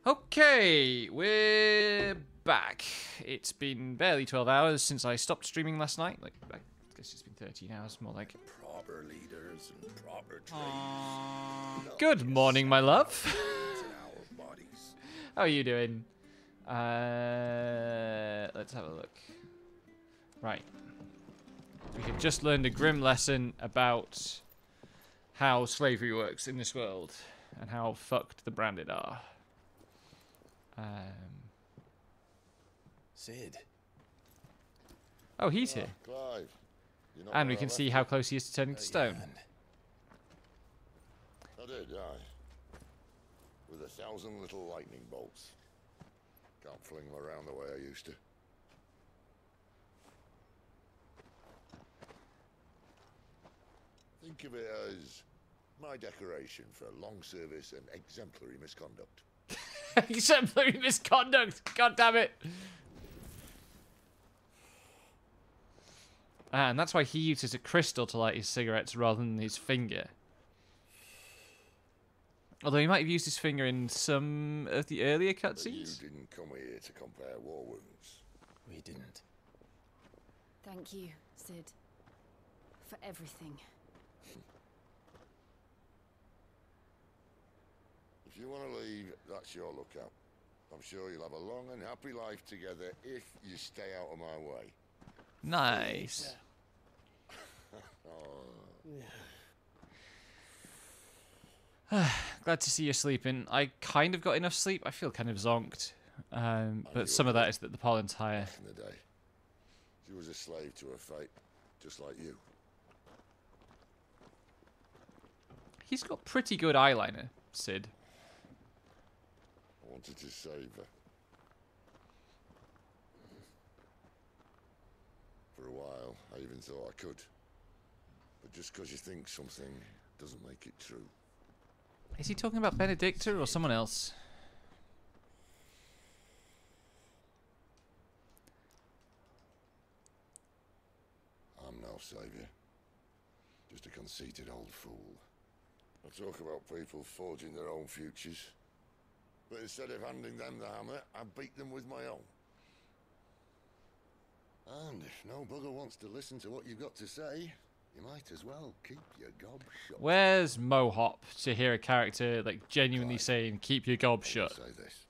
Okay, we're back. It's been barely 12 hours since I stopped streaming last night. Like, I guess it's been 13 hours, more like. Proper leaders and proper trades. Good morning, my love. How are you doing? Let's have a look. Right. We have just learned a grim lesson about how slavery works in this world and how fucked the branded are. Sid. Oh, he's here. Clive. And we can see how close he is to turning to stone. I did, aye. With 1,000 little lightning bolts. Can't fling them around the way I used to. Think of it as my decoration for long service and exemplary misconduct. Exemplary misconduct! God damn it! And that's why he uses a crystal to light his cigarettes rather than his finger. Although he might have used his finger in some of the earlier cutscenes. You didn't come here to compare war wounds. We didn't. Thank you, Sid, for everything. If you want to leave, that's your lookout. I'm sure you'll have a long and happy life together if you stay out of my way. Nice. Glad to see you sleeping. I kind of got enough sleep. I feel kind of zonked. But some of that is that the pollen's higher. Back in the day, she was a slave to her fate, just like you. He's got pretty good eyeliner, Sid. I wanted to save her. For a while, I even thought I could. But just because you think something doesn't make it true. Is he talking about Benedicta or someone else? I'm no savior. Just a conceited old fool. I talk about people forging their own futures. But instead of handing them the hammer, I beat them with my own. And if no bugger wants to listen to what you've got to say, you might as well keep your gob shut. Where's Mohop to hear a character like genuinely Clive, saying, keep your gob shut? Say this.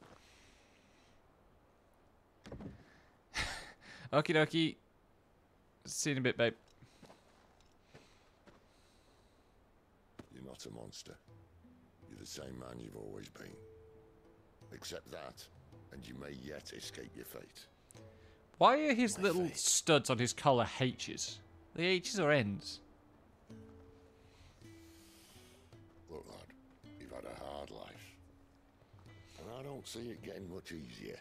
Okie dokie. See you in a bit, babe. You're not a monster. You're the same man you've always been. Accept that, and you may yet escape your fate. Why are his little studs on his collar H's? Are they H's or N's? Look, lad, you've had a hard life. And I don't see it getting much easier.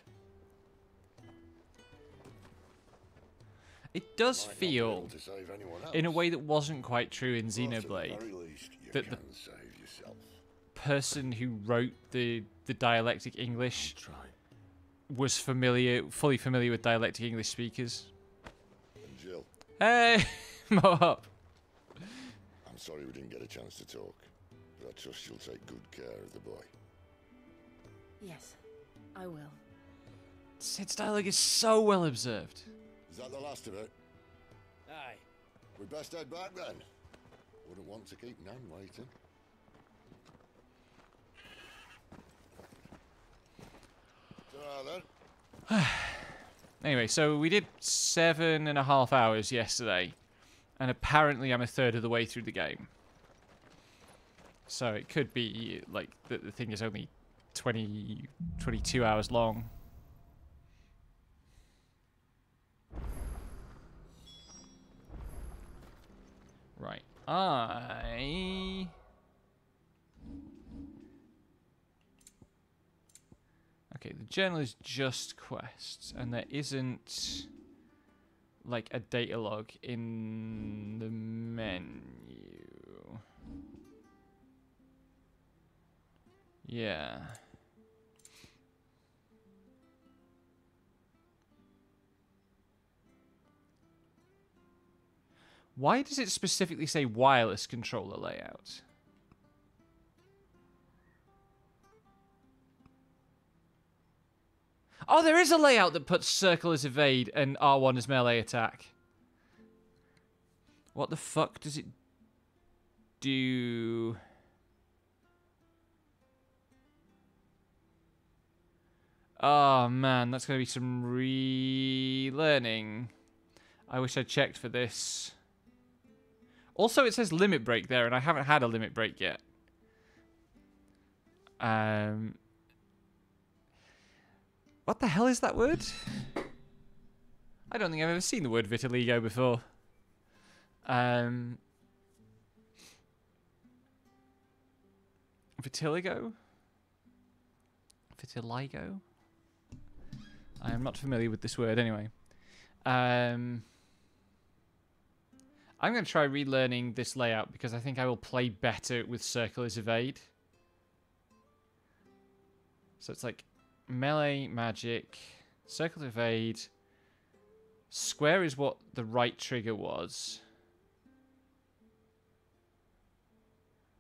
It does Might not be feel, able to save anyone else, in a way that wasn't quite true in but at the Xenoblade, very least, you that the can save yourself. person who wrote the dialectic English Try. was fully familiar with dialectic English speakers. And Jill, Hey, Mohop. I'm sorry we didn't get a chance to talk, but I trust you'll take good care of the boy. Yes, I will. Sid's dialogue is so well observed. Is that the last of it? Aye. We best head back then. Wouldn't want to keep Nan waiting. Then. Anyway, so we did 7.5 hours yesterday, and apparently I'm a third of the way through the game. So it could be like the thing is only 22 hours long. Right. Okay, the journal is just quests, and there isn't like a data log in the menu. Yeah. Why does it specifically say wireless controller layout? Oh, there is a layout that puts circle as evade and R1 as melee attack. What the fuck does it do? Oh man, that's going to be some relearning. I wish I'd checked for this. Also, it says limit break there, and I haven't had a limit break yet. What the hell is that word? I don't think I've ever seen the word vitiligo before. Vitiligo? Vitiligo? I am not familiar with this word anyway. I'm going to try relearning this layout because I think I will play better with circle as evade. So it's like melee, magic, circle to evade. Square is what the right trigger was.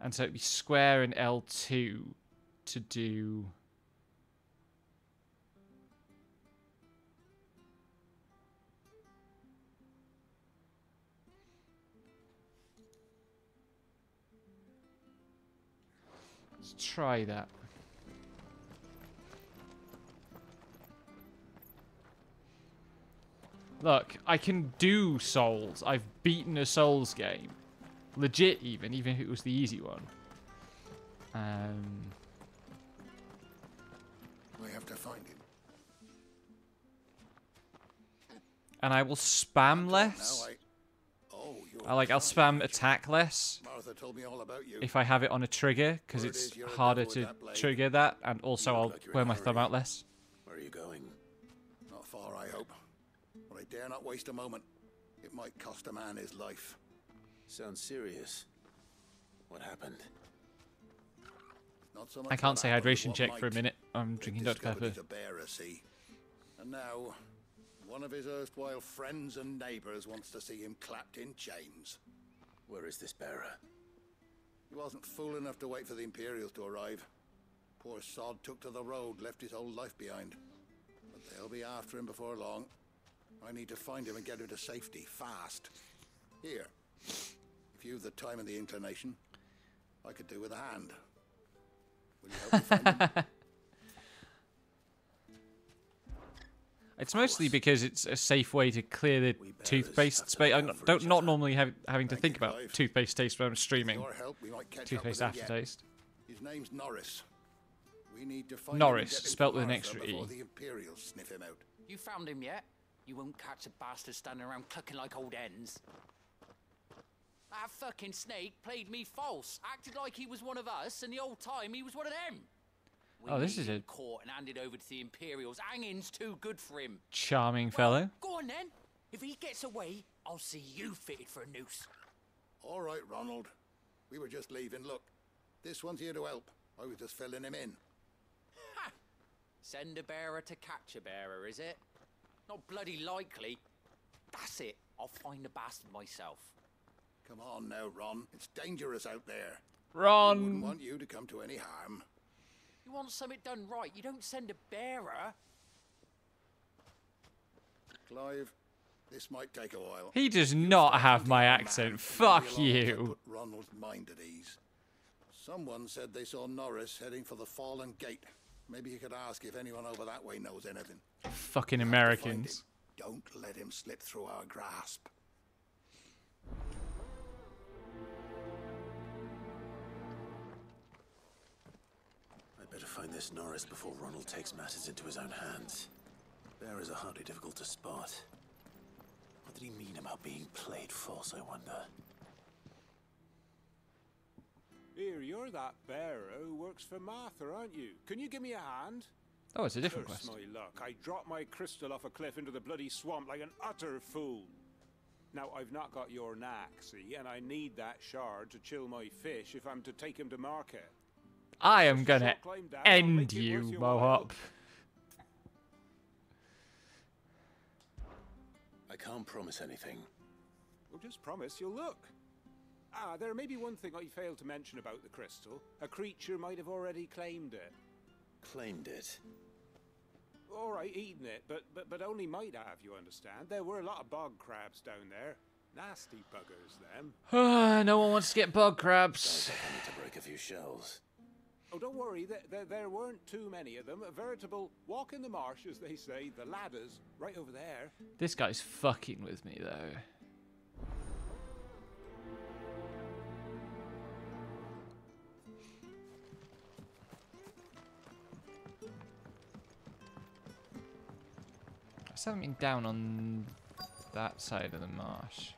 And so it'd be square and L2 to do... Let's try that. Look, I can do Souls. I've beaten a Souls game. Legit, even if it was the easy one. I have to find him. And I will spam less. I'll spam attack less Martha told me all about you. if I have it on a trigger, because it's harder to trigger that, and also I'll wear my thumb out less. Where are you going? Not far, I hope. But I dare not waste a moment. It might cost a man his life. Sounds serious. What happened? Not so much I can't say what happened, hydration what check for a might. minute. I'm They've drinking Dr. discovered Pepper. he's a bearer, see? And now, one of his erstwhile friends and neighbours wants to see him clapped in chains. Where is this bearer? He wasn't fool enough to wait for the Imperials to arrive. Poor sod took to the road, left his whole life behind. But they'll be after him before long. I need to find him and get him to safety, fast. Here, if you've the time and the inclination, I could do with a hand. Will you help me find him? It's mostly because it's a safe way to clear the toothpaste space. I don't normally having to think about toothpaste taste when I'm streaming. With your help, we might catch up Toothpaste with him yet. aftertaste. His name's Norris. We need to find Norris, him and get him spelt to with an Martha extra before E. the Imperials sniff him out. You found him yet? You won't catch a bastard standing around clucking like old hens. That fucking snake played me false, acted like he was one of us, and the whole time he was one of them. Oh, this is a caught and handed over to the Imperials. Hanging's too good for him. charming fellow. Go on then. If he gets away, I'll see you fitted for a noose. All right, Ronald. We were just leaving. Look, this one's here to help. I was just filling him in. Ha! Send a bearer to catch a bearer, is it? Not bloody likely. That's it. I'll find the bastard myself. Come on now, Ron. It's dangerous out there. I Ron! wouldn't want you to come to any harm. You want something done right, you don't send a bearer. Clive, this might take a while. He does not have my Man, accent. maybe Fuck you'll also you. Put Ronald's mind at ease. Someone said they saw Norris heading for the Fallen Gate. Maybe you could ask if anyone over that way knows anything. Fucking You have to find Americans. him. Don't let him slip through our grasp. I'd better find this Norris before Ronald takes matters into his own hands. Bearers are hardly difficult to spot. What did he mean about being played false, I wonder? Here, you're that bearer who works for Martha, aren't you? Can you give me a hand? Oh, it's a different Curse quest. my luck. I dropped my crystal off a cliff into the bloody swamp like an utter fool. Now, I've not got your knack, see, and I need that shard to chill my fish if I'm to take him to market. I am gonna Short climb down, I'll end make it you, worth your while. Mohop. I can't promise anything. Well, just promise you'll look. Ah, there may be one thing I failed to mention about the crystal. A creature might have already claimed it. Claimed it. All right, eating it, but only might have, you understand. There were a lot of bog crabs down there. Nasty buggers, them. No one wants to get bog crabs. Sounds like I need to break a few shells. Oh, don't worry, there weren't too many of them. A veritable walk in the marsh, as they say. The ladders, right over there. This guy's fucking with me, though. I still haven't been down on that side of the marsh.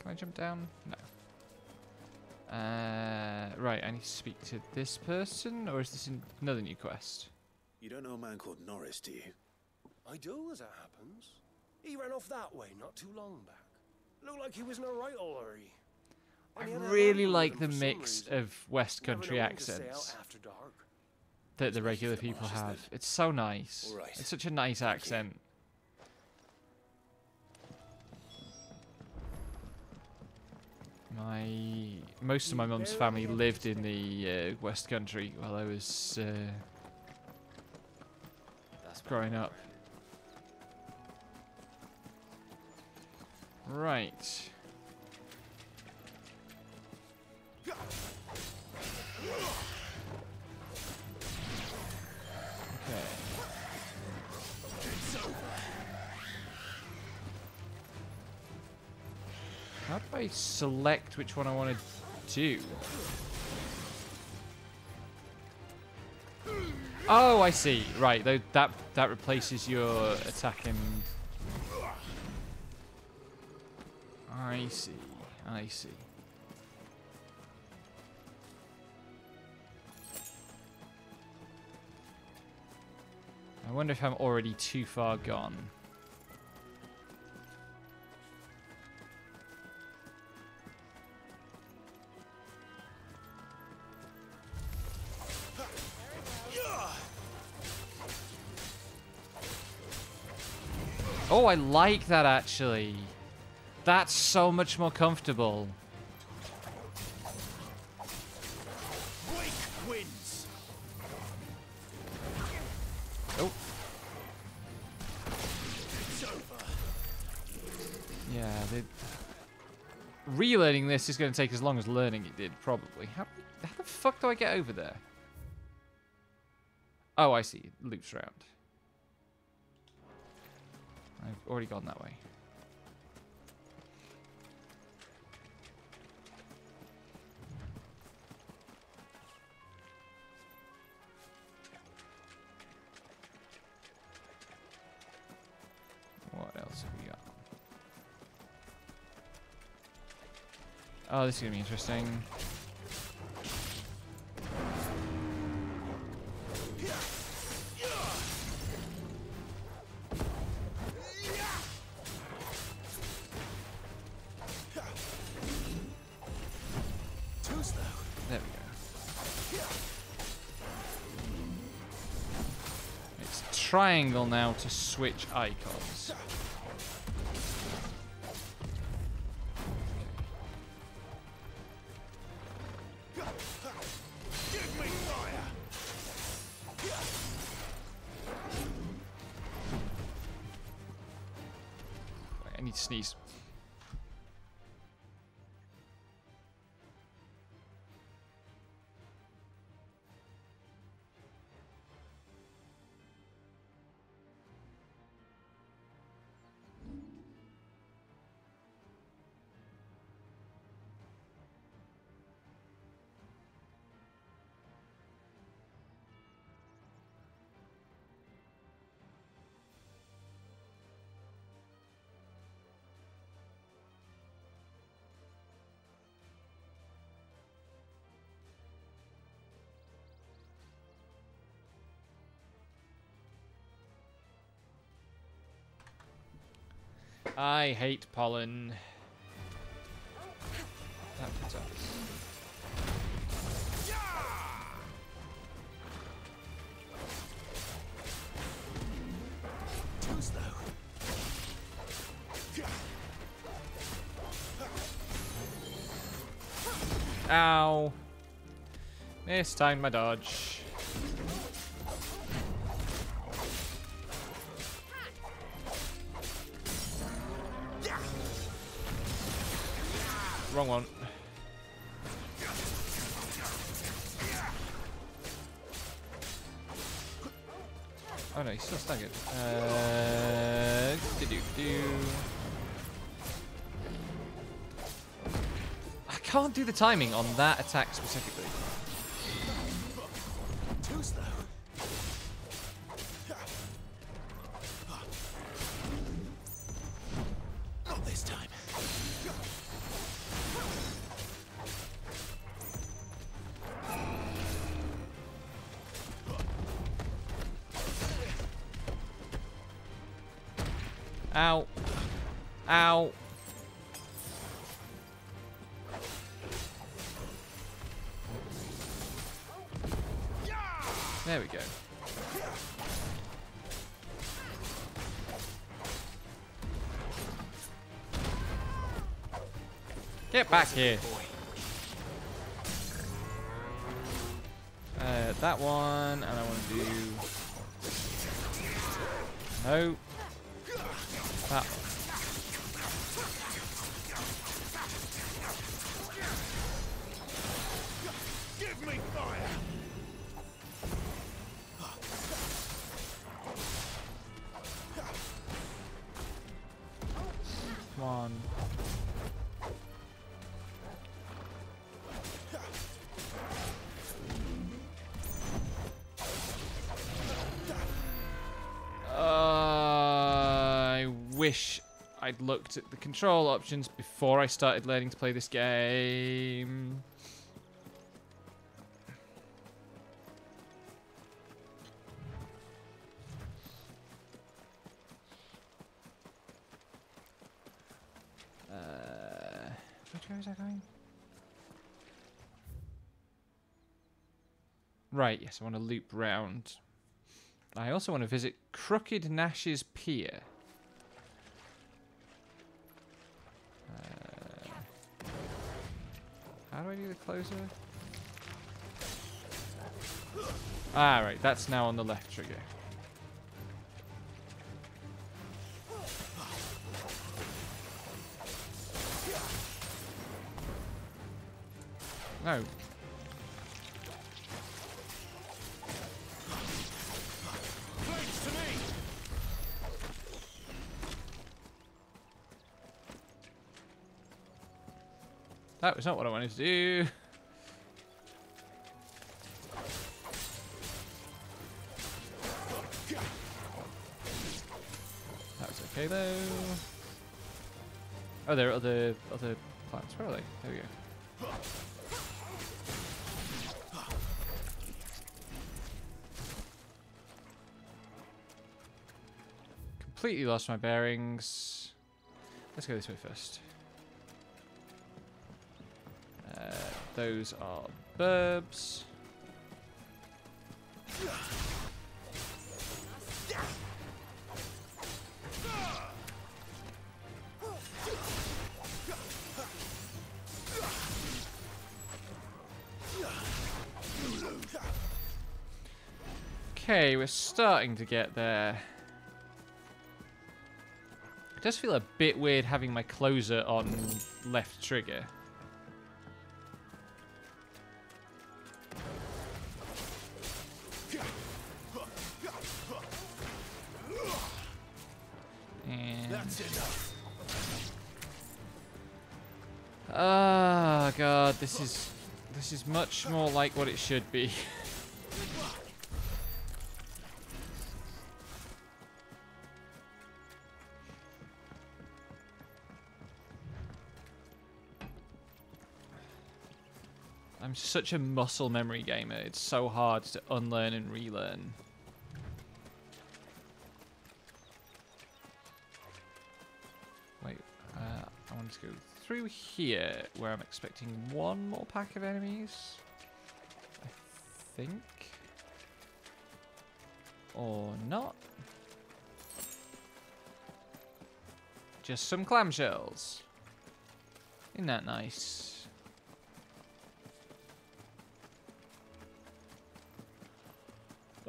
Can I jump down? No. Right, I need to speak to this person, or is this another new quest? You don't know a man called Norris, do you? I do, as it happens. He ran off that way not too long back. Looked like he was in a right hurry. I really like the mix of West Country accents that the regular people have. It's so nice. It's such a nice accent. Most of my mum's family lived in the West Country while I was growing up. Right. Okay. How do I select which one I want to do? Oh, I see. Right, that replaces your attacking. I see. I see. I wonder if I'm already too far gone. Oh, I like that actually. That's so much more comfortable. Oh. Yeah, relearning this is going to take as long as learning it did, probably. How the fuck do I get over there? Oh, I see. It loops around. I've already gone that way. What else have we got? Oh, this is going to be interesting. There we go. It's triangle now to switch icons. I need to sneeze. I hate pollen. That sucks. Ow. Mistimed my dodge. Wrong one. Oh no, he's still staggered. I can't do the timing on that attack specifically. Too slow. Not this time. Ow. Ow. There we go. Get back here. That one, and I want to do... No. That one. Give me fire. Come on. I wish I'd looked at the control options before I started learning to play this game. Which way was I going? Right, yes, I want to loop round. I also want to visit Crooked Nash's Pier. How do I do the closer? Ah, right, that's now on the left trigger. No. That was not what I wanted to do. That was okay though. Oh, there are other plants. Where are they? There we go. Completely lost my bearings. Let's go this way first. Those are burbs. Okay, we're starting to get there. It does feel a bit weird having my closer on left trigger. Oh god, this is much more like what it should be. I'm such a muscle memory gamer. It's so hard to unlearn and relearn. Wait, I want to go through here where I'm expecting one more pack of enemies. I think. Or not. Just some clamshells. Isn't that nice?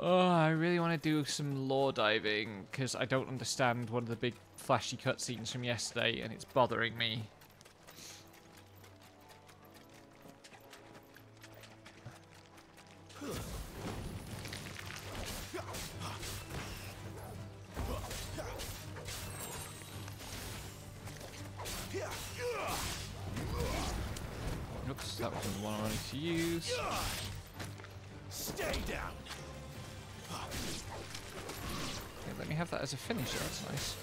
Oh, I really want to do some lore diving because I don't understand one of the big flashy cutscenes from yesterday and it's bothering me. Oops, that wasn't the one I wanted to use. Stay down. Okay, let me have that as a finisher, that's nice.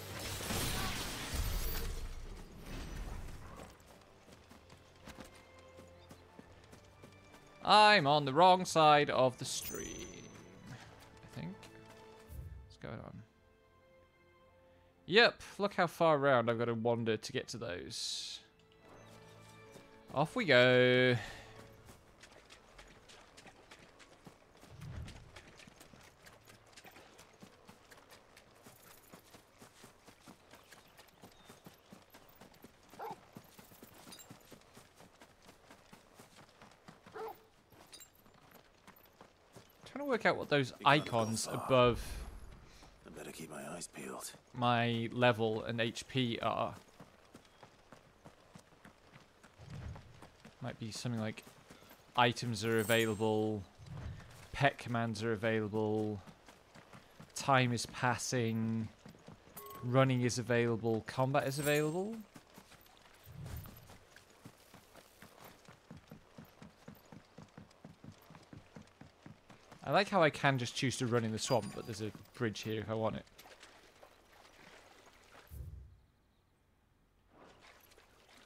I'm on the wrong side of the stream, I think. What's going on? Yep, look how far around I've got to wander to get to those. Off we go. Trying to work out what those icons above I better keep my eyes peeled. my level and HP are. Might be something like items are available, pet commands are available, time is passing, running is available, combat is available. I like how I can just choose to run in the swamp, but there's a bridge here if I want it.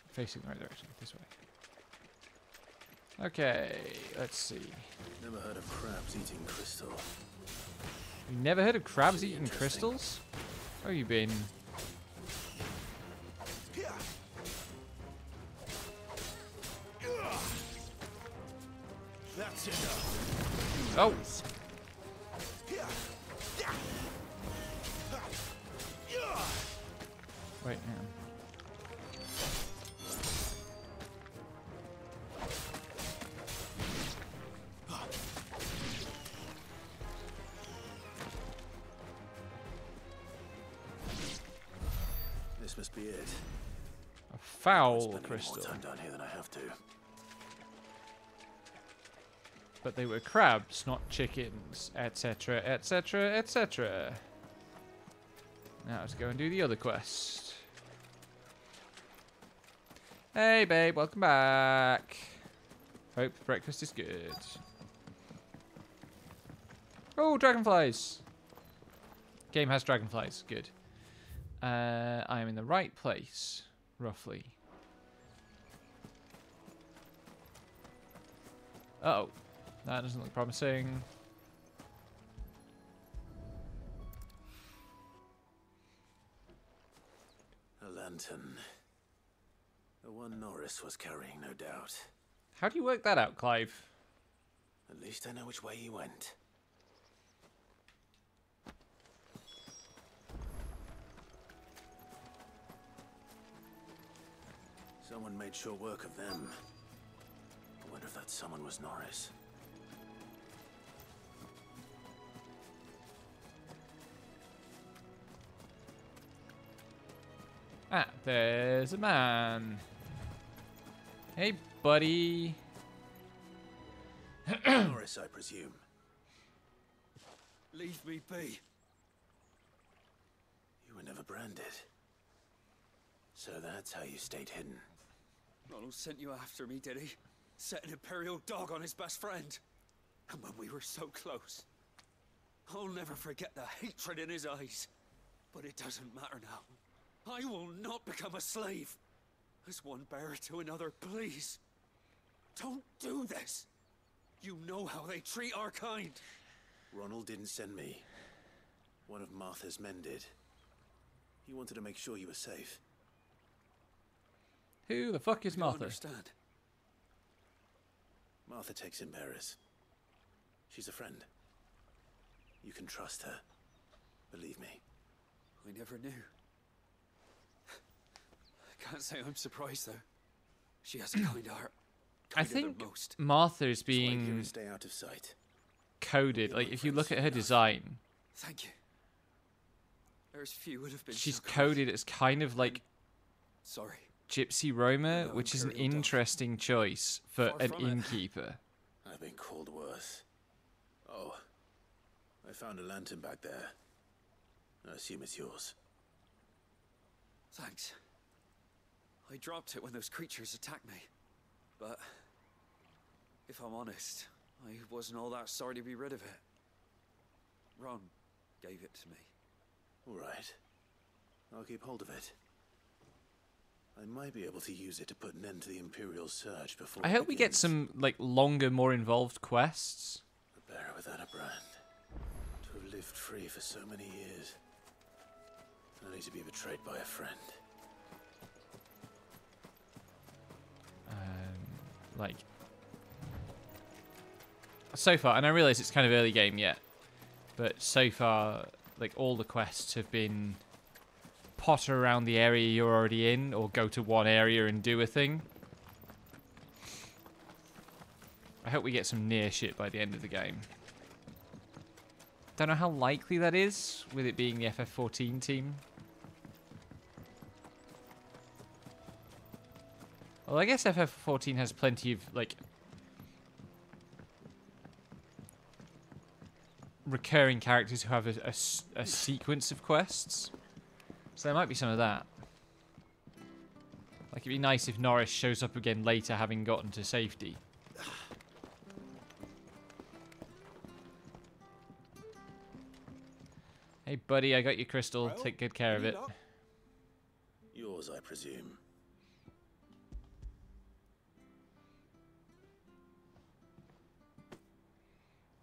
Facing the right direction, this way. Okay, let's see. Never heard of crabs eating crystal. You never heard of crabs eating crystals? Where have you been? That's enough. Oh! Wait, hang on. This must be it. A foul Spending crystal. more time down here than I have to. But they were crabs, not chickens, etc., etc., etc. Now let's go and do the other quest. Hey babe, welcome back. Hope breakfast is good. Oh, dragonflies. Game has dragonflies, good. I am in the right place, roughly. Uh-oh. That doesn't look promising. A lantern. The one Norris was carrying, no doubt. How do you work that out, Clive? At least I know which way he went. Someone made sure work of them. I wonder if that someone was Norris. Ah, there's a man. Hey, buddy. Norris, I presume. Leave me be. You were never branded. So that's how you stayed hidden. Ronald sent you after me, did he? Set an Imperial dog on his best friend. And when we were so close. I'll never forget the hatred in his eyes. But it doesn't matter now. I will not become a slave. As one bearer to another, please. Don't do this. You know how they treat our kind. Ronald didn't send me. One of Martha's men did. He wanted to make sure you were safe. Who the fuck is I don't Martha? understand. Martha takes in bearers. She's a friend. You can trust her. Believe me. I never knew. I can't say I'm surprised, though. She has a kind heart. I Kinder than think most. Martha is Just wait here being and stay out of sight. coded. Like, if you look at her design, Thank you. There's few would have been. she's so close. coded as kind of like Sorry. Gypsy Roma, No which is an Imperial dog. interesting choice for Far an from it. innkeeper. I've been called worse. Oh, I found a lantern back there. I assume it's yours. Thanks. I dropped it when those creatures attacked me. But if I'm honest, I wasn't all that sorry to be rid of it. Ron gave it to me. All right. I'll keep hold of it. I might be able to use it to put an end to the Imperial surge before I it hope we get begins. some like longer, more involved quests. A bearer without a brand. To have lived free for so many years. Only to be betrayed by a friend. Like, so far, and I realise it's kind of early game yet, but so far, like, all the quests have been potter around the area you're already in, or go to one area and do a thing. I hope we get some near shit by the end of the game. Don't know how likely that is, with it being the FF14 team. Well, I guess FF14 has plenty of, like, recurring characters who have a sequence of quests. So there might be some of that. Like, it'd be nice if Norris shows up again later, having gotten to safety. Hey, buddy, I got your crystal. Well, Take good care of any it. luck? Yours, I presume.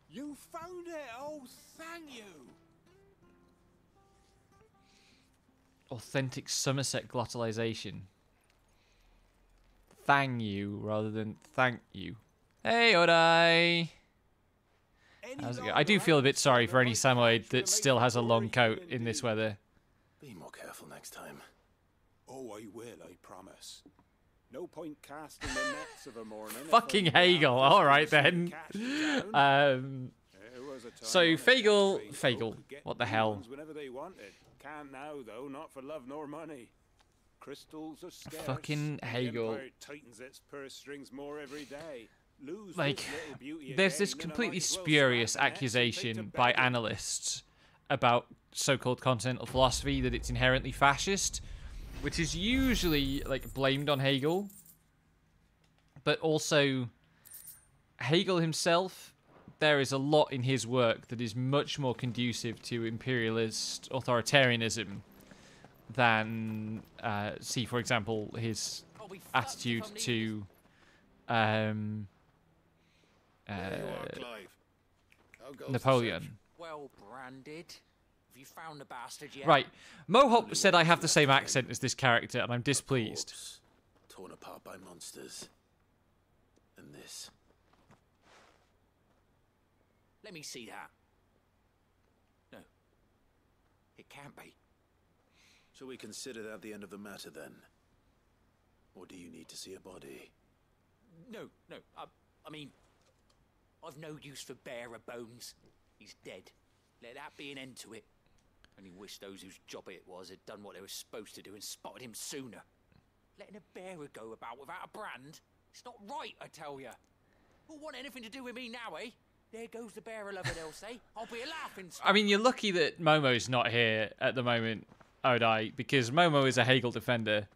You found it! Oh, thank you! Authentic Somerset glottalization. Thang you rather than thank you. Hey, Odai! How's it going? I do feel a bit sorry for any Samoyed that still has a long coat in this weather. Be more careful next time. Oh, I will, I promise. No point casting the nets of a morning. if Fucking I'm Hagel, after alright something then. cash down. There was a time So on it Fagel, that trade folk could get what the new hell? ones whenever they wanted. Can't now, though, not for love nor money. Crystals are scarce. Fucking The Hagel. Empire tightens its purse strings more every day. Lose Like, this little beauty there's this again, and I completely might as well spurious slap the nets and take to accusation by begging. analysts about so-called continental philosophy that it's inherently fascist, which is usually like blamed on Hegel, but also Hegel himself. There is a lot in his work that is much more conducive to imperialist authoritarianism than, see, for example, his I'll be fucked if attitude I'm needed. to There you are, Clive. How goes the Napoleon. search? Well branded. Have you found the bastard yet? Right. Mohop said I have the same accent as this character, and I'm displeased. Corpse, torn apart by monsters. And this. Let me see that. No. It can't be. Shall we consider that the end of the matter then? Or do you need to see a body? No, no. I mean, I've no use for bearer bones. He's dead. Let that be an end to it. Only wish those whose job it was had done what they were supposed to do and spotted him sooner. Letting a bearer go about without a brand? It's not right, I tell ya. Who'll want anything to do with me now, eh? There goes the bearer lover, they'll say. I'll be a laughing stock. I mean, you're lucky that Momo's not here at the moment, Odai, because Momo is a Hegel defender.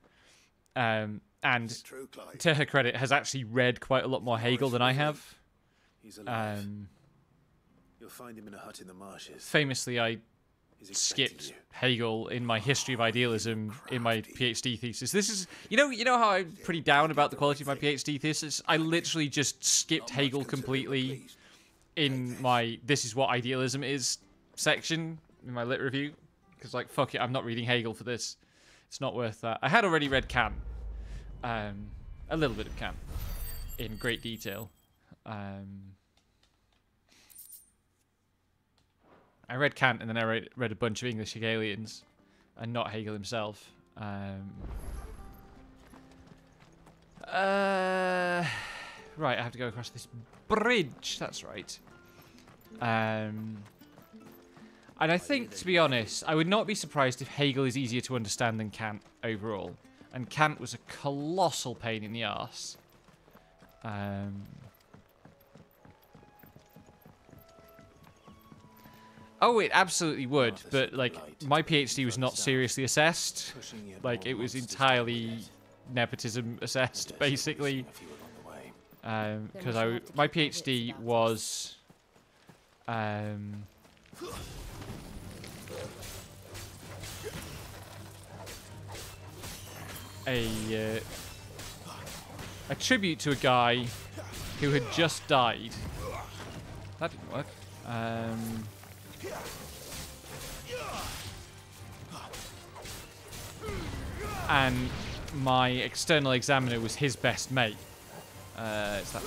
And It's true, Clive. to her credit, has actually read quite a lot more Hegel than I have. He's alive. Um, You'll find him in a hut in the marshes. famously, I He's expecting skipped you. Hegel in my history of idealism in my PhD thesis. This is, you know how I'm pretty down about the quality of my PhD thesis? I literally just skipped Hegel completely in my "this is what idealism is" section in my lit review, because like, fuck it, I'm not reading Hegel for this. It's not worth that. I had already read Kant, a little bit of Kant in great detail. I read Kant and then I read a bunch of English Hegelians, and not Hegel himself. Right, I have to go across this bridge. That's right. And I think, to be honest, I would not be surprised if Hegel is easier to understand than Kant overall. And Kant was a colossal pain in the arse. Oh, it absolutely would, but, like, my PhD was not seriously assessed. Like, it was entirely nepotism assessed, basically. Because my PhD was... a tribute to a guy who had just died. That didn't work. And my external examiner was his best mate. It's that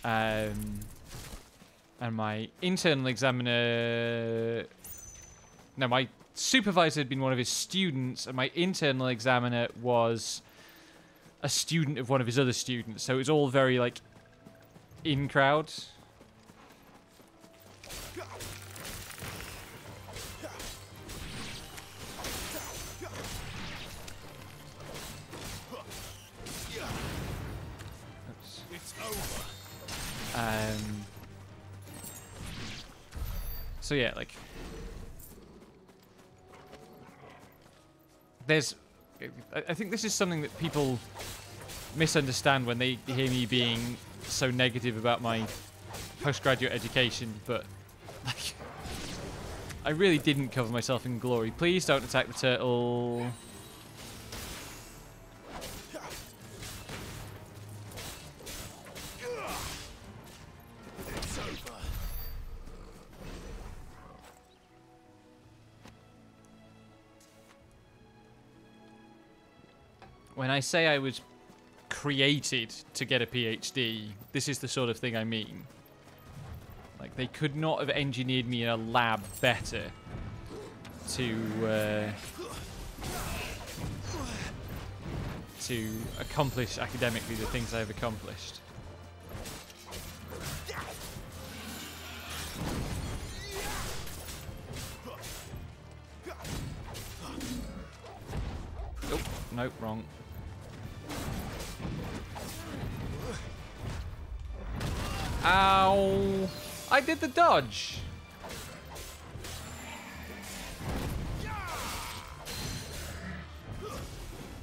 one. And my internal examiner... No, my supervisor had been one of his students, and my internal examiner was a student of one of his other students. So it was all very, like, in crowd. So yeah, like, I think this is something that people misunderstand when they hear me being so negative about my postgraduate education, but, like, I really didn't cover myself in glory. Please don't attack the turtle. When I say I was created to get a PhD, this is the sort of thing I mean. Like, they could not have engineered me in a lab better to accomplish academically the things I've accomplished. Nope, nope, wrong. Ow! I did the dodge!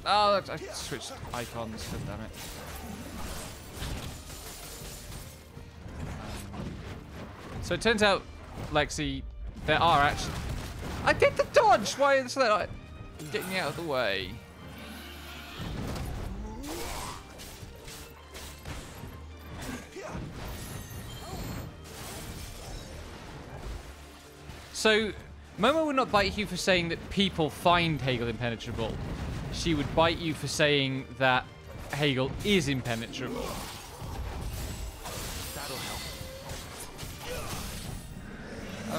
Oh, I switched icons, god damn it. So it turns out, Lexi, there are actually... I did the dodge! Why is that getting me out of the way? So, Momo would not bite you for saying that people find Hegel impenetrable. She would bite you for saying that Hegel is impenetrable. That'll help.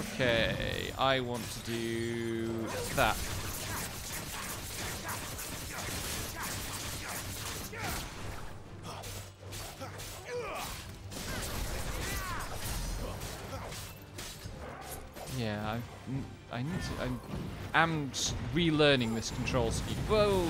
Okay, I want to do that. Yeah, I need to. I'm relearning this control scheme. Whoa!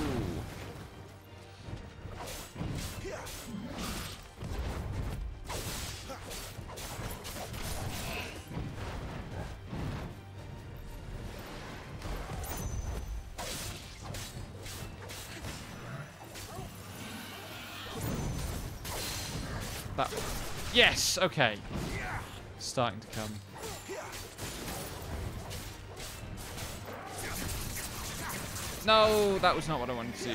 That. Yes. Okay. Starting to come. No, that was not what I wanted to do.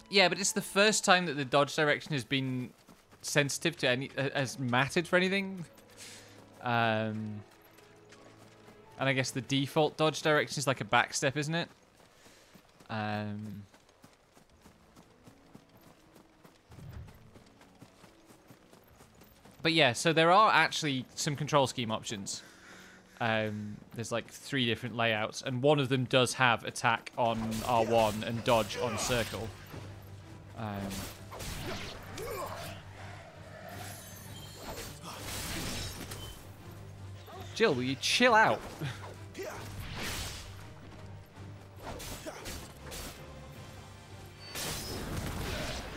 Yeah, but it's the first time that the dodge direction has been sensitive to any, has mattered for anything. And I guess the default dodge direction is like a backstep, isn't it? But yeah, so there are actually some control scheme options. There's like 3 different layouts, and one of them does have attack on R1 and dodge on circle. Jill, will you chill out?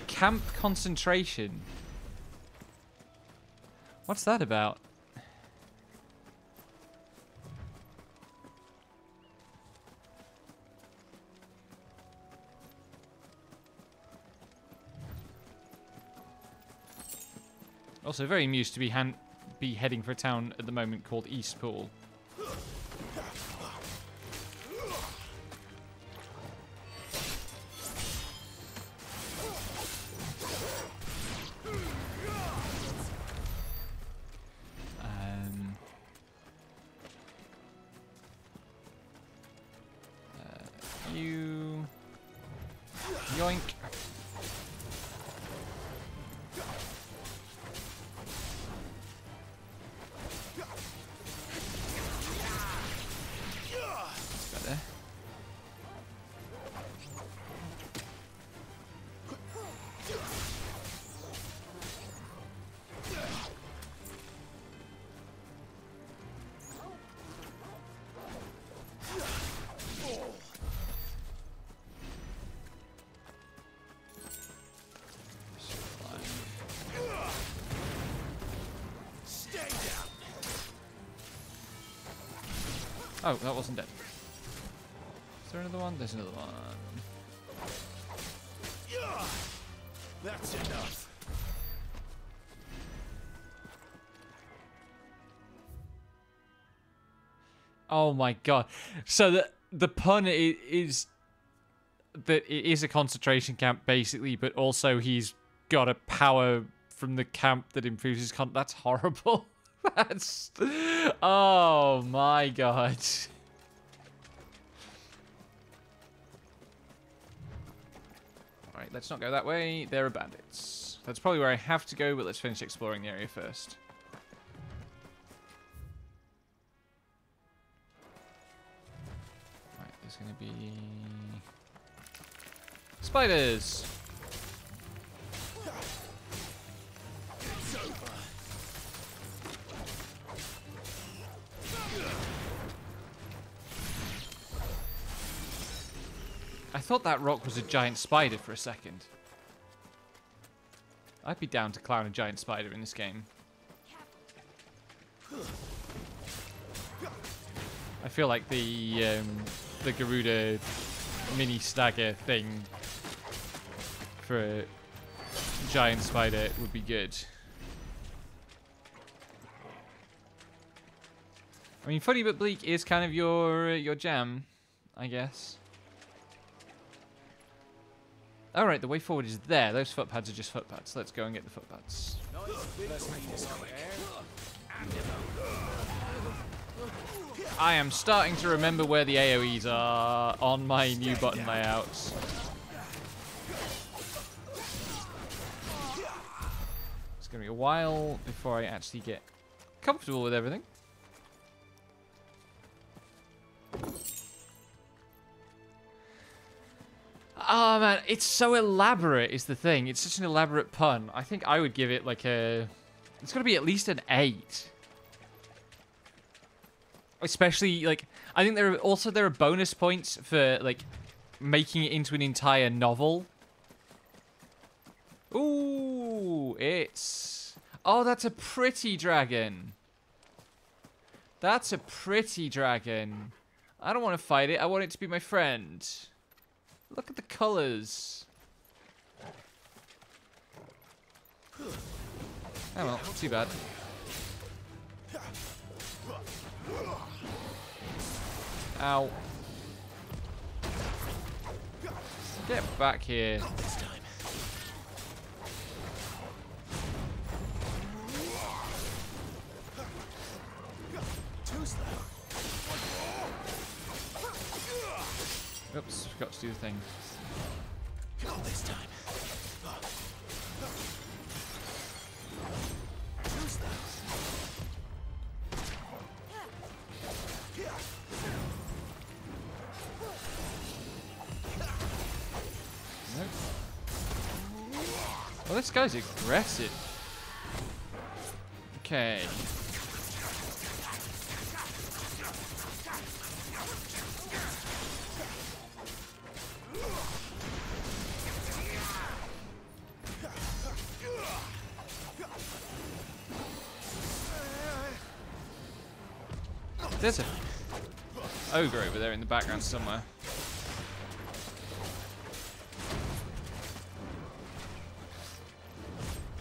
Camp concentration. What's that about? Also, very amused to be heading for a town at the moment called Eastpool. You yoink. Better. Oh, that wasn't dead. Is there another one? There's another one. That's enough. Oh my god. So the pun is that it is a concentration camp basically, but also he's got a power from the camp that improves his that's horrible. That's... Oh my god. Alright, let's not go that way. There are bandits. That's probably where I have to go, but let's finish exploring the area first. Right, there's gonna be... spiders! I thought that rock was a giant spider for a second. I'd be down to clown a giant spider in this game. I feel like the Garuda mini stagger thing for a giant spider would be good. I mean, Funny But Bleak is kind of your jam, I guess. Alright, the way forward is there. Those footpads are just footpads. Let's go and get the footpads. I am starting to remember where the AoEs are on my new button layouts. It's going to be a while before I actually get comfortable with everything. Oh man, it's so elaborate is the thing. It's such an elaborate pun. I think I would give it like a... It's got to be at least an 8. Especially, like... I think there are bonus points for, like, making it into an entire novel. Ooh, it's... Oh, that's a pretty dragon. That's a pretty dragon. I don't want to fight it. I want it to be my friend. Look at the colors. Oh well, too bad. Ow. Get back here. Oops, forgot to do the thing. Not this time. Too slow. Oh, this guy's aggressive. Okay. There's a ogre over there in the background somewhere.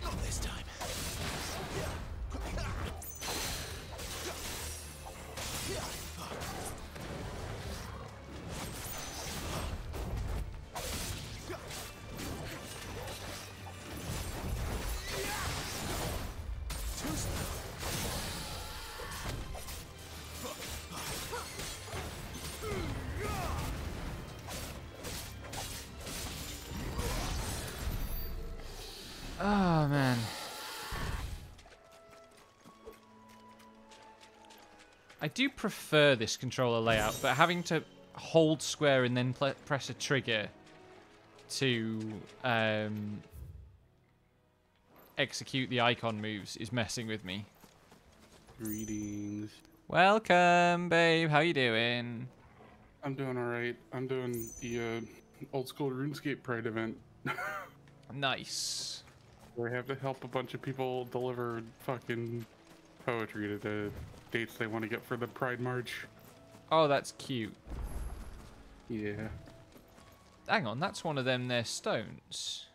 Not this time. Oh man. I do prefer this controller layout, but having to hold square and then press a trigger to execute the icon moves is messing with me. Greetings. Welcome, babe. How you doing? I'm doing alright. I'm doing the old school RuneScape Pride event. Nice. Where I have to help a bunch of people deliver fucking poetry to the dates they want to get for the Pride March. Oh, that's cute. Yeah. Hang on, that's one of them there stones.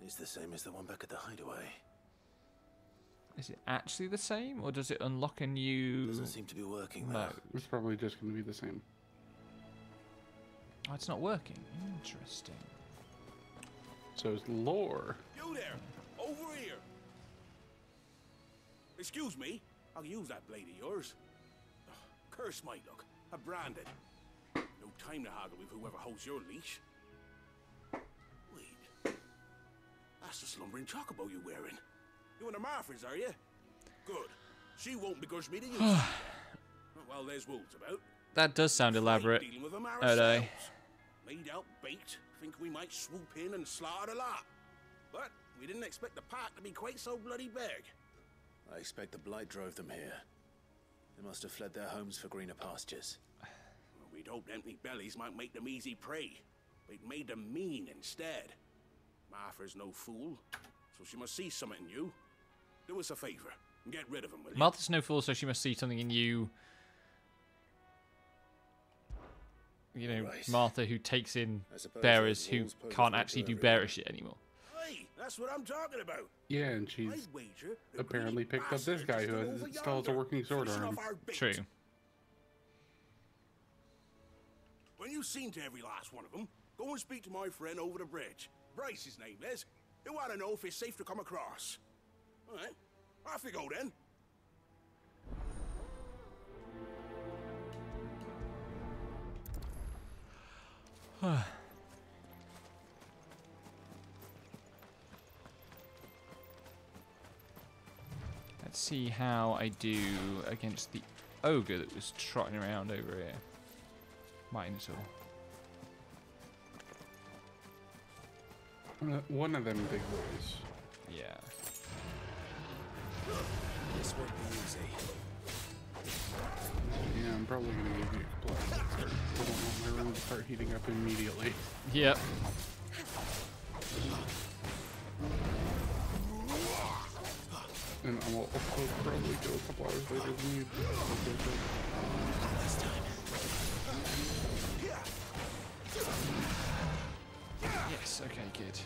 It's the same as the one back at the hideaway. Is it actually the same, or does it unlock a new Doesn't seem to be working though. mode? It's probably just going to be the same. Oh, it's not working. Interesting. So it's lore. You there! Over here! Excuse me, I'll use that blade of yours. Ugh, curse my luck. I'm branded. No time to haggle with whoever holds your leash. Wait. That's the slumbering chocobo you're wearing. You and the Marfins, are you? Good. She won't begrudge me to use it. Well, there's wolves about. That does sound elaborate. Dealing with them Oh, no. ourselves. Laid out bait. Think we might swoop in and slaughter the lot. But we didn't expect the pack to be quite so bloody big. I expect the blight drove them here. They must have fled their homes for greener pastures. Well, we'd hoped empty bellies might make them easy prey. But it made them mean instead. Martha's no fool, so she must see something in you. Do us a favor and get rid of them, will you? Martha's no fool, so she must see something in you. You know, Right. Martha who takes in I suppose bearers those who wolves pose a can't threat actually to do everyone. bearer shit anymore. Hey, that's what I'm talking about. Yeah, and she's I'd wager the apparently greedy picked up this bastard guy is who still over still has a yonder, working sword finishing arm. off our bait. True. When you've seen to every last one of them, go and speak to my friend over the bridge. Bryce, his name is. He want to know if it's safe to come across. All right, off you go then. Let's see how I do against the ogre that was trotting around over here. Minotaur. One of them big boys. Yeah. This won't be easy. Yeah, I'm probably going to give you a couple of hours. I don't want my room to start heating up immediately. Yep. And I'll also probably go a couple hours later than you. This time. Yes, okay, good.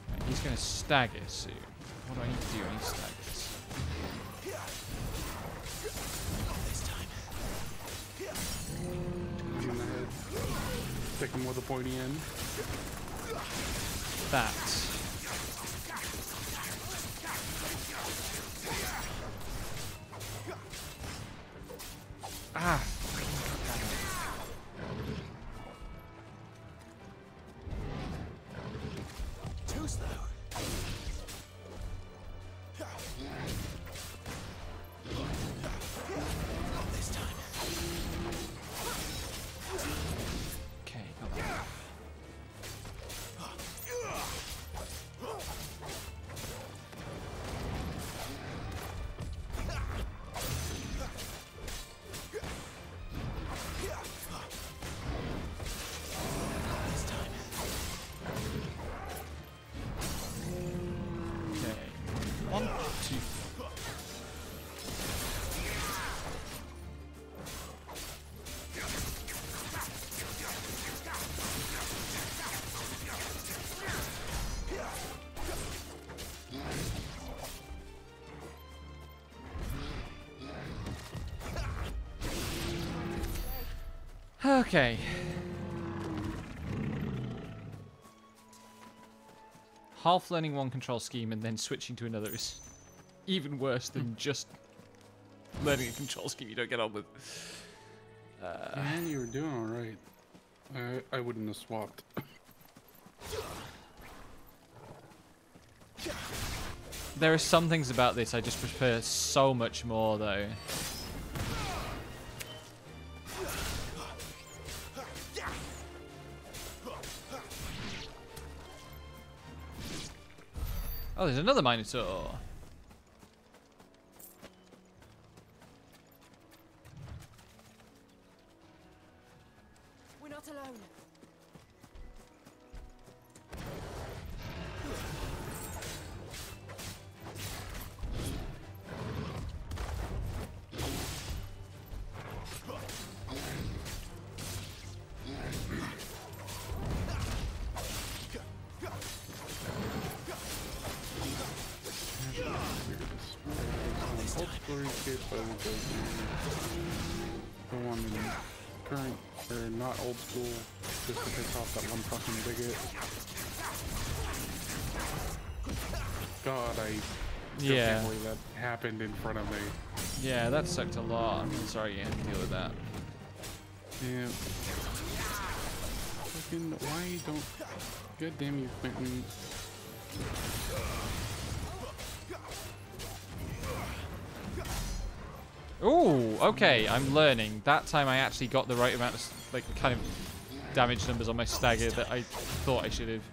Right, he's going to stagger soon. What do I need to do when he staggers? This time. In the head. Stick him with a pointy end. That. Ah. Too slow. Okay. Half learning one control scheme and then switching to another is even worse than just learning a control scheme you don't get on with. Man, you were doing alright. I wouldn't have swapped. There are some things about this I just prefer so much more, though. Oh, there's another Minotaur. We're not alone. Old school RuneScape, I will go on in current, or not old school, just to piss off that one fucking bigot. God, I still can't believe that happened in front of me. Yeah, that sucked a lot. I'm really sorry you had to deal with that. Yeah. Fucking, why don't... God damn you, Quentin. Ooh, okay, I'm learning. That time I actually got the right amount of, like, kind of damage numbers on my stagger that I thought I should have.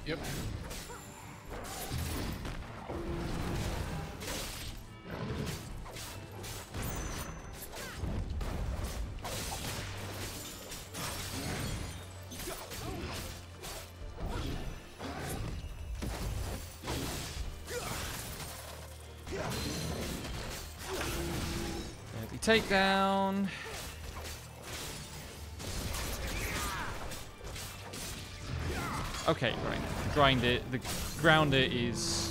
Yep. Takedown. Okay, right. Grinder. The grounder is.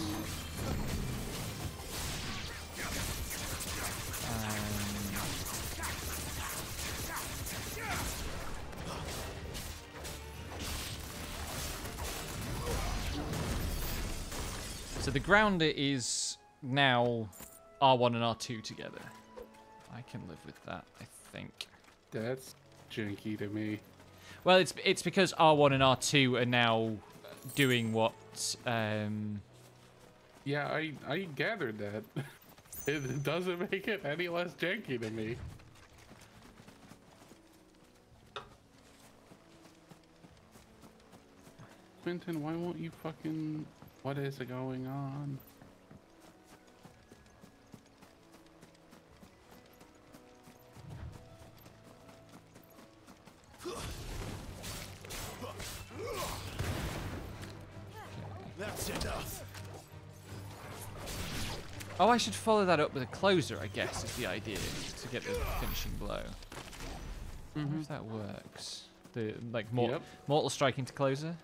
So the grounder is now R1 and R2 together. I can live with that, I think. That's janky to me. Well, it's because R1 and R2 are now doing what. Yeah, I gathered that. It doesn't make it any less janky to me. Quentin, why won't you fucking... What is going on? That's enough. Oh, I should follow that up with a closer, I guess, is the idea, to get the finishing blow. I wonder if that works. The like mortal strike into closer.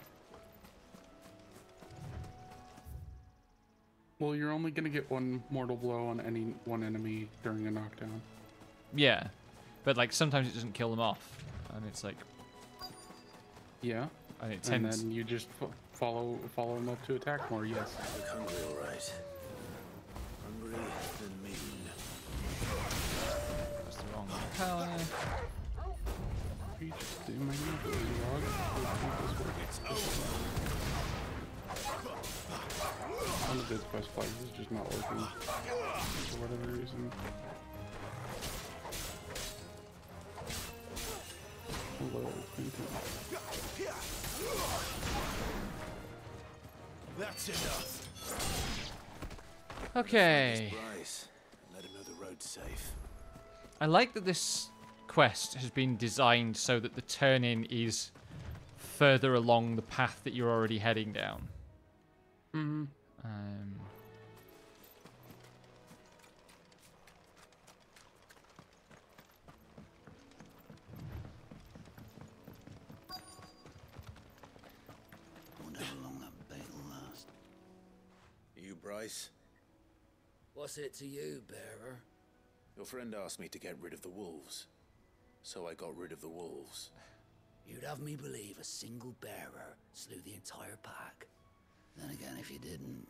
Well, you're only gonna get one mortal blow on any one enemy during a knockdown. Yeah, but like sometimes it doesn't kill them off, and it's like yeah, and it tends. And then you just follow them up to attack more. Yes. Look hungry, all right. Hungry and mean. That's the wrong power. One of his quest flags is just not working for whatever reason. Hello, Quentin. That's enough. Okay. Bryce, let him know the road's safe. I like that this quest has been designed so that the turn-in is further along the path that you're already heading down. Mm-hmm. Wonder how long that bait will last. You, Bryce? What's it to you, bearer? Your friend asked me to get rid of the wolves. So I got rid of the wolves. You'd have me believe a single bearer slew the entire pack. Then again, if you didn't,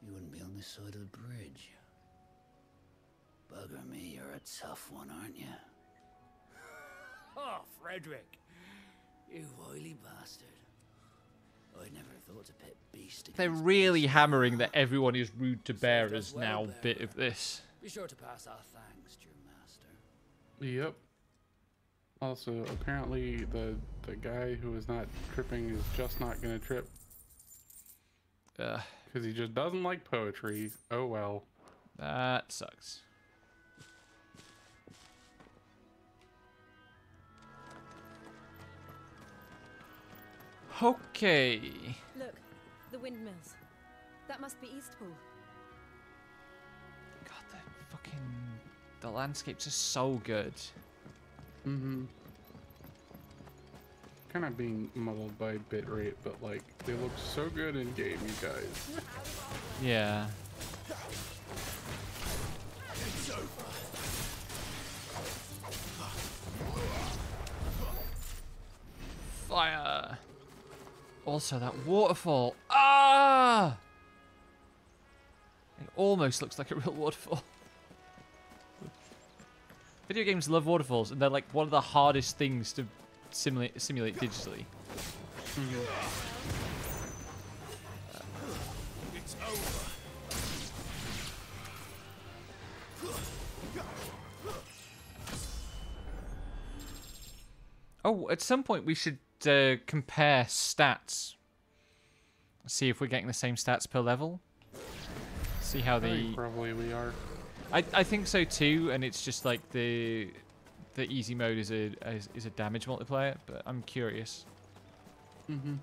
you wouldn't be on this side of the bridge. Bugger me, you're a tough one, aren't you? Oh, Frederick. You wily bastard. I'd never thought to pit beast against They're really beast. hammering that everyone is rude to bearers now. Bit of this. Be sure to pass our thanks to your master. Yep. Also, apparently the guy who is not tripping is just not gonna trip because he just doesn't like poetry. Oh well. That sucks. Okay. Look, the windmills. That must be Eastpool. God, the landscapes are so good. Mm-hmm. Kind of being muddled by bitrate, but like they look so good in game, you guys. Yeah. Fire. Also, that waterfall. Ah! It almost looks like a real waterfall. Video games love waterfalls, and they're like one of the hardest things to simulate digitally. It's over. Oh, at some point we should compare stats. See if we're getting the same stats per level. See how I think probably we are. I think so too, and it's just like the easy mode is a damage multiplier, but I'm curious. Mm-hmm.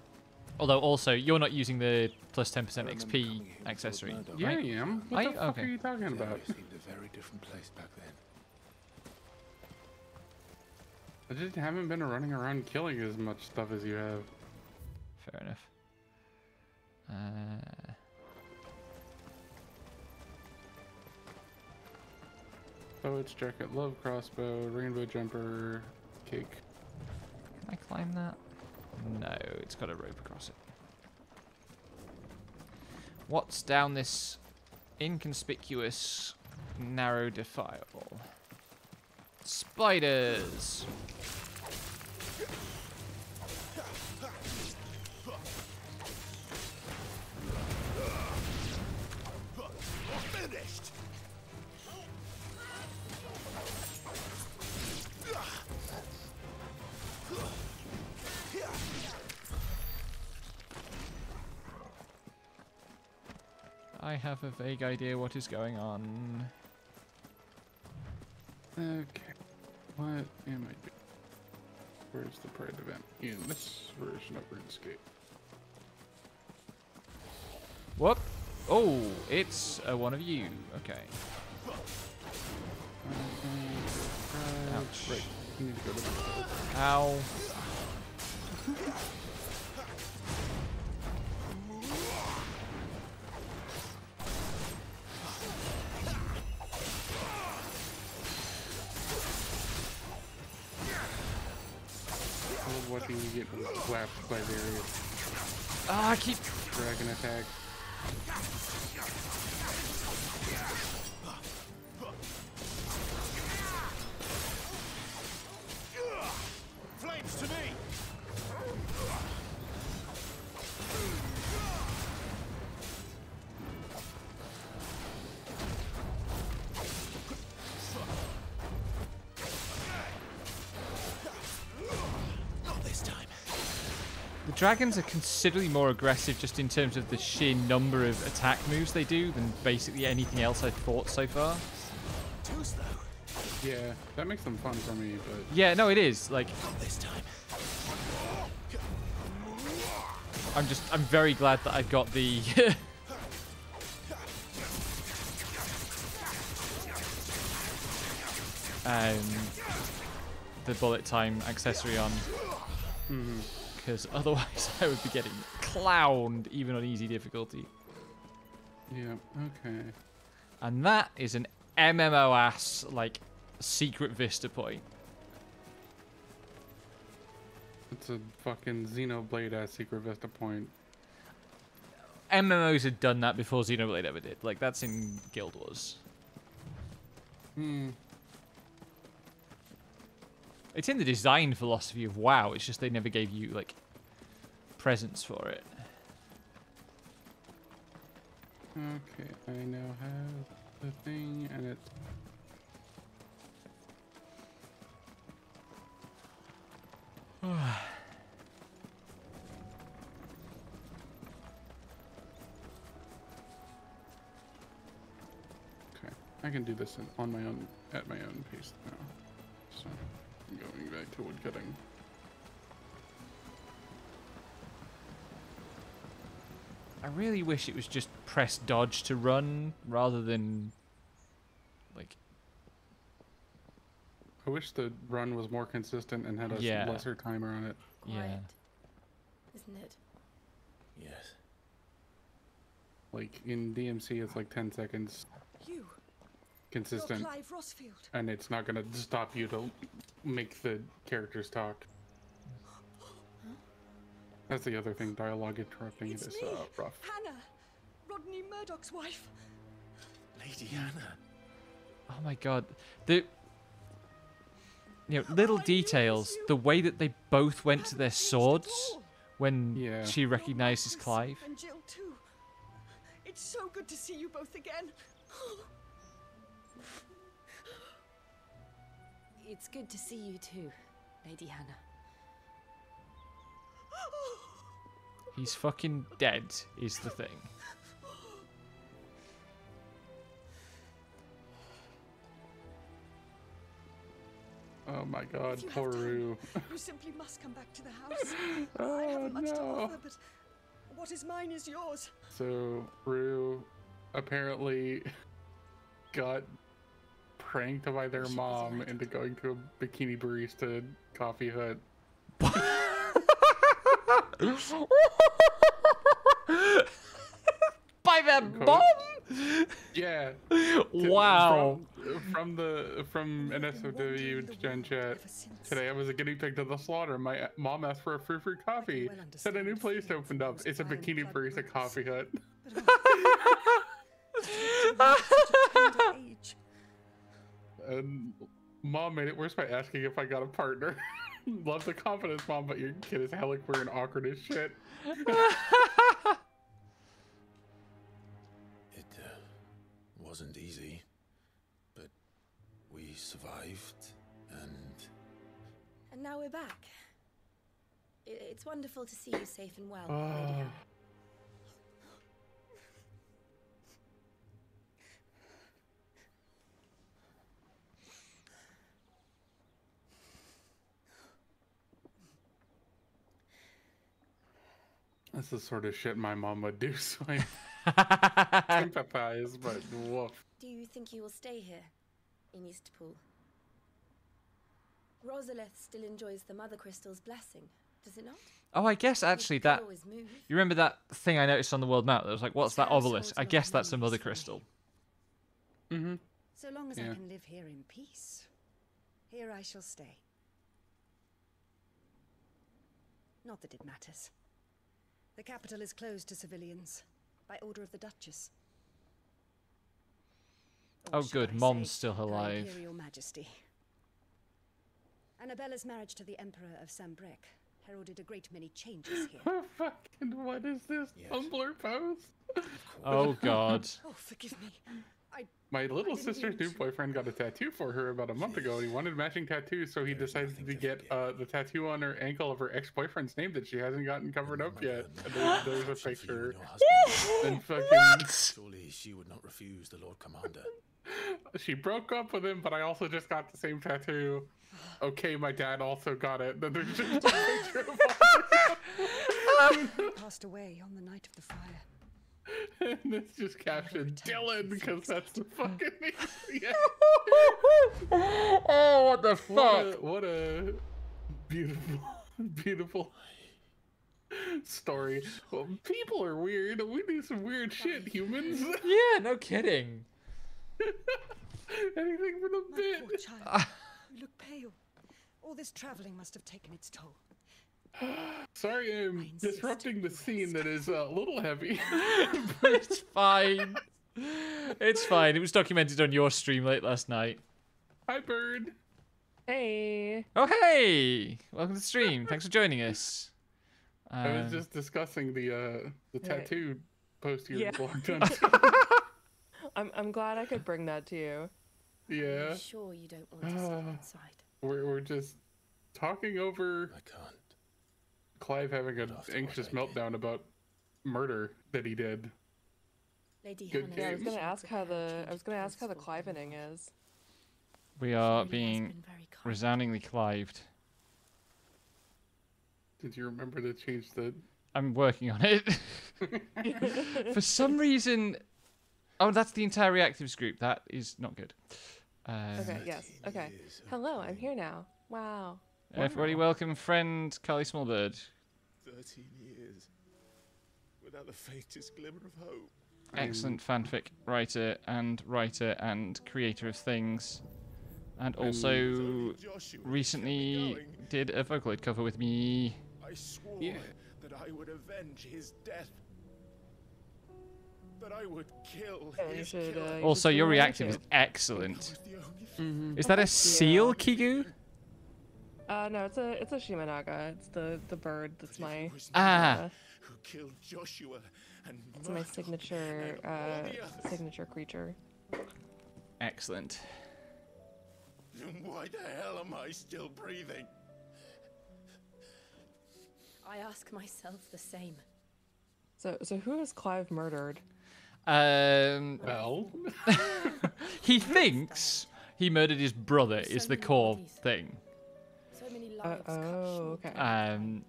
Although also you're not using the plus 10% XP accessory. Yeah, right? I am. What the fuck okay. are you talking about? Seemed a very different place back then. I just haven't been running around killing as much stuff as you have. Fair enough. Poet's jacket, love crossbow, rainbow jumper, cake. Can I climb that? No, it's got a rope across it. What's down this inconspicuous, narrow defile? Spiders! Finished. I have a vague idea what is going on. Okay. What am I doing? Where's the Pride event? In this version of RuneScape. Whoop! Oh, it's one of you. Okay. Ouch. Right. You need to go to the Ow. I love watching you get whacked by various Ah, I keep... dragon attacks. Flames to me. Not this time. The dragons are considerably more aggressive just in terms of the sheer number of attack moves they do than basically anything else I've fought so far. Too slow. Yeah, that makes them fun for me, but Yeah, no, it is. Like, Not this time. I'm very glad that I've got the... the bullet time accessory on. Because otherwise I would be getting clowned even on easy difficulty. yeah, okay. And that is an MMO ass, like, secret vista point. It's a fucking Xenoblade ass Secret Vista point. MMOs had done that before Xenoblade ever did. Like, that's in Guild Wars. Hmm. It's in the design philosophy of WoW. It's just they never gave you, like, presents for it. Okay, I now have the thing, and it's... Okay, I can do this on my own, at my own pace now. So, I'm going back to woodcutting. I really wish it was just press dodge to run rather than, like... I wish the run was more consistent and had a lesser timer on it. Quiet, isn't it? Yes. Like in DMC, it's like 10 seconds You, consistent, you're Clive Rossfield. and it's not gonna stop you to make the characters talk. That's the other thing. Dialogue interrupting it is rough. Hannah, Rodney Murdoch's wife. Lady Hannah. Oh my god. The... You know, little details. The way that they both went to their swords when she recognizes Clive. And Jill too. It's so good to see you both again. It's good to see you too, Lady Hannah. He's fucking dead, is the thing. Oh my god, poor Rue. You simply must come back to the house. I haven't much to offer, but what is mine is yours. So, Rue apparently got pranked by their mom into going to a bikini barista coffee hut. By their mom? Yeah. Wow. From an SOW Gen Chat. Today I was a guinea pig to the slaughter. My mom asked for a free coffee. Said a new place opened up. It's a bikini barista coffee hut. And mom made it worse by asking if I got a partner. Love the confidence, mom, but your kid is hella queer and awkward as shit. It wasn't easy, but we survived, And now we're back. It's wonderful to see you safe and well, Lady Hannah. That's the sort of shit my mom would do, so I sympathize, but woof. Do you think you will stay here, in Eastpool? Rosalith still enjoys the Mother Crystal's blessing, does it not? Oh, I guess actually that... You remember that thing I noticed on the world map that was like, what's that obelisk? I guess that's a Mother Crystal. Mm-hmm. So long as I can live here in peace, here I shall stay. Not that it matters. The capital is closed to civilians, by order of the Duchess. Oh good, Mom's still alive. Imperial Majesty. Annabella's marriage to the Emperor of Sambrec heralded a great many changes here. Oh, fucking what is this? Tumblr post? Oh god. Oh, forgive me. My little sister's new boyfriend got a tattoo for her about a month ago, and he wanted matching tattoos, so he decided to get the tattoo on her ankle of her ex-boyfriend's name that she hasn't gotten covered up yet. And there's a picture. And fucking... Surely she would not refuse the Lord Commander. She broke up with him, but I also just got the same tattoo. Okay, my dad also got it. Then there's just a picture of He passed away on the night of the fire. And it's just captioned Dylan because that's the fucking name. Yeah. Oh, what the fuck? What a beautiful, beautiful story. Well, people are weird. We do some weird shit, humans. Yeah, no kidding. Anything for the My bit. poor child. You look pale. All this traveling must have taken its toll. Sorry, I'm disrupting the scene that is a little heavy. It's fine. It's fine. It was documented on your stream late last night. Hi, Bird. Hey. Oh, hey! Welcome to the stream. Thanks for joining us. I was just discussing the tattoo post you Yeah. blocked on. I'm glad I could bring that to you. Yeah. Sure you don't want to sleep outside. We're just talking over. I can't. Clive having an anxious meltdown about murder that he did. Lady Good Yeah, I was games. gonna ask how the Clivening is. We are being resoundingly Clived. Did you remember to change the? I'm working on it. For some reason... Oh, that's the entire reactives group. That is not good. Okay, yes. Okay. Hello, I'm here now. Wow. Everybody welcome friend Carly Smallbird. 13 years. Without the faintest glimmer of hope. Excellent fanfic writer and creator of things. And also recently did a Vocaloid cover with me. I swore that I would avenge his death. That I would kill his killer. Also, your reactive is excellent. Is that a seal, Kigu? No, it's a Shimanaga. It's the bird that's my Who killed Joshua and it's my signature signature creature. Excellent. Why the hell am I still breathing? I ask myself the same. So who has Clive murdered? Well, he thinks he murdered his brother is the core thing. Okay.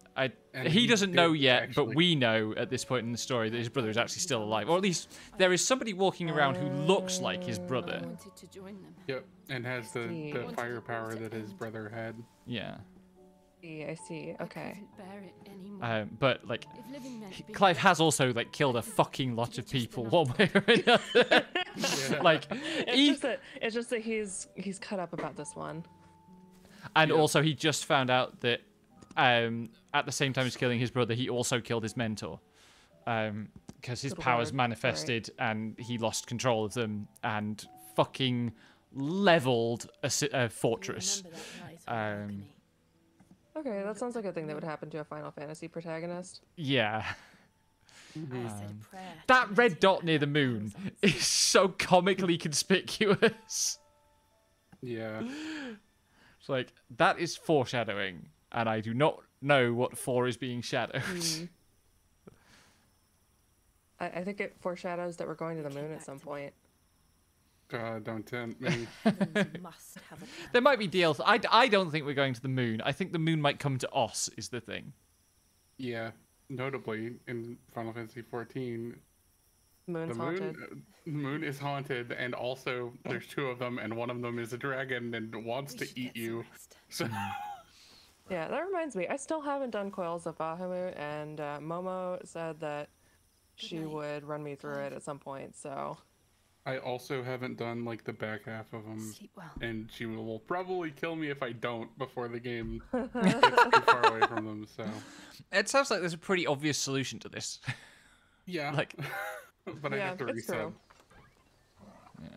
He doesn't know yet, but we know at this point in the story that his brother is actually still alive, or at least there is somebody walking around who looks like his brother. Yep, and has the firepower that his brother had. Yeah. I see. Okay. But like, Clive has also like killed a fucking lot of people one way or another. Like, it's just that he's cut up about this one. And also, he just found out that at the same time as killing his brother, he also killed his mentor. Because his powers manifested and he lost control of them and fucking leveled a fortress. Okay, that sounds like a thing that would happen to a Final Fantasy protagonist. Yeah. That red dot near the moon is so comically conspicuous. Yeah. It's like, that is foreshadowing, and I do not know what for is being shadowed. I think it foreshadows that we're going to the moon at some point. God, don't tempt me. There might be DLC. I don't think we're going to the moon. I think the moon might come to us, is the thing. Yeah, notably in Final Fantasy XIV, haunted. The moon is haunted, and also there's two of them, and one of them is a dragon and wants to eat you. So. Yeah, that reminds me. I still haven't done Coils of Bahamut, and Momo said that she would run me through it at some point. So. I also haven't done like the back half of them, and she will probably kill me if I don't before the game gets too far away from them. So. It sounds like there's a pretty obvious solution to this. Yeah. Like. But I have to resub. Yeah.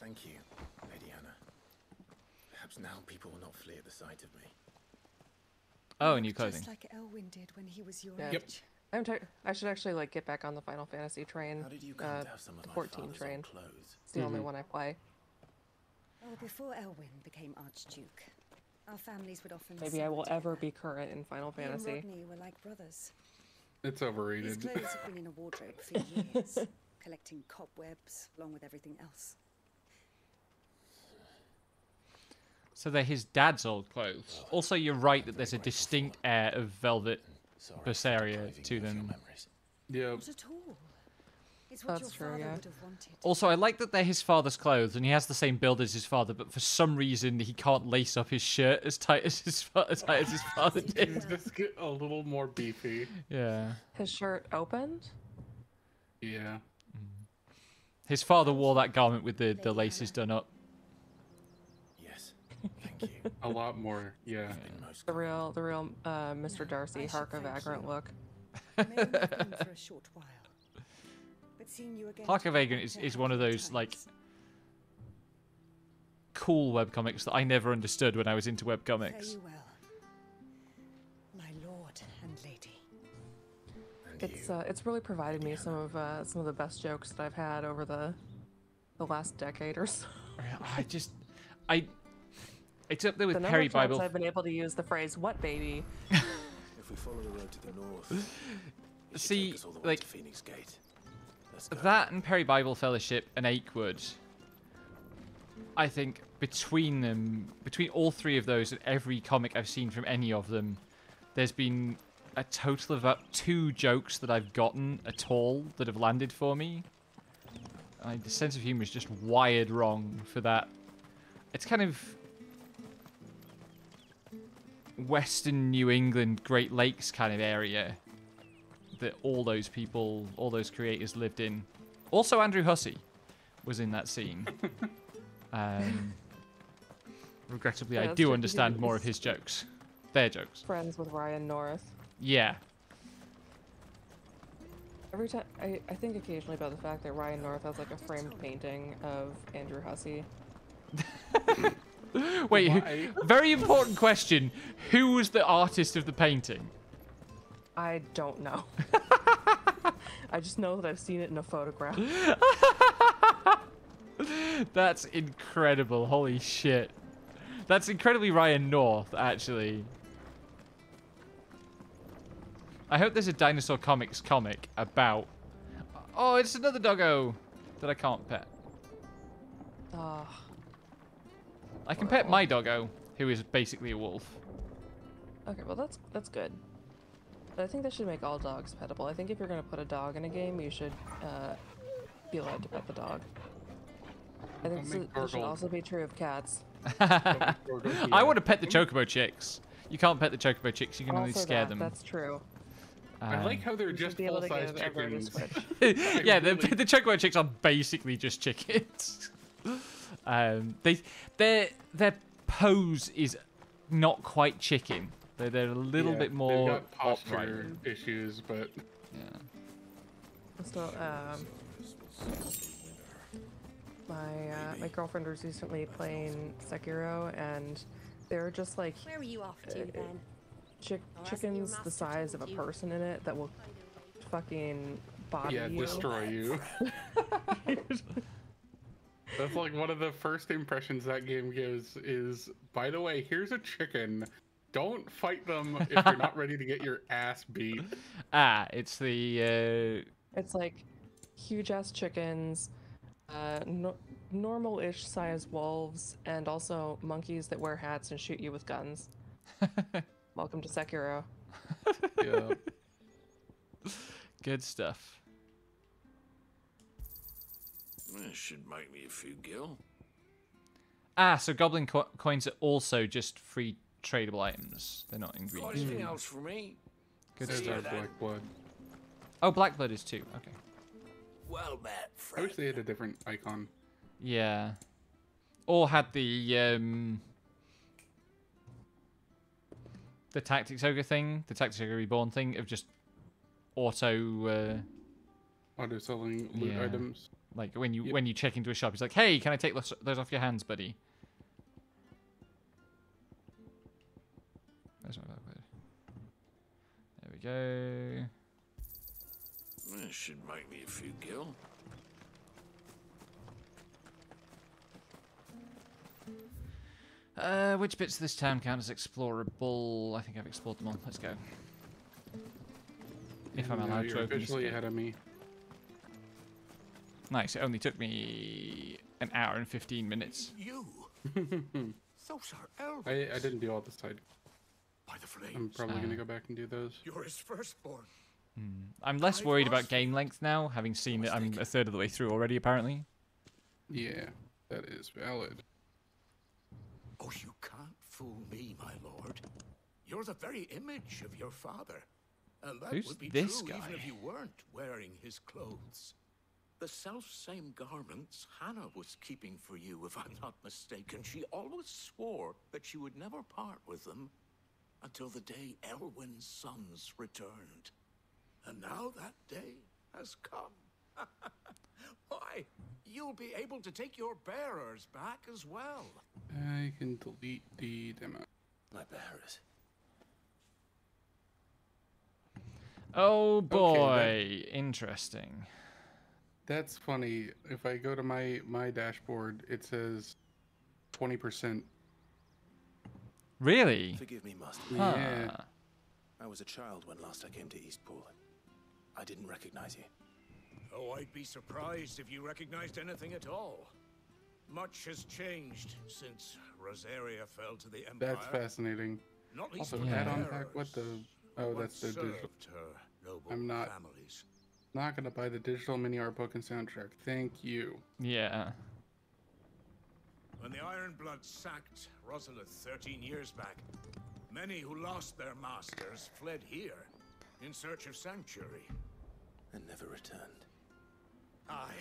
Thank you, Lady Anna. Perhaps now people will not flee at the sight of me. Oh, new clothing. Just like Elwyn did when he was your Yep. age. I should actually like get back on the Final Fantasy train. How did you come to have some of the my 14 father's train. old clothes? It's the only one I play. Oh, before Elwyn became Archduke, our families would often. Maybe I will ever be current in Final He and Fantasy. Rodney were like brothers. It's His overrated. clothes have been in a wardrobe for years, collecting cobwebs along with everything else. So they're his dad's old clothes. Also, you're right that there's a distinct air of velvet Berseria to them. Yeah. Not at all. It's what That's your true, father yeah. would have wanted. Also, I like that they're his father's clothes, and he has the same build as his father, but for some reason he can't lace up his shirt as tight as his father did. He's just get a little more beefy. Yeah. His shirt opened? Yeah. His father wore that garment with the laces done up. Yes. Thank A lot more, yeah. The real Mr. Darcy, Hark of Vagrant look. I may have been for a short while, but seeing you again Hark of Vagrant is one of those, like, cool webcomics that I never understood when I was into Fare webcomics. you well, my lord and lady. It's really provided me some of the best jokes that I've had over the last decade or so. It's up there with The number Perry of times Bible. I've been able to use the phrase "what baby." If we follow the road to the north, See, like, to Phoenix Gate. Let's go. that and Perry Bible Fellowship and Achewood, I think between them, between all three of those and every comic I've seen from any of them, there's been a total of about 2 jokes that I've gotten at all that have landed for me. The sense of humor is just wired wrong for that. It's kind of Western New England, Great Lakes kind of area that all those people, all those creators lived in. Also, Andrew Hussey was in that scene. Regrettably, I that's do true. understand more of his jokes. Their jokes. Friends with Ryan North. Yeah. Every time, I think occasionally about the fact that Ryan North has like a framed painting of Andrew Hussey. Wait, very important question. Who was the artist of the painting? I don't know. I just know that I've seen it in a photograph. That's incredible. Holy shit. That's incredibly Ryan North, actually. I hope there's a Dinosaur Comics comic about... Oh, it's another doggo that I can't pet. Ah. I can pet my doggo, who is basically a wolf. Okay, well that's good. But I think they should make all dogs pettable. I think if you're gonna put a dog in a game, you should be allowed to pet the dog. I think this should also be true of cats. I want to pet the chocobo chicks. You can't pet the chocobo chicks, you can only scare them. That's true. I like how they're just full-size chickens. Yeah, the chocobo chicks are basically just chickens. Their pose is not quite chicken. They're a little bit more they've got posture issues, but yeah. Still, my girlfriend was recently playing Sekiro, and they're just like Where were you off to then? Chickens the size of a person in it that will fucking body you. Destroy you. That's like one of the first impressions that game gives is, by the way, here's a chicken. Don't fight them if you're not ready to get your ass beat. It's the... It's like huge-ass chickens, normal-ish size wolves, and also monkeys that wear hats and shoot you with guns. Welcome to Sekiro. Yeah. Good stuff. This should make me a few gil. So goblin coins are also just free tradable items. They're not ingredients. Got anything else for me? Good There's stuff. our black blood. Oh, black blood is too. Okay. Well met, I friend. wish they had a different icon. Yeah. Or had the Tactics Ogre thing, the Tactics Ogre Reborn thing of just auto selling loot items. Like when you check into a shop, it's like, hey, can I take those off your hands, buddy? There's my black blood. There we go. This should make me a few gil. Which bits of this town count as explorable? I think I've explored them all. Let's go. If I'm allowed to open officially ahead of me. Nice. It only took me an hour and 15 minutes. You? Those are elves. I didn't do all the side. By the flames. I'm probably gonna go back and do those. You're his firstborn. I'm less worried about game length now, having seen that I'm a third of the way through already, apparently. Yeah, that is valid. Oh, you can't fool me, my lord. You're the very image of your father. And that Who's would be this true guy? even if you weren't wearing his clothes. The self-same garments Hannah was keeping for you, if I'm not mistaken. She always swore that she would never part with them until the day Elwyn's sons returned. And now that day has come. Why, you'll be able to take your bearers back as well. I can delete the demo. My bearers. Oh boy, Okay, interesting. That's funny. If I go to my dashboard, it says 20%. Really? Forgive me, Master. Yeah. I was a child when last I came to Eastpool. I didn't recognize you. Oh, I'd be surprised if you recognized anything at all. Much has changed since Rosaria fell to the Empire. That's fascinating. Not least Also, the add-on pack. bearers What the? Oh, that's the digital. served her noble I'm not families. not gonna buy the digital mini art book and soundtrack. Thank you. Yeah. When the Ironblood sacked Rosalith 13 years back, many who lost their masters fled here in search of sanctuary. And never returned. Aye.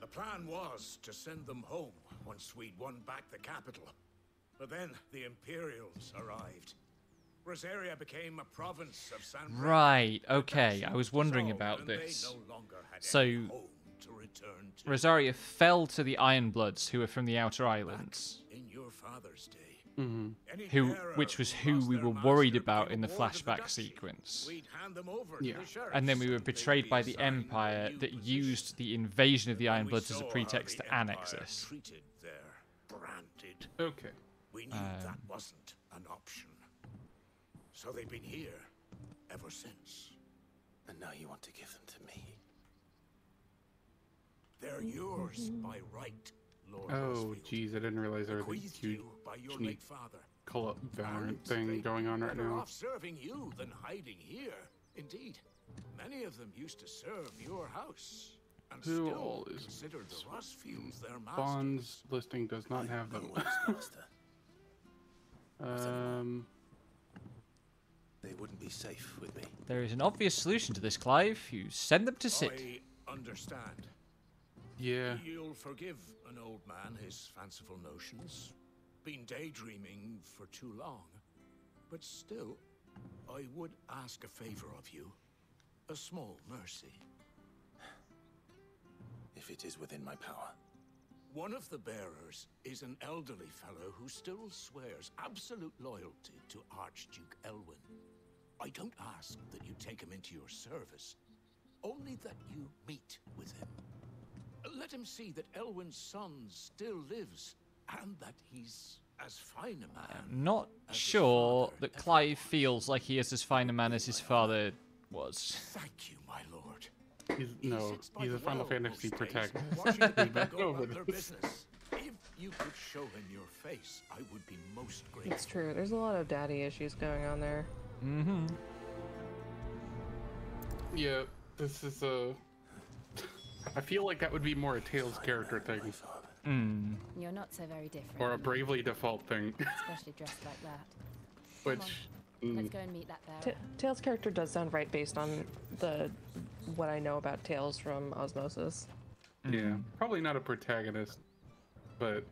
The plan was to send them home once we'd won back the capital. But then the Imperials arrived. Rosaria became a province of San Brennan. Right, okay. I was wondering about this. So, Rosaria fell to the Ironbloods, who were from the Outer Islands. In your father's day. Which was who we were worried about in the flashback sequence. Yeah. And then we were betrayed by the Empire that used the invasion of the Ironbloods as a pretext to annex us. Okay. We knew that wasn't an option. So they've been here ever since. And now you want to give them to me. They're yours by right, Lord. Oh, geez, I didn't realize there was a Bequeathed huge you by your neat late father. Valorant thing going on right Better now. off serving you than hiding here. Indeed, many of them used to serve your house. And Who still all is consider the Rosfields their masters. Bond's listing does not have them. They wouldn't be safe with me. There is an obvious solution to this, Clive. You send them to sit. I understand. Yeah. You'll forgive an old man his fanciful notions. Been daydreaming for too long. But still, I would ask a favor of you. A small mercy. If it is within my power. One of the bearers is an elderly fellow who still swears absolute loyalty to Archduke Elwyn. I don't ask that you take him into your service, only that you meet with him. Let him see that Elwyn's son still lives, and that he's as fine a man. I'm not sure that Clive feels like he is as fine a man as his father was. Thank you, my lord. He's a Final Fantasy protagonist. Watching them go about their business. If you could show him your face, I would be most grateful. It's true. There's a lot of daddy issues going on there. Mm-hmm. Yeah, this is a... I feel like that would be more a Tails character thing. You're not so very different. Or a Bravely Default thing. Especially dressed like that. Which... Let's go and meet that bearer. Tails' character does sound right based on what I know about Tails from Osmosis. Yeah, probably not a protagonist, but...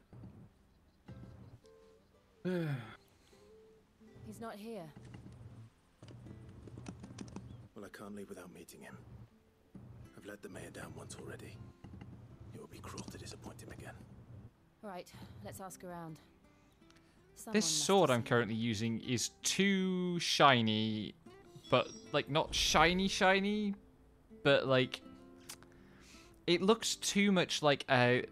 He's not here. Well, I can't leave without meeting him. I've let the mayor down once already. It would be cruel to disappoint him again. Right, let's ask around. This sword I'm currently using is too shiny, but like not shiny, but like it looks too much like a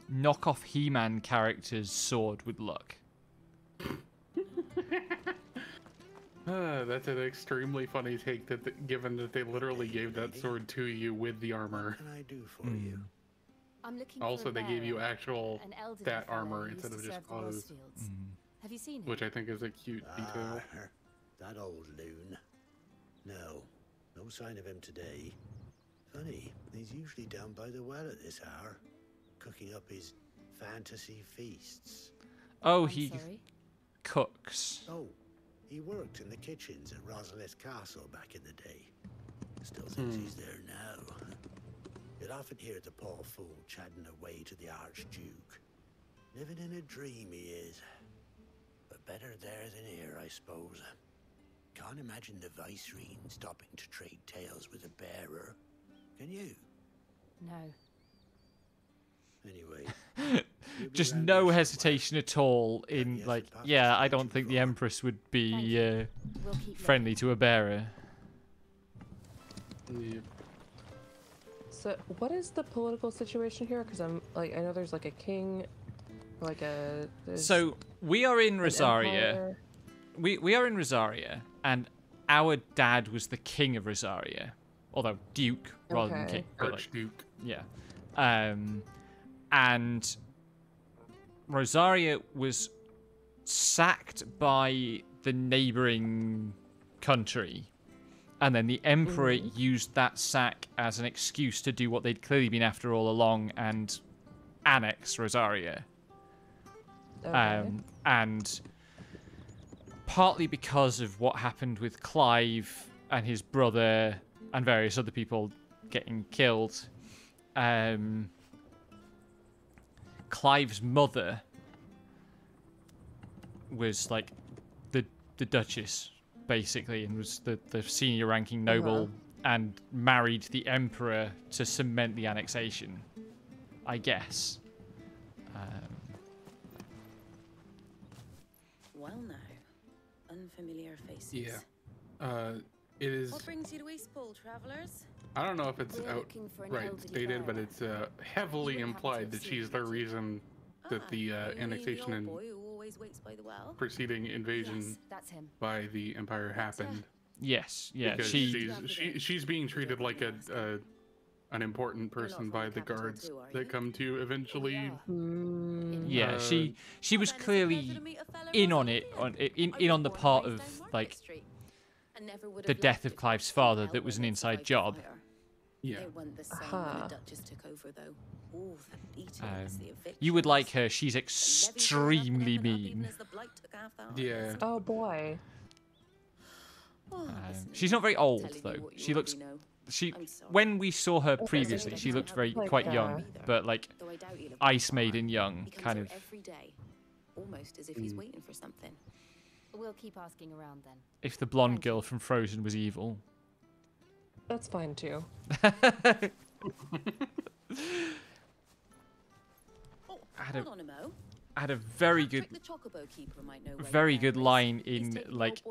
knockoff He-Man character's sword would look. That's an extremely funny take, given that they literally gave that sword to you with the armor. What can I do for you? I'm looking also, for a they gave you bearer, actual an elderly that fellow armor who used instead to of just serve the clothes. Rosfields. Have you seen him? Which I think is a cute detail. That old loon. No sign of him today. Funny, he's usually down by the well at this hour, cooking up his fantasy feasts. Oh, he cooks. Oh, he worked in the kitchens at Rosalith Castle back in the day. Still thinks he's there now. You'd often hear the poor fool chatting away to the Archduke. Living in a dream he is. But better there than here, I suppose. Can't imagine the Viceroy stopping to trade tales with a bearer. Can you? No. Anyway. Just no hesitation at all in, like, yeah, I don't think the Empress would be friendly to a bearer. So, what is the political situation here? Because I'm like, I know there's like a king, like a. So we are in Rosaria. We are in Rosaria, and our dad was the king of Rosaria, although Duke rather than king. Archduke. Yeah. And Rosaria was sacked by the neighboring country, and then the emperor used that sack as an excuse to do what they'd clearly been after all along and annex Rosaria. And partly because of what happened with Clive and his brother and various other people getting killed, Clive's mother was like the Duchess, basically, and was the senior ranking noble and married the emperor to cement the annexation, I guess. Well now, unfamiliar faces. Yeah. It is... What brings you to Eastpool, travellers? I don't know if it's outright stated, but it's heavily implied that she's the reason that the annexation and preceding invasion by the Empire happened. Yes, yeah, because she's being treated like an important person by the guards that come to eventually. Yeah, she was clearly in on it, in on the part of like the death of Clive's father that was an inside job. Yeah. You would like her. She's extremely mean. Yeah. Oh boy. She's not very old though. She looks. When we saw her previously, she looked quite young, but like Ice Maiden young, kind of. Almost as if he's waiting for something. We'll keep asking around then. If the blonde girl from Frozen was evil. That's fine too. I had a very good, line in like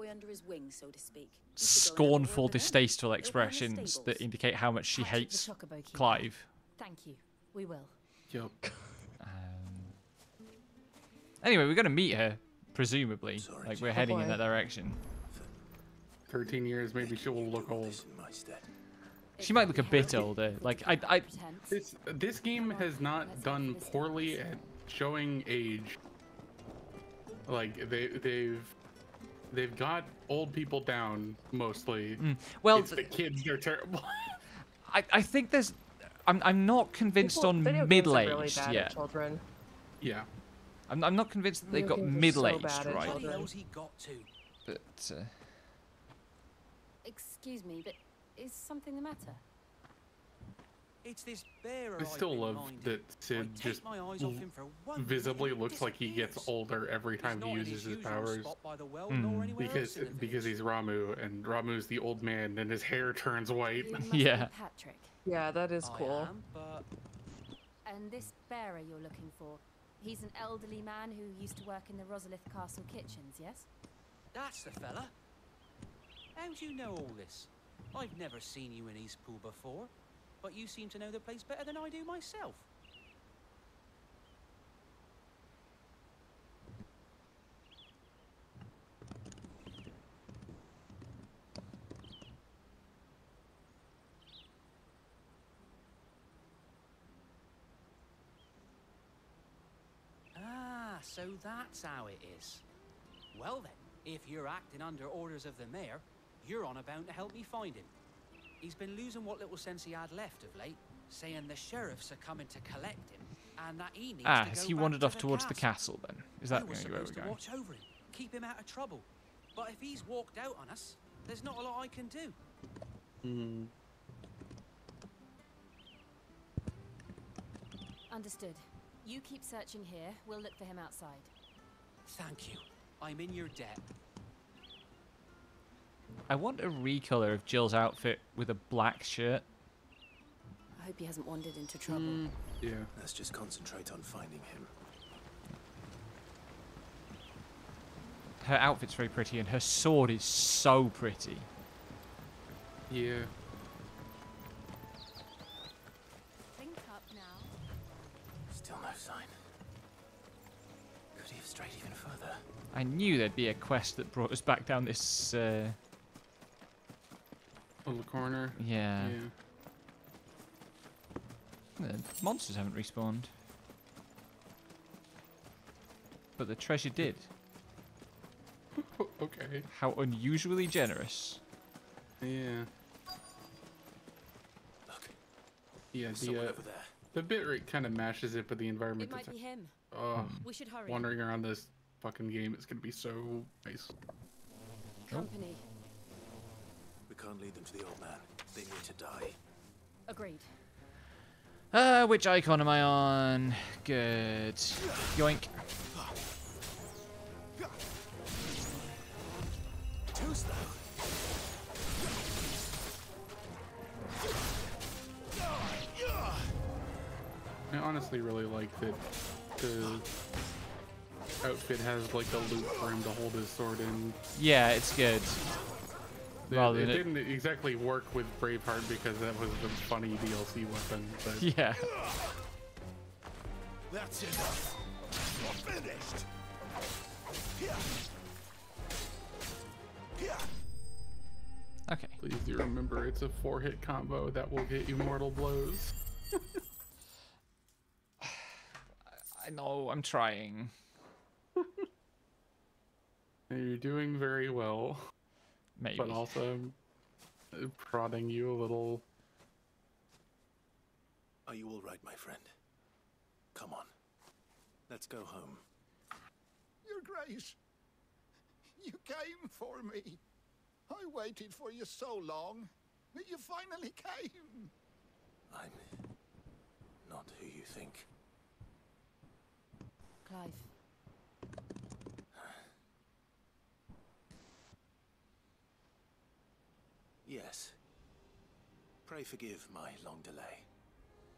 scornful, distasteful expressions that indicate how much she hates Clive. Thank you. We will. Yep. Anyway, we're gonna meet her, presumably. Like we're heading in that direction. 13 years, maybe she will look old. She might look a bit older. Like this game has not done poorly at showing age. Like they've got old people down mostly. Well, it's the kids are terrible. I think there's. I'm not convinced on middle-aged yet. Children. Yeah. I'm not convinced that they've got middle-aged right. But. Excuse me, but is something the matter? It's this bearer. I still love that Sid just visibly looks like he gets older every time he uses his powers. Because he's Ramu, and Ramu's the old man, and his hair turns white. Yeah. Patrick. Yeah, that is cool. And this bearer you're looking for, he's an elderly man who used to work in the Rosalith Castle kitchens, yes? That's the fella. How do you know all this? I've never seen you in Eastpool before, but you seem to know the place better than I do myself. Ah, so that's how it is. Well then, if you're acting under orders of the mayor, you're on about to help me find him. He's been losing what little sense he had left of late, saying the sheriffs are coming to collect him, and that he needs to go has he back wandered to off towards the castle then? Is that where we're to going? watch over him, keep him out of trouble. But if he's walked out on us, there's not a lot I can do. Understood. You keep searching here. We'll look for him outside. Thank you. I'm in your debt. I want a recolor of Jill's outfit with a black shirt. I hope he hasn't wandered into trouble. Yeah. Let's just concentrate on finding him. Her outfit's very pretty, and her sword is so pretty. Yeah. Think up now. Still no sign. Could he have strayed even further? I knew there'd be a quest that brought us back down this, little corner. Yeah. Yeah. The monsters haven't respawned. But the treasure did. Okay. How unusually generous. Yeah. Look. Yeah, Someone over there. the bitrate kind of mashes it, but the environment. It might be him. We should hurry. Wandering around this fucking game, it's gonna be so nice. Company. We can't lead them to the old man. They need to die. Agreed. Which icon am I on? Good. Yoink. Too slow. I honestly really like that the outfit has like a loop for him to hold his sword in. Yeah, it's good. It didn't exactly work with Braveheart because that was the funny DLC weapon. But yeah. That's enough. You're finished. Okay. Please do remember it's a 4-hit combo that will get you mortal blows. I know, I'm trying. You're doing very well. Maybe. But also prodding you a little. Are you all right, my friend? Come on. Let's go home. Your Grace, you came for me. I waited for you so long, but you finally came. I'm not who you think. Clive. Yes. Pray forgive my long delay.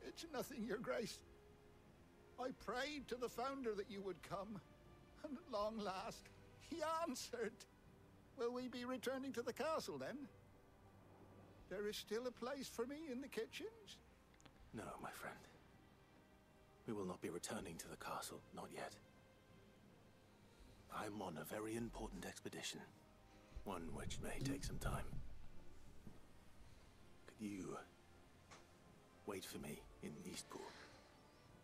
It's nothing, Your Grace. I prayed to the Founder that you would come, and at long last, he answered. Will we be returning to the castle, then? There is still a place for me in the kitchens? No, my friend. We will not be returning to the castle, not yet. I'm on a very important expedition, one which may take some time. Could you wait for me in Eastpool?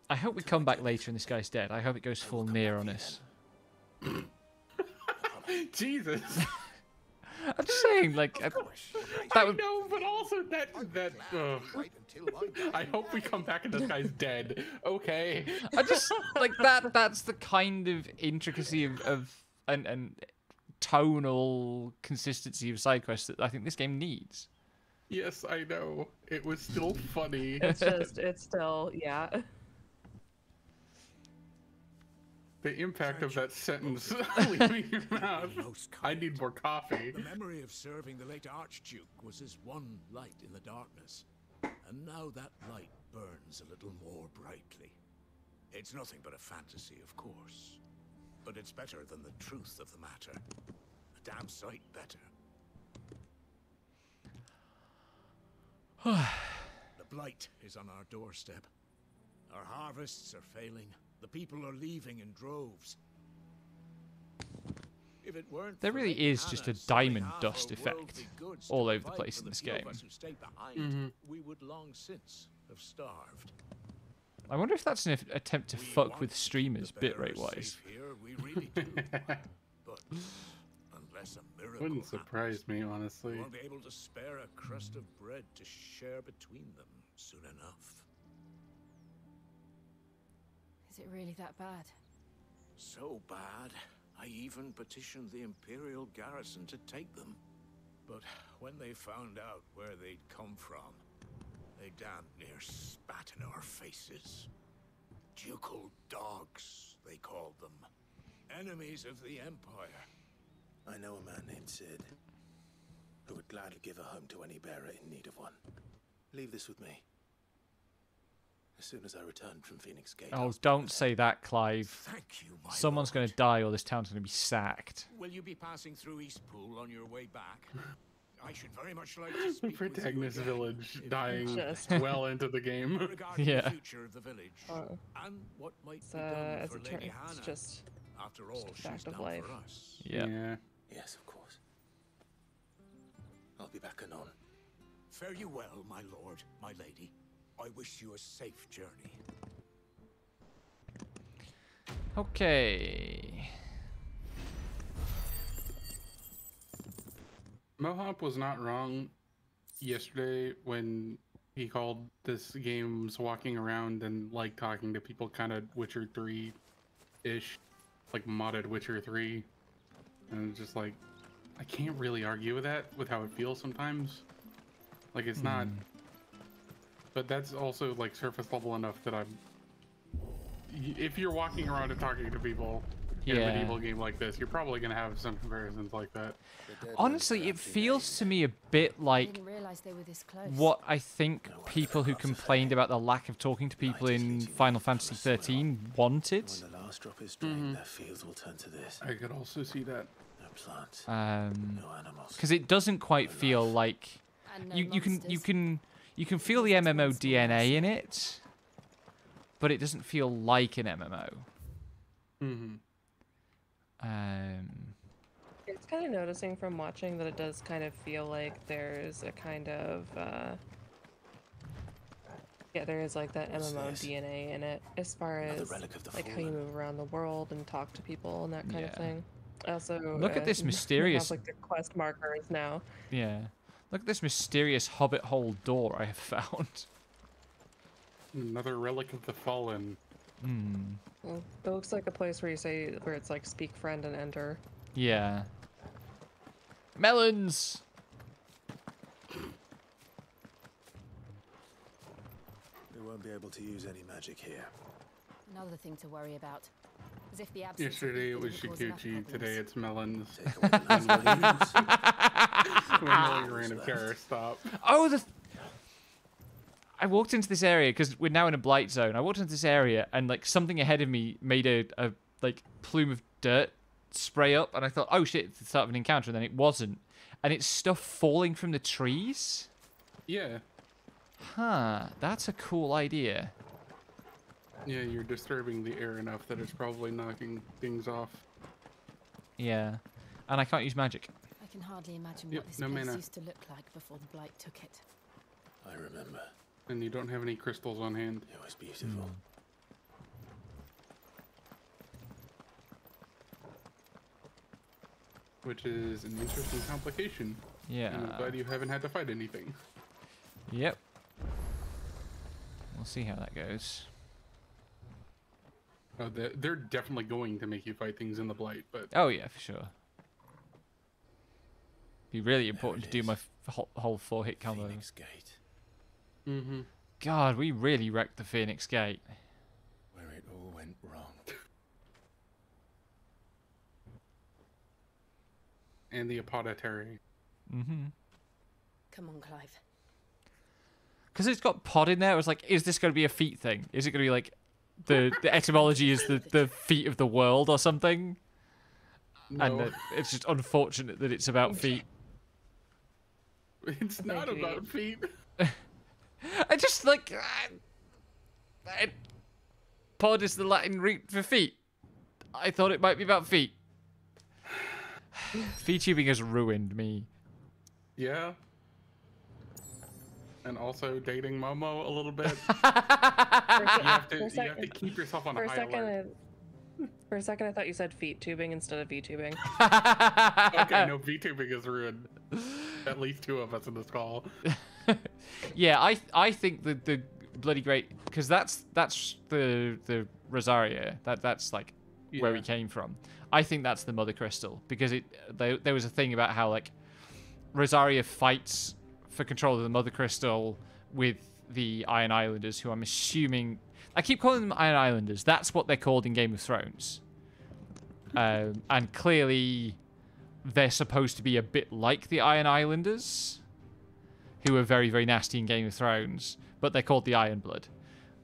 I hope we come back later and this guy's dead. I hope it goes full near on us. Jesus. I'm just saying, like, that would... No, but also that. I hope we come back and this guy's dead. Okay. I just like that. That's the kind of intricacy of and tonal consistency of side quests that I think this game needs. Yes, I know. It was still funny. It's still, yeah. The impact of that sentence leaving your mouth. I need more coffee. The memory of serving the late Archduke was as one light in the darkness. And now that light burns a little more brightly. It's nothing but a fantasy, of course. But it's better than the truth of the matter. A damn sight better. The blight is on our doorstep. Our harvests are failing. The people are leaving in droves. If it weren't There really is just a diamond dust effect all over the place in this game. We would long since have starved. I wonder if that's an attempt to fuck with streamers bitrate wise. We really do. But unless a miracle Wouldn't surprise me, honestly. we won't be able to spare a crust of bread to share between them soon enough. Is it really that bad? So bad, I even petitioned the Imperial garrison to take them. But when they found out where they'd come from, they damn near spat in our faces. Ducal dogs, they called them. Enemies of the Empire. I know a man named Sid who would gladly give a home to any bearer in need of one. Leave this with me. As soon as I return from Phoenix Gate... Oh, don't say that, Clive. Thank you, my Someone's going to die or this town's going to be sacked. Will you be passing through Eastpool on your way back? I should very much like to speak Protagonist with you village dying Just- well into the game. regarding Yeah. the future of the village and what might be done as for it Lady turns, it's Hannah. just After all, a she's fact of done life. for us. Yeah. Yes, of course. I'll be back anon. Fare you well, my lord, my lady. I wish you a safe journey. Okay. Mohop was not wrong yesterday when he called this game's walking around and like talking to people kind of Witcher 3-ish, like modded Witcher 3. And it's just like, I can't really argue with that, with how it feels sometimes. Like it's not, but that's also like surface level enough that if you're walking around and talking to people in a medieval game like this, you're probably going to have some comparisons like that. Honestly, it feels to me a bit like Didn't realize they were this close. what I think people who complained about the lack of talking to people in Final Fantasy 13 wanted. When the last drop is drained, their fields will turn to this. I could also see that. No plants, No animals. because it doesn't quite feel like And no you monsters. can feel the MMO DNA in it, but it doesn't feel like an MMO. It's kind of noticing from watching that it does kind of feel like there's a kind of yeah, there is like that What's MMO this? DNA in it as far Another as relic of the like how you fallen. move around the world and talk to people and that kind of Yeah. thing. Also, Look at this mysterious- we have, like the quest markers now. Yeah. Look at this mysterious hobbit hole door I have found. Another relic of the fallen. Well, it looks like a place where you say where it's like speak friend and enter. Yeah. Melons! We won't be able to use any magic here. Another thing to worry about. As if the absence of Yesterday it was people would cause enough Shikuchi, today problems. it's melons. Take away the nice leaves. When we ran a terrorist stop. Oh, I walked into this area because we're now in a blight zone. I walked into this area and like something ahead of me made a like plume of dirt spray up, and I thought, oh shit, it's the start of an encounter, and then it wasn't. And it's stuff falling from the trees. Yeah. Huh, that's a cool idea. Yeah, you're disturbing the air enough that it's probably knocking things off. Yeah, and I can't use magic. I can hardly imagine Yep, what this no place mana. used to look like before the blight took it. I remember. And you don't have any crystals on hand. It was beautiful. Which is an interesting complication. Yeah. And I'm glad you haven't had to fight anything. Yep. We'll see how that goes. Oh, they're definitely going to make you fight things in the Blight, but... Oh yeah, for sure. Be really important to do my whole 4-hit combo. Phoenix Gate, Mm-hmm. God, we really wrecked the Phoenix Gate. where it all went wrong. And the Apothecary. Mm-hmm. Come on, Clive. Because it's got pod in there, I was like, is this going to be a feet thing? Is it going to be like the etymology is the feet of the world or something? No, And that it's just unfortunate that it's about feet. it's not Thank you. about feet. I just like... pod is the Latin root for feet. I thought it might be about feet. Feet tubing has ruined me. Yeah. And also dating Momo a little bit. For You have to keep yourself on For a a high second, alert. for a second, I thought you said feet tubing instead of V-tubing. Okay, no, VTubing is ruined. At least 2 of us in this call. Yeah, I think the bloody great, because that's the Rosaria. That's like where we Yeah. came from. I think that's the Mother Crystal, because there was a thing about how like Rosaria fights for control of the Mother Crystal with the Iron Islanders, who I'm assuming I keep calling them Iron Islanders. That's what they're called in Game of Thrones. And clearly, they're supposed to be a bit like the Iron Islanders, who are very, very nasty in Game of Thrones, but they're called the Iron Blood.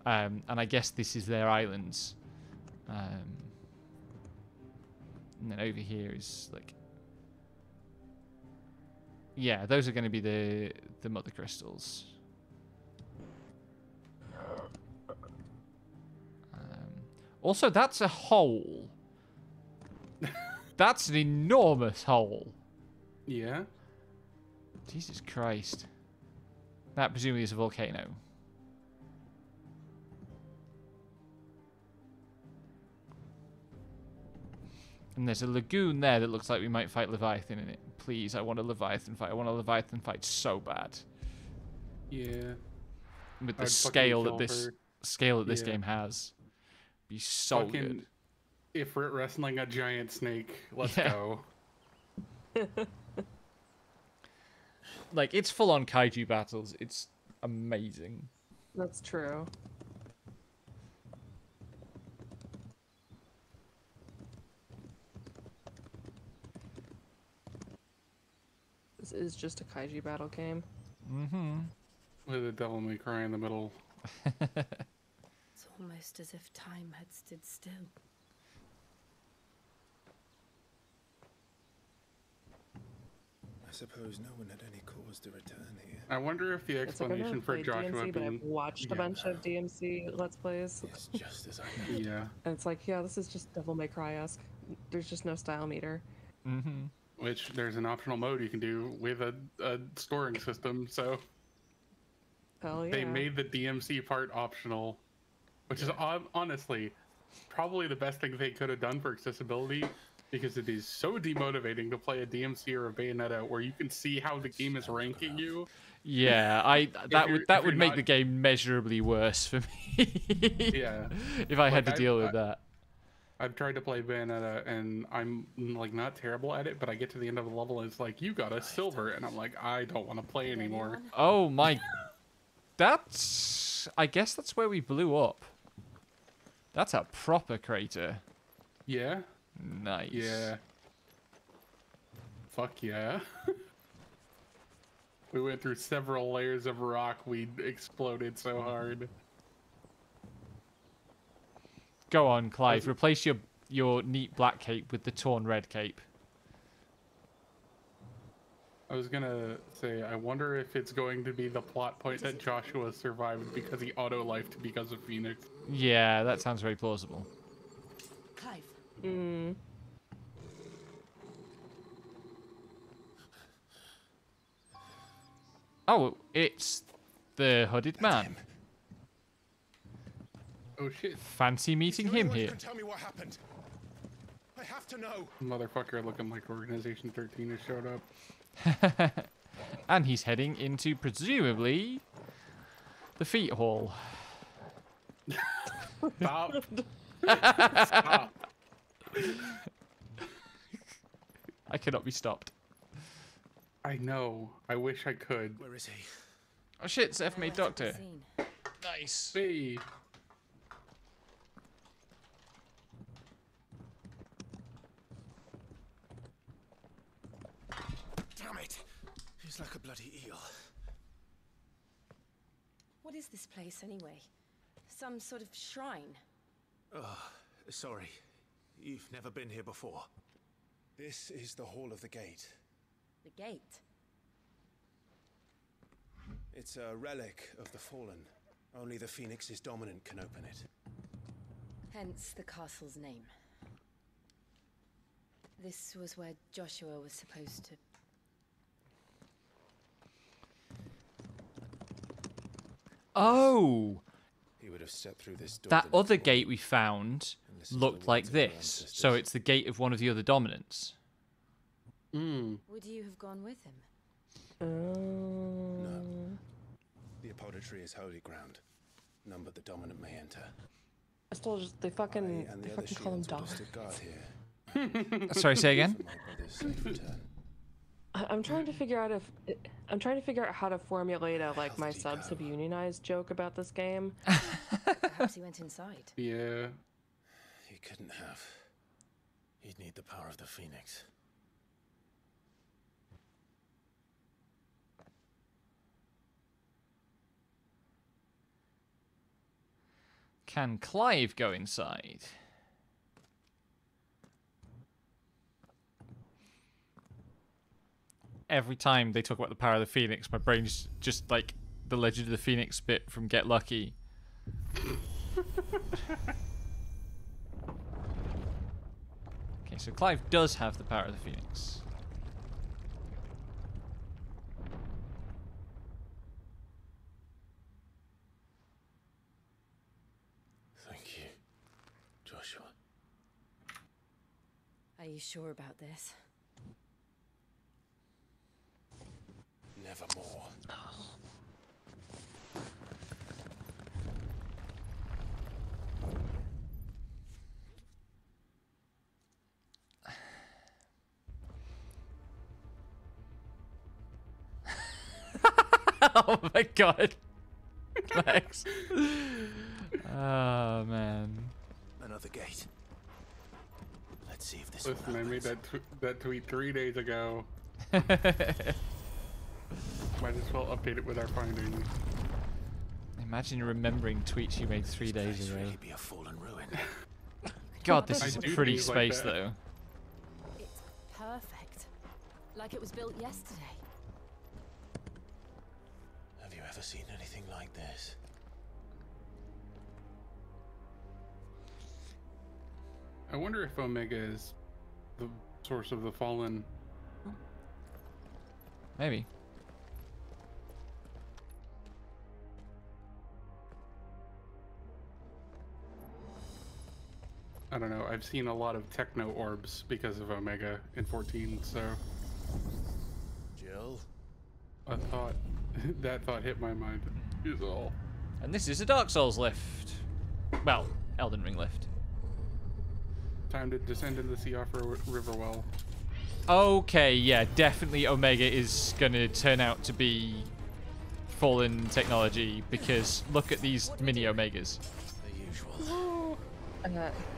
And I guess this is their islands. And then over here is like... Yeah, those are going to be the Mother Crystals. Also, that's a hole. That's an enormous hole. Yeah? Jesus Christ. That presumably is a volcano. And there's a lagoon there that looks like we might fight Leviathan in it. Please, I want a Leviathan fight. I want a Leviathan fight so bad. Yeah. With the scale that this game has. Be so good. If we're wrestling a giant snake, let's go. Like, it's full-on kaiju battles. It's amazing. That's true. This is just a kaiju battle game. Mm-hmm. With a Devil May Cry in the middle. It's almost as if time had stood still. I suppose no one had any cause to return here. I wonder if the explanation for Joshua DMC, but I've watched a bunch of DMC Let's Plays. It's just as I know. Yeah. And it's like, yeah, this is just Devil May Cry-esque. There's just no style meter. Mm-hmm. Which there's an optional mode you can do with a scoring system, so... Hell yeah. They made the DMC part optional, which is honestly probably the best thing they could have done for accessibility, because it is so demotivating to play a DMC or a Bayonetta where you can see how the game is ranking you. Yeah, that would make the game measurably worse for me. Yeah. If I had to deal with that. I've tried to play Bayonetta and I'm like not terrible at it, but I get to the end of the level and it's like, you got a silver, and I'm like, I don't want to play anymore. Oh my... That's... I guess that's where we blew up. That's a proper crater. Yeah? Nice. Yeah. Fuck yeah. We went through several layers of rock. We exploded so hard. Go on, Clive. Replace your neat black cape with the torn red cape. I was gonna say, I wonder if it's going to be the plot point that Joshua survived because he auto-lifed because of Phoenix. Yeah, that sounds very plausible. Clive. Oh, it's the hooded man. Oh shit. Fancy meeting him here. Tell me what happened. I have to know. Motherfucker looking like Organization 13 has showed up. And he's heading into, presumably, the feet hall. Stop. Stop. I cannot be stopped. I know. I wish I could. Where is he? Oh shit, it's F-made Doctor. Nice. Hey. Damn it! He's like a bloody eel. What is this place, anyway? Some sort of shrine? Oh, sorry. You've never been here before. This is the Hall of the Gate. The gate? It's a relic of the Fallen. Only the Phoenix's dominant can open it. Hence the castle's name. This was where Joshua was supposed to... Oh! He would have stepped through this door. That other gate we found looked like this. So it's the gate of one of the other dominants. Would you have gone with him? No. The apodatory is holy ground. None but the dominant may enter. I still just, they fucking call him dog. Sorry, say again? I'm trying to figure out if I'm trying to figure out how to formulate a like my subs have unionized joke about this game. Perhaps he went inside. Yeah. He couldn't have. He'd need the power of the Phoenix. Can Clive go inside? Every time they talk about the power of the Phoenix, my brain's just like the Legend of the Phoenix bit from Get Lucky. Okay, so Clive does have the power of the Phoenix. Thank you, Joshua. Are you sure about this? Nevermore. Oh my god. Max. Oh man. Another gate. Let's see if this Listen, I made that tweet 3 days ago. Might as well update it with our findings. Imagine remembering tweets you made 3 days ago. Really be a fallen ruin. God, this is a do pretty things like space that. though. It's perfect. Like it was built yesterday. Have you ever seen anything like this? I wonder if Omega is the source of the Fallen. Maybe. I don't know. I've seen a lot of techno orbs because of Omega in 14, so Jill? I thought that thought hit my mind is all. And this is a Dark Souls lift. Well, Elden Ring lift. Time to descend into the sea off Riverwell. Okay, yeah, definitely Omega is gonna turn out to be Fallen technology because look at these mini Omegas. The usual.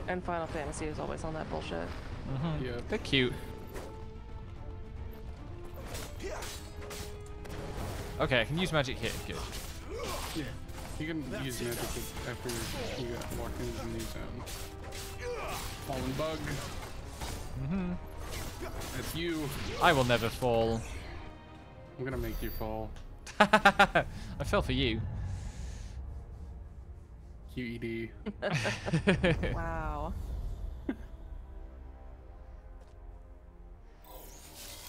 And Final Fantasy is always on that bullshit. Mm-hmm. Yeah, they're cute. Okay, I can use magic here. Good. Yeah, you can use magic after you got locked into the new zone. Fallen bug. Mm-hmm. That's you. I will never fall. I'm gonna make you fall. I fell for you. QED. Wow.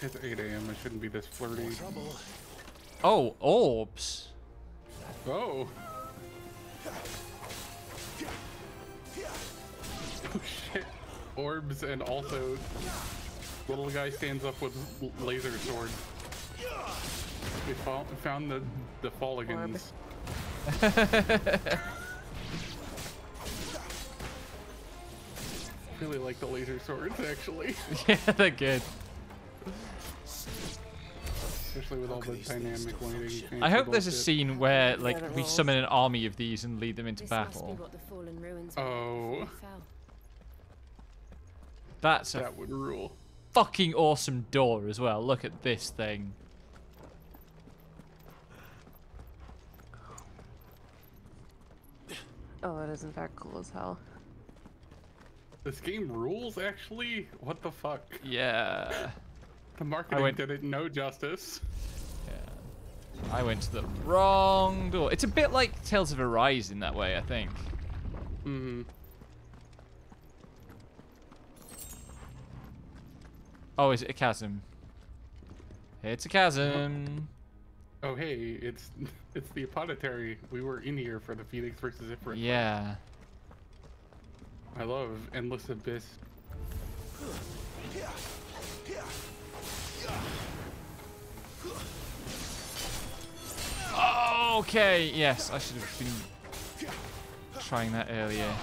It's 8 a.m. I shouldn't be this flirty. Oh, orbs. Oh. Oh shit. Orbs and also little guy stands up with laser sword. We found the Falligans. Really like the laser swords actually. Yeah, they're good. Especially with all the dynamic lighting. I hope there's a scene where like we summon an army of these and lead them into battle. Must be what the fallen ruins were Oh. before they fell. That's a That would rule. fucking awesome door as well. Look at this thing. Oh, that is in fact cool as hell. This game rules actually? What the fuck? Yeah. The marketing did it no justice. Yeah. I went to the wrong door. It's a bit like Tales of Arise in that way, I think. Mm-hmm. Oh, is it a chasm? It's a chasm. Oh hey, it's the Apothecary. We were in here for the Phoenix versus Ifrit. Yeah. I love Endless Abyss. Okay, yes, I should have been trying that earlier.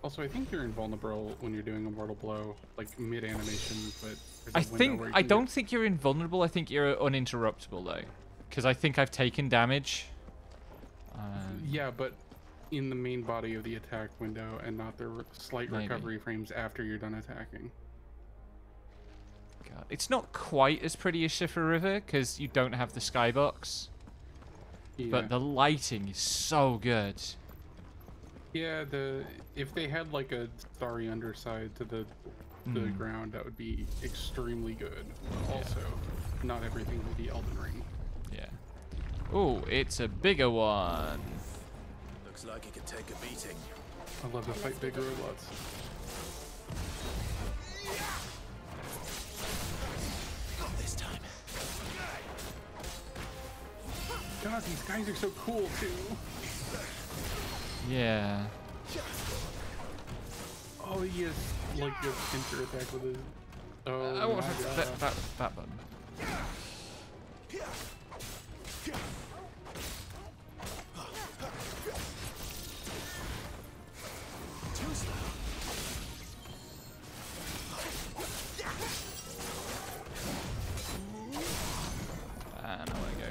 Also, I think you're invulnerable when you're doing a mortal blow, like mid-animation, but I don't think you're invulnerable. I think you're uninterruptible though, because I think I've taken damage. Yeah, but in the main body of the attack window, and not the slight recovery frames after you're done attacking. God, it's not quite as pretty as Schiffer River because you don't have the skybox, but the lighting is so good. Yeah, if they had like a starry underside to the ground, that would be extremely good. But also, not everything will be Elden Ring. Yeah. Oh, it's a bigger one. Looks like it could take a beating. I love to fight big robots. Not this time. God, these guys are so cool too. Yeah. Oh, he has like a pincer attack with his. Oh, my God. that button. Too slow. And I want to go.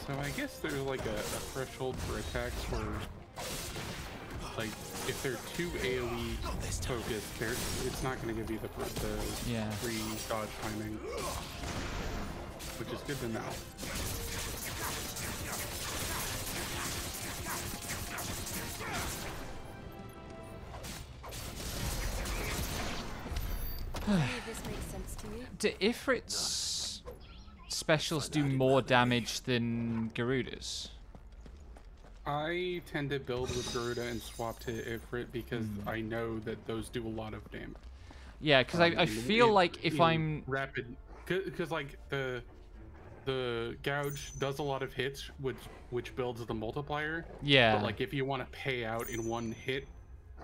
So I guess there's like a threshold for attacks where, like, if they're too AoE focused, it's not going to give you the free dodge timing, which is good to know. This makes sense to you? Do Ifrit's specials do more damage than Garuda's? I tend to build with Garuda and swap to Ifrit because I know that those do a lot of damage. Yeah, because I feel like if I'm rapid, because like the gouge does a lot of hits, which builds the multiplier. Yeah. But like if you want to pay out in one hit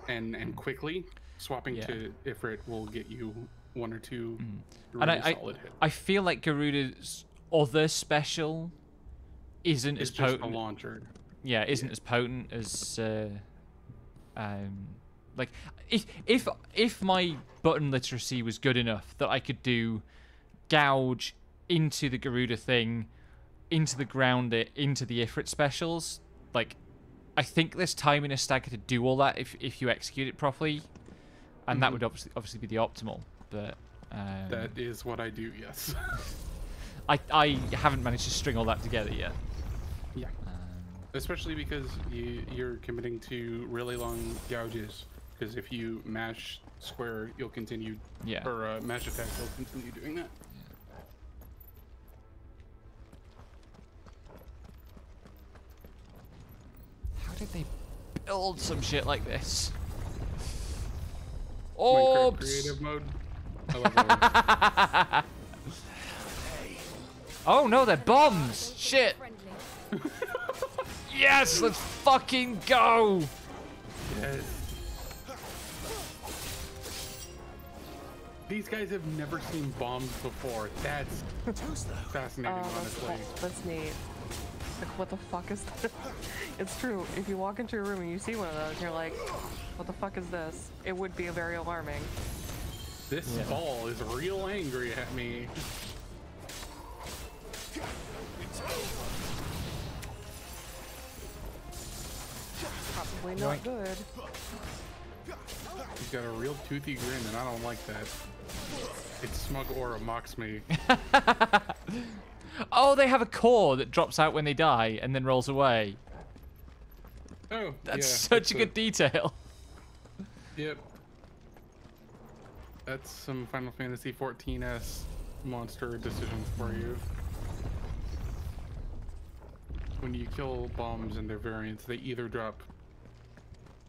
and quickly, swapping to Ifrit will get you one or two really solid hits. I feel like Garuda's other special isn't as potent. Just a launcher. Yeah, isn't as potent as like if my button literacy was good enough that I could do gouge into the Garuda thing, into the ground, into the Ifrit specials, like I think there's time in a stagger to do all that if you execute it properly, and that would obviously be the optimal. But that is what I do. Yes. I haven't managed to string all that together yet. Yeah. Especially because you're committing to really long gouges. Because if you mash square, you'll continue. Yeah. Or mash attack, you'll continue doing that. How did they build some shit like this? Minecraft creative mode. I love that. Oh no, they're bombs! Shit! Yes, let's fucking go! Yes. These guys have never seen bombs before. That's fascinating, honestly. That's neat. Like, what the fuck is that? It's true. If you walk into a room and you see one of those, you're like, what the fuck is this? It would be very alarming. This ball is real angry at me. Probably not good. He's got a real toothy grin, and I don't like that. Its smug aura mocks me. Oh, they have a core that drops out when they die and then rolls away. Oh, that's such a good detail. Yep. That's some Final Fantasy 14-S monster decisions for you. when you kill bombs and their variants, they either drop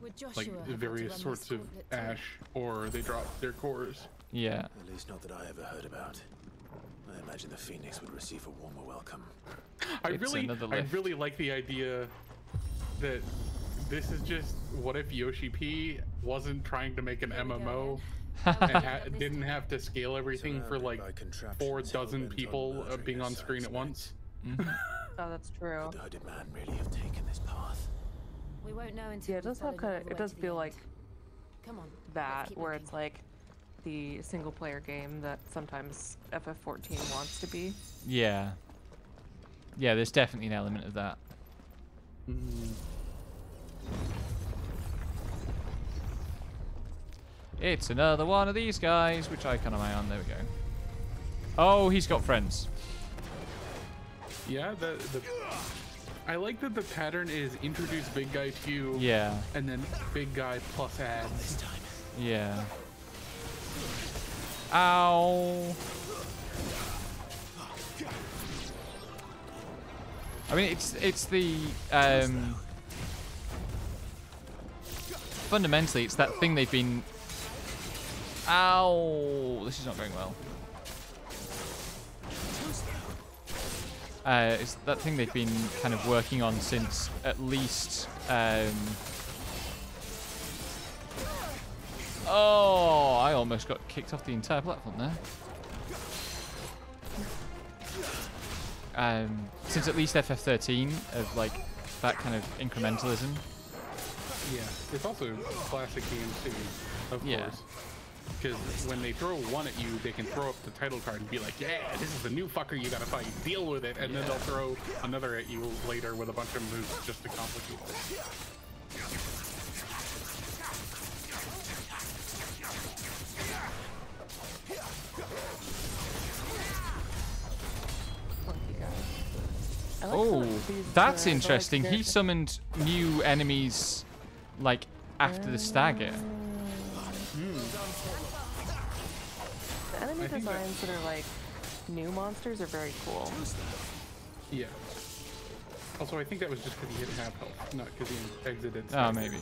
Would Joshua like have to various run sorts this of gauntlet too? ash, or they drop their cores. Yeah. At least not that I ever heard about. I imagine the Phoenix would receive a warmer welcome. I really like the idea that this is just, what if Yoshi P wasn't trying to make an MMO and didn't have to scale everything for like 4 dozen people being on screen at once? Oh, that's true. Could the hooded man really have taken this path? We won't know until Yeah, it does have kind of. It does feel like Come on, that, keep where looking. it's like the single player game that sometimes FF14 wants to be. Yeah. Yeah, there's definitely an element of that. It's another one of these guys, which I kind of eye on. There we go. Oh, he's got friends. Yeah, I like that the pattern is introduce big guy to you. Yeah. And then big guy plus ads. Yeah. Ow. I mean, it's the fundamentally it's that thing they've been. Ow! This is not going well. It's that thing they've been kind of working on since at least. Oh, I almost got kicked off the entire platform there. Since at least FF13 of like that kind of incrementalism. Yeah, it's also classic games too, of course. Because when they throw one at you, they can throw up the title card and be like, yeah, this is the new fucker you gotta fight, deal with it, and then they'll throw another at you later with a bunch of moves just to complicate it. Oh, that's interesting. He summoned new enemies, like, after the stagger. The enemy designs that are like new monsters are very cool. Yeah. Also, I think that was just because he didn't have health, not because he exited. Oh, maybe.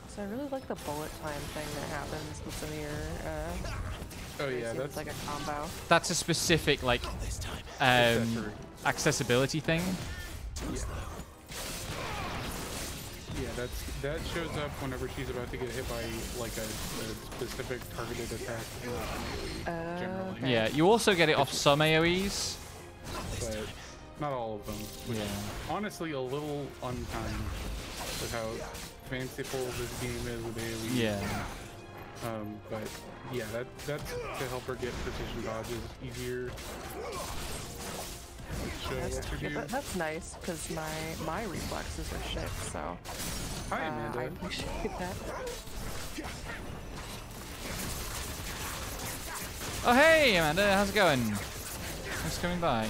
So I really like the bullet time thing that happens with some of your. Oh yeah, that's like a combo. That's a specific like accessibility thing. Yeah, that shows up whenever she's about to get hit by like a specific targeted attack. Generally. Okay. Yeah, you also get it off some AoEs, but not all of them. Which honestly, a little unkind with how fanciful this game is with AoEs. Yeah. But yeah, that's to help her get precision dodges easier. That's nice because my reflexes are shit. So hi, Amanda. I appreciate that. Oh hey, Amanda, how's it going? Thanks for coming by.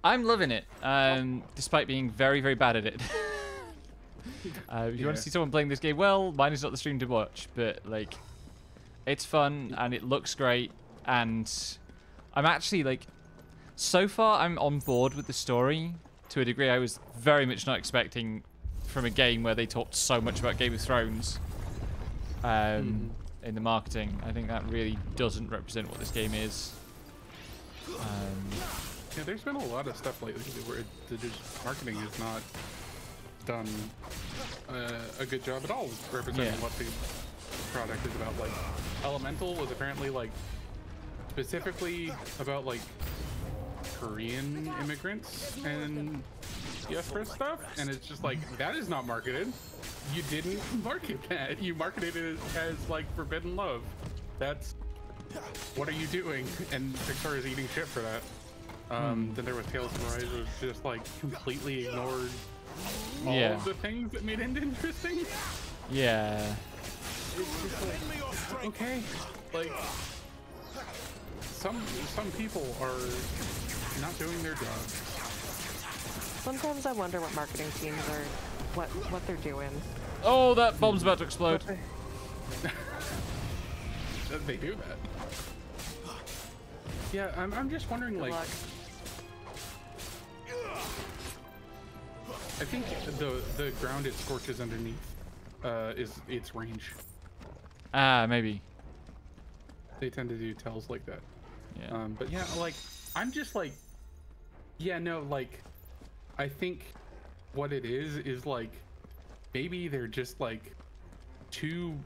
I'm loving it, despite being very, very bad at it. If you want to see someone playing this game well, mine is not the stream to watch, but like, it's fun and it looks great, and I'm actually like, so far I'm on board with the story to a degree I was very much not expecting from a game where they talked so much about Game of Thrones in the marketing. I think that really doesn't represent what this game is. Yeah, there's been a lot of stuff lately where the marketing has not done a good job at all representing what the product is about. Like, Elemental was apparently like specifically about like Korean immigrants and diaspora stuff, and it's just like, that is not marketed. You didn't market that. You marketed it as like Forbidden Love. That's, what are you doing? And Pixar is eating shit for that. Then there was Tales of Arise, was just like completely ignored all of the things that made it interesting. Yeah. It's just like, okay, like some people are not doing their job. Sometimes I wonder what marketing teams are, what they're doing. Oh, that bomb's about to explode. that they do that. Yeah, I'm just wondering, Good like, luck. I think the ground it scorches underneath is its range. Ah, maybe. They tend to do tells like that. Yeah. But yeah, like, I'm just like, yeah, no, like, I think what it is like, maybe they're just like too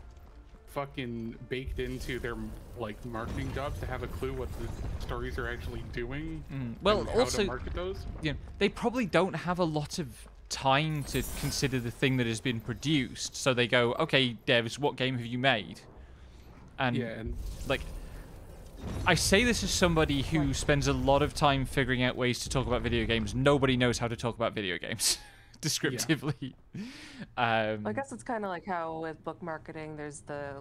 fucking baked into their like marketing jobs to have a clue what the stories are actually doing. Well, and how also, to market those. Yeah, they probably don't have a lot of time to consider the thing that has been produced. So they go, okay, devs, what game have you made? And, Yeah, and like, I say this as somebody who spends a lot of time figuring out ways to talk about video games. Nobody knows how to talk about video games descriptively. I guess it's kind of like how with book marketing, there's the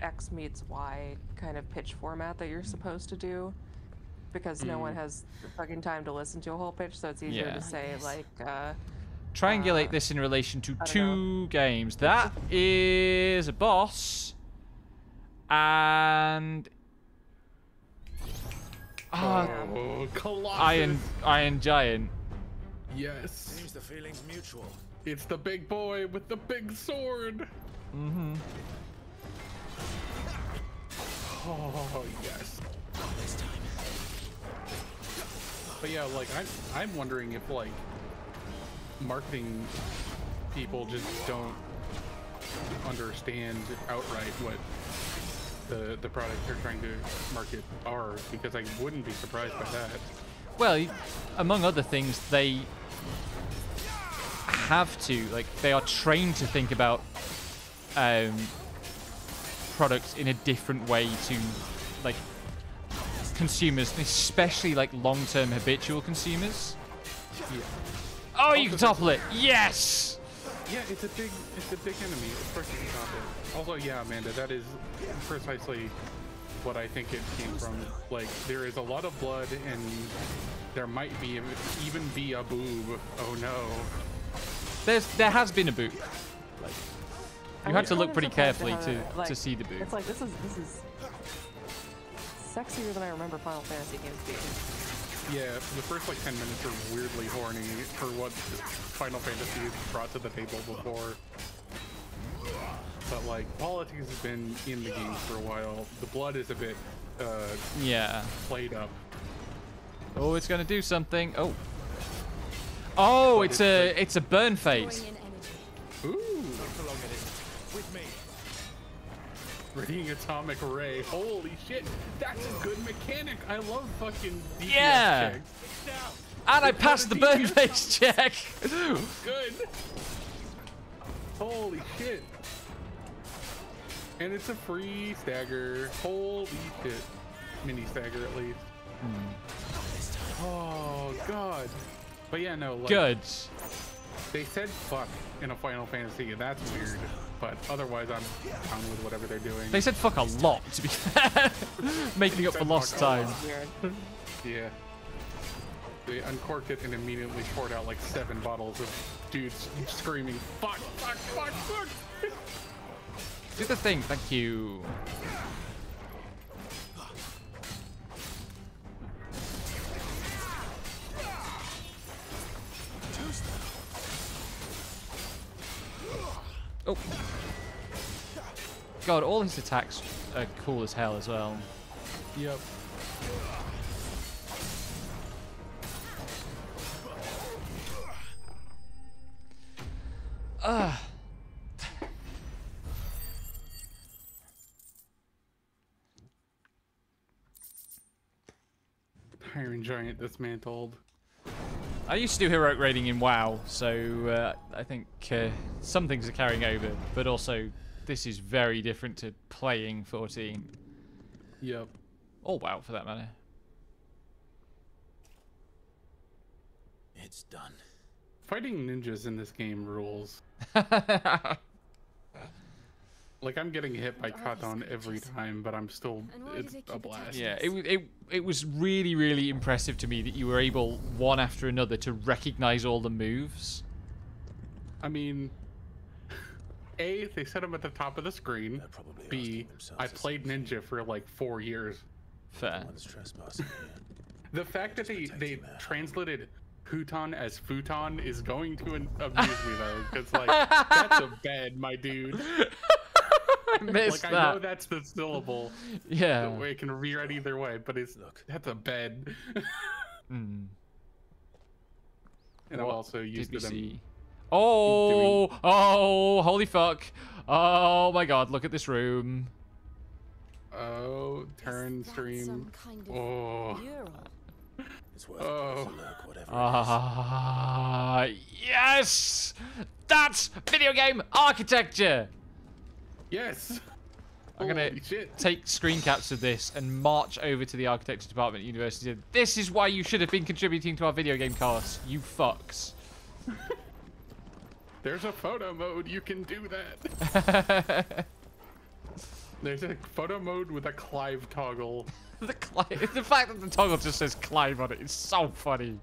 X meets Y kind of pitch format that you're supposed to do, because no one has the fucking time to listen to a whole pitch, so it's easier to say like. Triangulate this in relation to I don't two games. That is a boss. And Colossus. Iron Giant. Yes. Seems the feeling's mutual. It's the big boy with the big sword. Mm-hmm. Oh yes. This time. But yeah, like I'm wondering if like marketing people just don't understand outright what the products they're trying to market are, because I wouldn't be surprised by that. Well, among other things, they have to, like, they are trained to think about products in a different way to, like, consumers, especially, like, long-term habitual consumers. Yeah. Oh, you can topple it! Yes! Yeah, it's a big enemy. Of course you can topple it. Also, yeah, Amanda, that is precisely what I think it came from. Like, there is a lot of blood, and there might be even be a boob. Oh no. There has been a boob. Like, you had to look pretty carefully like, to see the boob. It's like this is sexier than I remember Final Fantasy games being. Yeah, the first like 10 minutes are weirdly horny for what Final Fantasy has brought to the table before. But like, politics has been in the games for a while. The blood is a bit yeah, played up. Oh, it's gonna do something. Oh, But it's a burn phase. Ooh. With me. Radiant atomic ray. Holy shit, that's a good mechanic. I love fucking DPS Yeah. checks. And I passed the burn phase check. Good. Holy shit. And it's a free stagger. Holy shit. Mini stagger at least. Oh god. But yeah, no. Like, Good. They said fuck in a Final Fantasy, and that's weird. But otherwise, I'm down with whatever they're doing. They said fuck a lot, to be fair. Making up for lost time. Yeah. They uncorked it and immediately poured out like 7 bottles of dudes screaming, fuck, fuck, fuck, fuck. Do the thing, thank you. Oh. God, all his attacks are cool as hell as well. Yep. Iron Giant dismantled. I used to do heroic raiding in WoW, so I think some things are carrying over, but also this is very different to playing 14. Yep. Or WoW, for that matter. It's done. Fighting ninjas in this game rules. Like, I'm getting hit by Katon every time, but I'm still, it's a blast. Yeah, it was really, really impressive to me that you were able, one after another, to recognize all the moves. I mean, A, they set them at the top of the screen. B, I played Ninja for like 4 years. Fair. The fact that they translated Huton as futon is going to amuse me though, because like that's a bed, my dude. I missed like, that. I know that's the syllable. Yeah. It can be read either way, but that's a bed. Mm. And I'm also used to them. Oh, holy fuck. Oh my god, look at this room. Oh, turn stream. Kind of oh. It's worth a look, whatever Yes! That's video game architecture! Yes! I'm gonna take screen caps of this and march over to the architecture department at university. This is why you should have been contributing to our video game cast, you fucks. There's a photo mode, you can do that. There's a photo mode with a Clive toggle. The fact that the toggle just says Clive on it is so funny.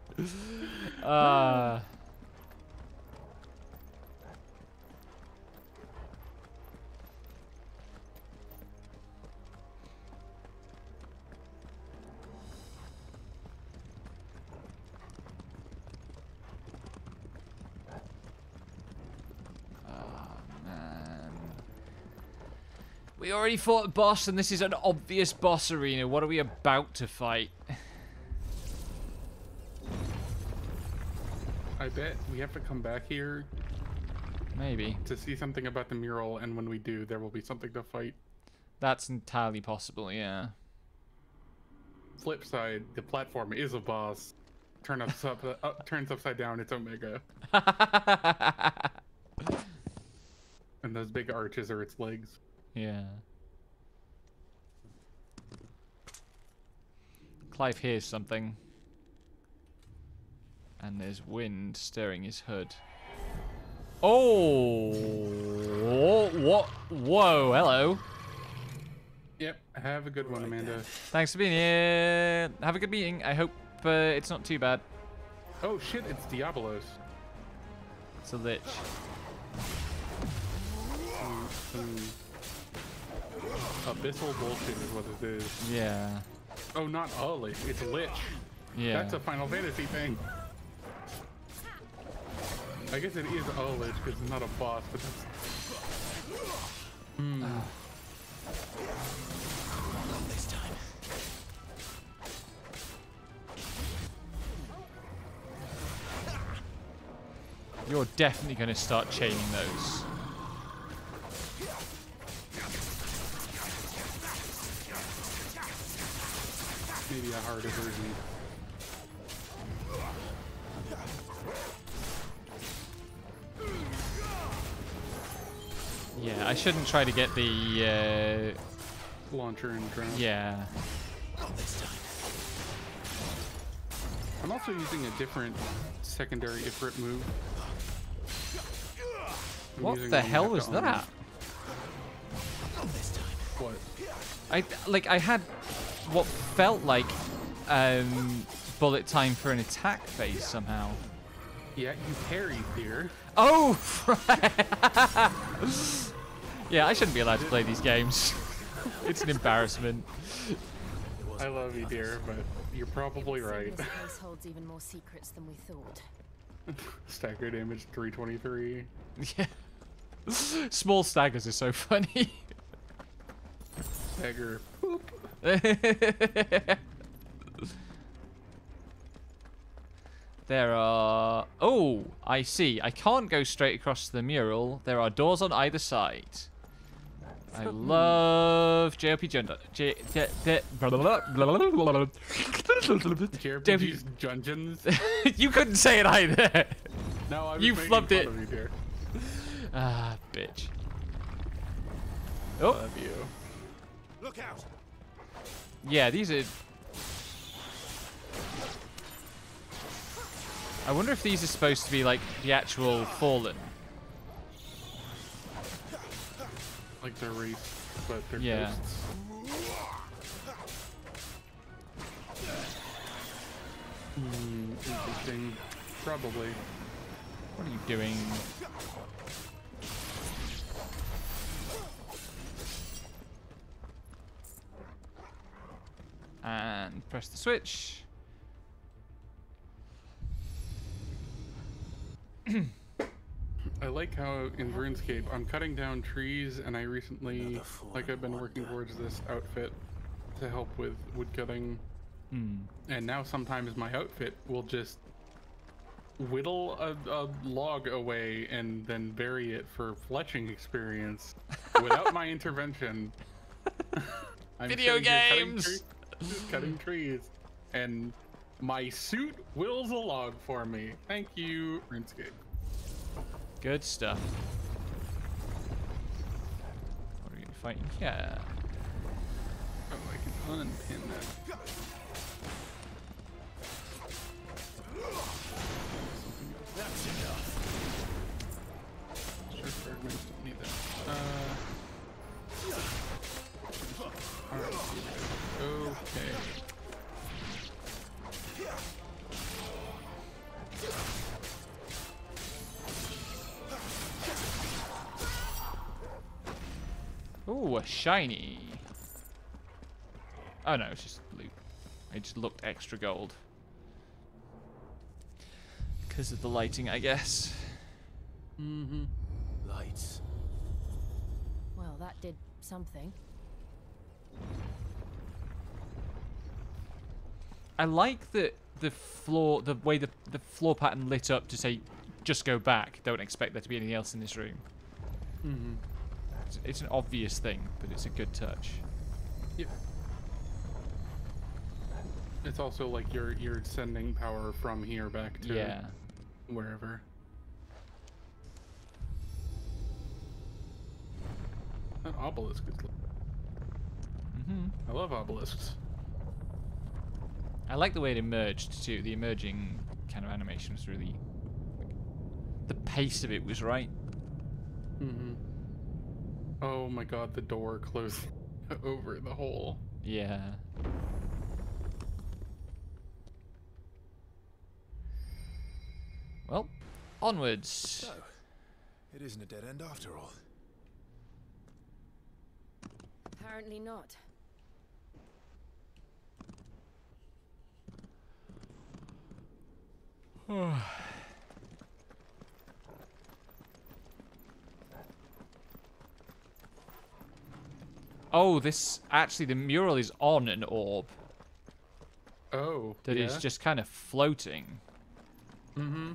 We already fought a boss, and this is an obvious boss arena. What are we about to fight? I bet we have to come back here. Maybe. To see something about the mural, and when we do, there will be something to fight. That's entirely possible, yeah. Flip side, the platform is a boss. Turns upside down, it's Omega. And those big arches are its legs. Yeah. Clive hears something. And there's wind stirring his hood. Oh! What? Whoa, hello. Yep, have a good one, Amanda. Thanks for being here. Have a good meeting. I hope it's not too bad. Oh shit, it's Diabolos. It's a lich. Abyssal bullshit is what it is. Yeah. Oh, not a lich, it's lich. Yeah. That's a Final Fantasy thing. I guess it is a lich because it's not a boss, but that's... Not this time. You're definitely going to start chaining those. Maybe a harder version. Yeah, I shouldn't try to get the launcher and drone. Yeah. Not this time. I'm also using a different secondary Ifrit move. What the hell was that? Not this time. What? I had what felt like bullet time for an attack phase somehow. Yeah, you parried here. Oh, right. Yeah, I shouldn't be allowed to play these games. It's an embarrassment. I love you, dear, but you're probably right. This place holds even more secrets than we thought. Stagger damage 323. Yeah. Small staggers are so funny. Stagger. There are... Oh, I see. I can't go straight across the mural. There are doors on either side. I love JRPG JRPG's dungeons. You couldn't say it either. No, I was you making flubbed fun it. of you, dear. Ah, bitch. Oh. Love you. Look out! Yeah, these are... I wonder if these are supposed to be like the actual Fallen. Like they're wraiths, but they're yeah. ghosts. Interesting. Probably. What are you doing? Press the switch. I like how in RuneScape I'm cutting down trees, and I recently, like, I've been working towards this outfit to help with wood cutting, and now sometimes my outfit will just whittle a log away and then bury it for fletching experience without my intervention. I'm Video games! Cutting trees, and my suit whittles a log for me. Thank you, RuneScape. Good stuff. What are we gonna be fighting here? Oh, I can unpin that. That's enough. Sure, fragments don't need that. Alright. Okay. Ooh, a shiny. Oh no, it's just loot. It just looked extra gold. Because of the lighting, I guess. Mm-hmm. Lights. Well, that did something. I like that the way the floor pattern lit up to say, just go back. Don't expect there to be anything else in this room. Mm-hmm. It's an obvious thing, but it's a good touch. Yep. It's also like you're sending power from here back to wherever. That obelisk is. I love obelisks. I like the way it emerged too. The emerging kind of animation was really. The pace of it was right. Mm-hmm. Oh my god, the door closed over the hole. Yeah. Well, onwards. So, it isn't a dead end after all. Apparently not. Oh, this actually the mural is on an orb. Oh, that is just kind of floating. Mm-hmm.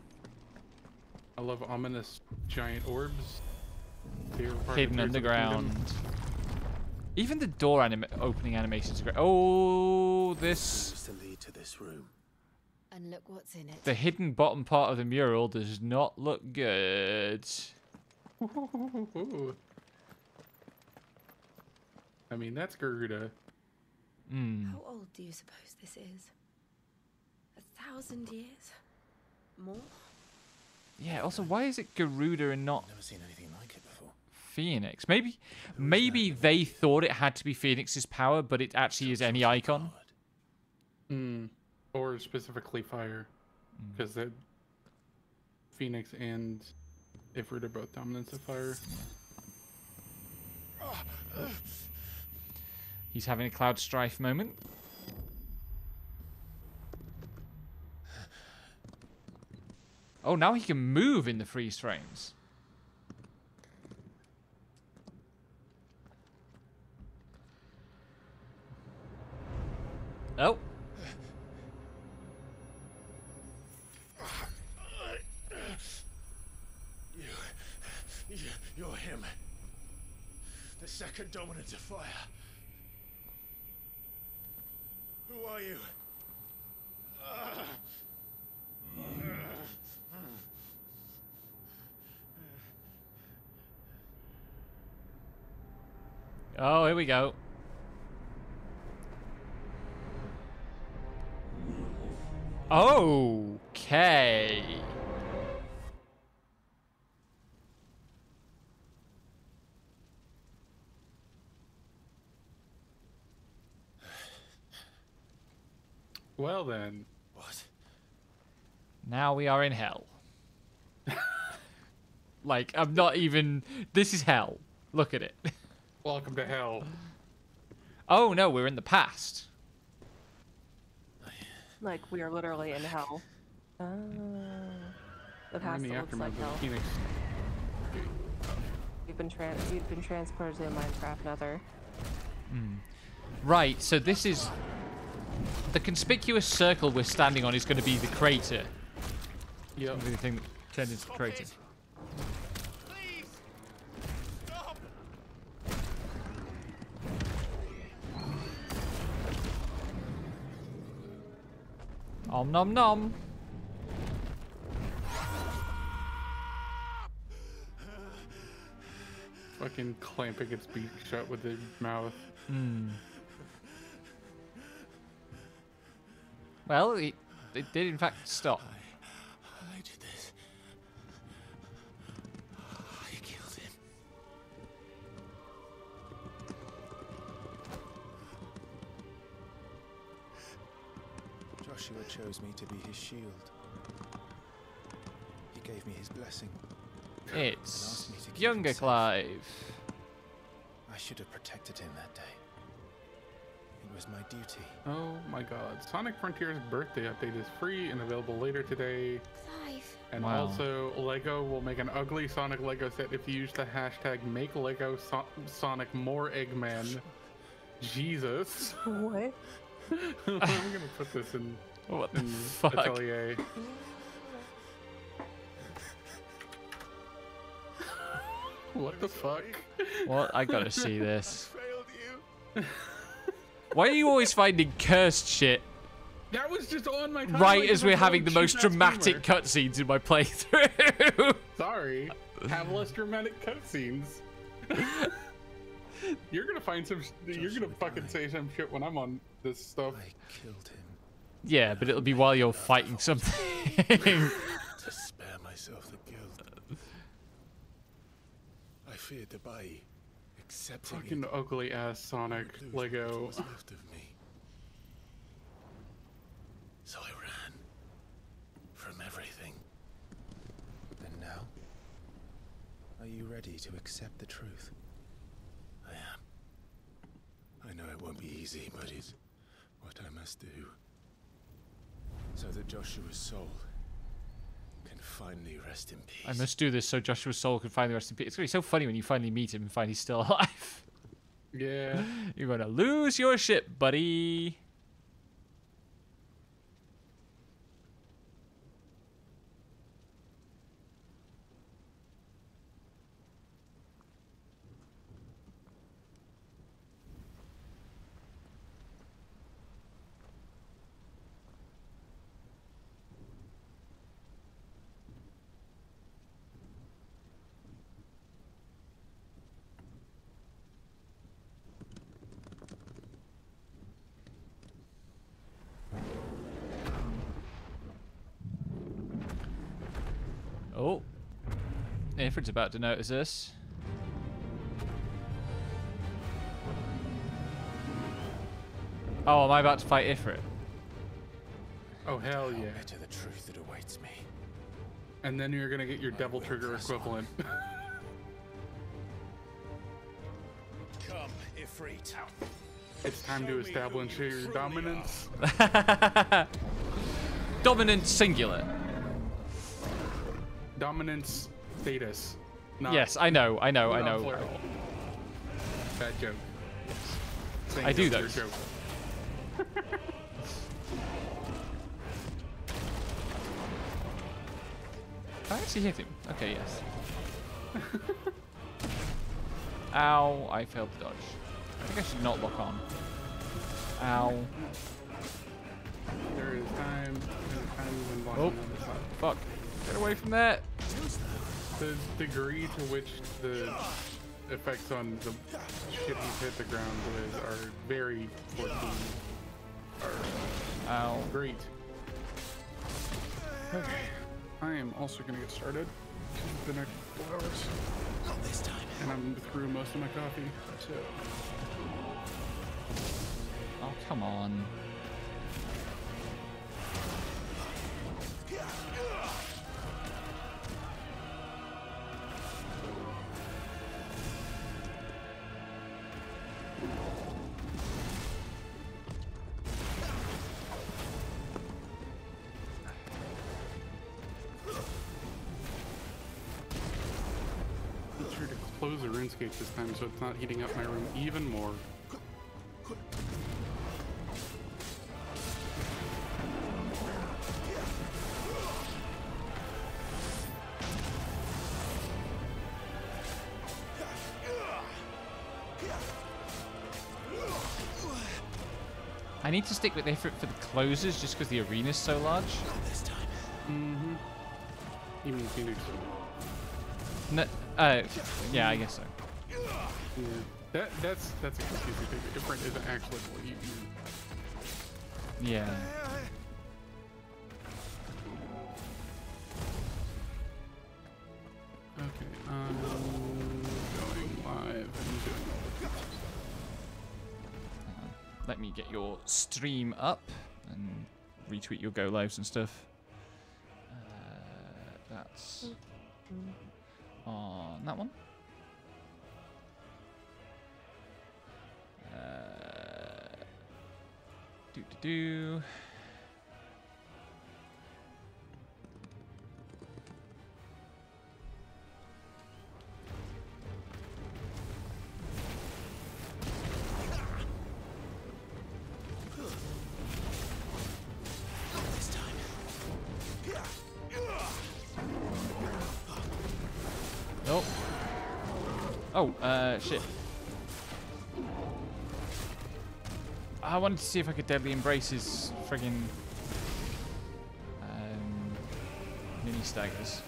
I love ominous giant orbs. Hidden underground. Even the door opening animations are great. Oh, this. To lead to this room. And look what's in it. The hidden bottom part of the mural does not look good. I mean, that's Garuda. How old do you suppose this is? 1,000 years? More? Yeah, also, why is it Garuda and not Never seen anything like it before. Phoenix? Maybe they thought it had to be Phoenix's power, but it actually is any icon. Or specifically fire. Because Phoenix and Ifrit are both dominants of fire. He's having a Cloud Strife moment. Oh, now he can move in the freeze frames. Oh. You're him. The second dominant of fire. Who are you? Oh, here we go. Okay. Well then. What? Now we are in hell. Like, I'm not even... This is hell. Look at it. Welcome to hell. Oh, no, we're in the past. Like, we are literally in hell. The We're past in the that looks like aftermath hell. of Phoenix. We've been transported to the Minecraft Nether. Right, so this is... The conspicuous circle we're standing on is going to be the crater. Yep. The thing that turned into the crater. Please! Stop! Om nom nom. Fucking clamping its beak shut with its mouth. Well, it did in fact stop. I did this. I killed him. Joshua chose me to be his shield. He gave me his blessing. It's younger Clive. I should have protected him that day. It was my duty. Oh my god. Sonic Frontier's birthday update is free and available later today. Clive. And Wow. also, Lego will make an ugly Sonic Lego set if you use the hashtag #MakeLegoSonic More Eggman. Jesus. What? I'm gonna put this in, What the in fuck? Atelier. What the fuck? What? I gotta see this. Failed you. Why are you always finding cursed shit That was just on my timeline right as because we're I'm having the a most cheap-ass dramatic gamer. cutscenes in my playthrough? Sorry. Have less dramatic cutscenes. You're gonna find some. You're gonna fucking say some shit when I'm on this stuff. I killed him Yeah, but it'll be while you're fighting something. to spare myself the guilt. I feared to buy accepting Fucking it ugly ass Sonic would lose Lego. what was left of me. So I ran from everything. And now, are you ready to accept the truth? I am. I know it won't be easy, but it's what I must do. So that Joshua's soul can finally rest in peace. I must do this so Joshua's soul can finally rest in peace. It's gonna be so funny when you finally meet him and find he's still alive. Yeah. You're gonna lose your shit, buddy. Oh. Ifrit's about to notice this. Oh, am I about to fight Ifrit? Oh hell yeah. Better the truth that awaits me. And then you're gonna get your Devil Trigger equivalent. Come, Ifrit. It's time to establish your dominance. Dominant singular. Dominance status. Yes, I know. Not Plural. Bad joke. Saying I do jokes are those. jokes. I actually hit him. Okay, yes. Ow, I failed to dodge. I think I should not lock on. Ow. There is time when blocking Oh, on the side. fuck. Get away from that. The degree to which the effects on the shit he's hit the ground with are very 14. Ow. Great. Okay. I am also gonna get started the next 4 hours. Not this time. And I'm through most of my coffee. So Oh, come on. close the RuneScape this time so it's not heating up my room even more. I need to stick with effort for the closers just because the arena's so large. Mm-hmm. You mean Phoenix? No, yeah, I guess so. Yeah, that's a confusing thing. Different isn't actually what you mean. Yeah. Okay, going live and doing all the pieces. Let me get your stream up and retweet your go lives and stuff. That's on that one. Do. Oh. Oh, shit. I wanted to see if I could deadly embrace his friggin' mini staggers.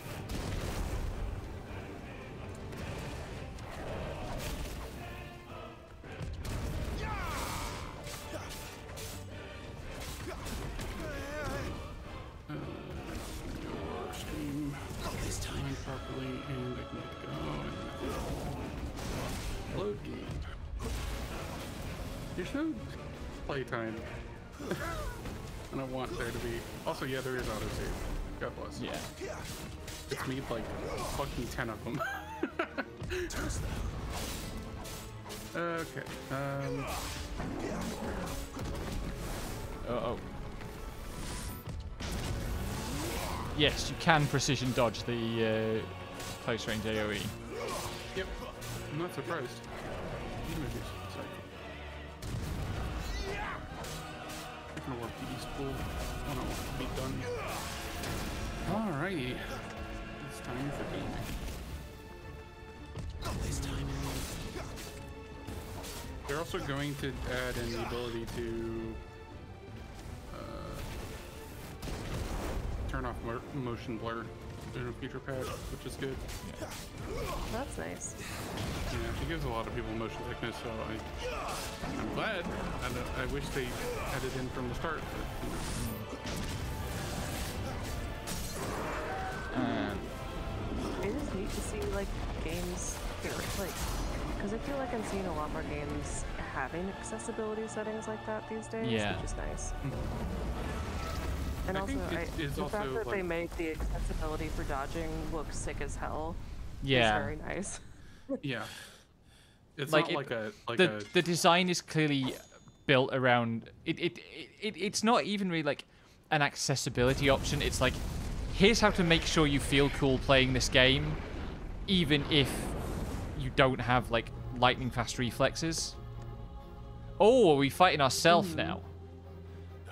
Stream this time properly, and I can get to go. Load game. You're so playtime. I don't want there to be. Also, yeah, there is autosave. God bless. Yeah. It's me like fucking 10 of them. Okay. Oh. Yes, you can precision dodge the close range AoE. Yep. I'm not surprised. I'm gonna work the East Pool when I want to be done. Alrighty. It's time for gaming. This time. They're also going to add in the ability to turn off motion blur in a future patch, which is good. Yeah. That's nice. Yeah, it gives a lot of people motion sickness, so I'm glad. I wish they had it in from the start. It is neat to see like games here, like, because I feel like I'm seeing a lot more games having accessibility settings like that these days, Yeah. which is nice. And I also, think the fact that they made the accessibility for dodging look sick as hell Yeah. is very nice. Yeah. It's like not the design is clearly built around it's not even really like an accessibility option. It's like, here's how to make sure you feel cool playing this game, even if you don't have like lightning fast reflexes. Oh, are we fighting ourselves now?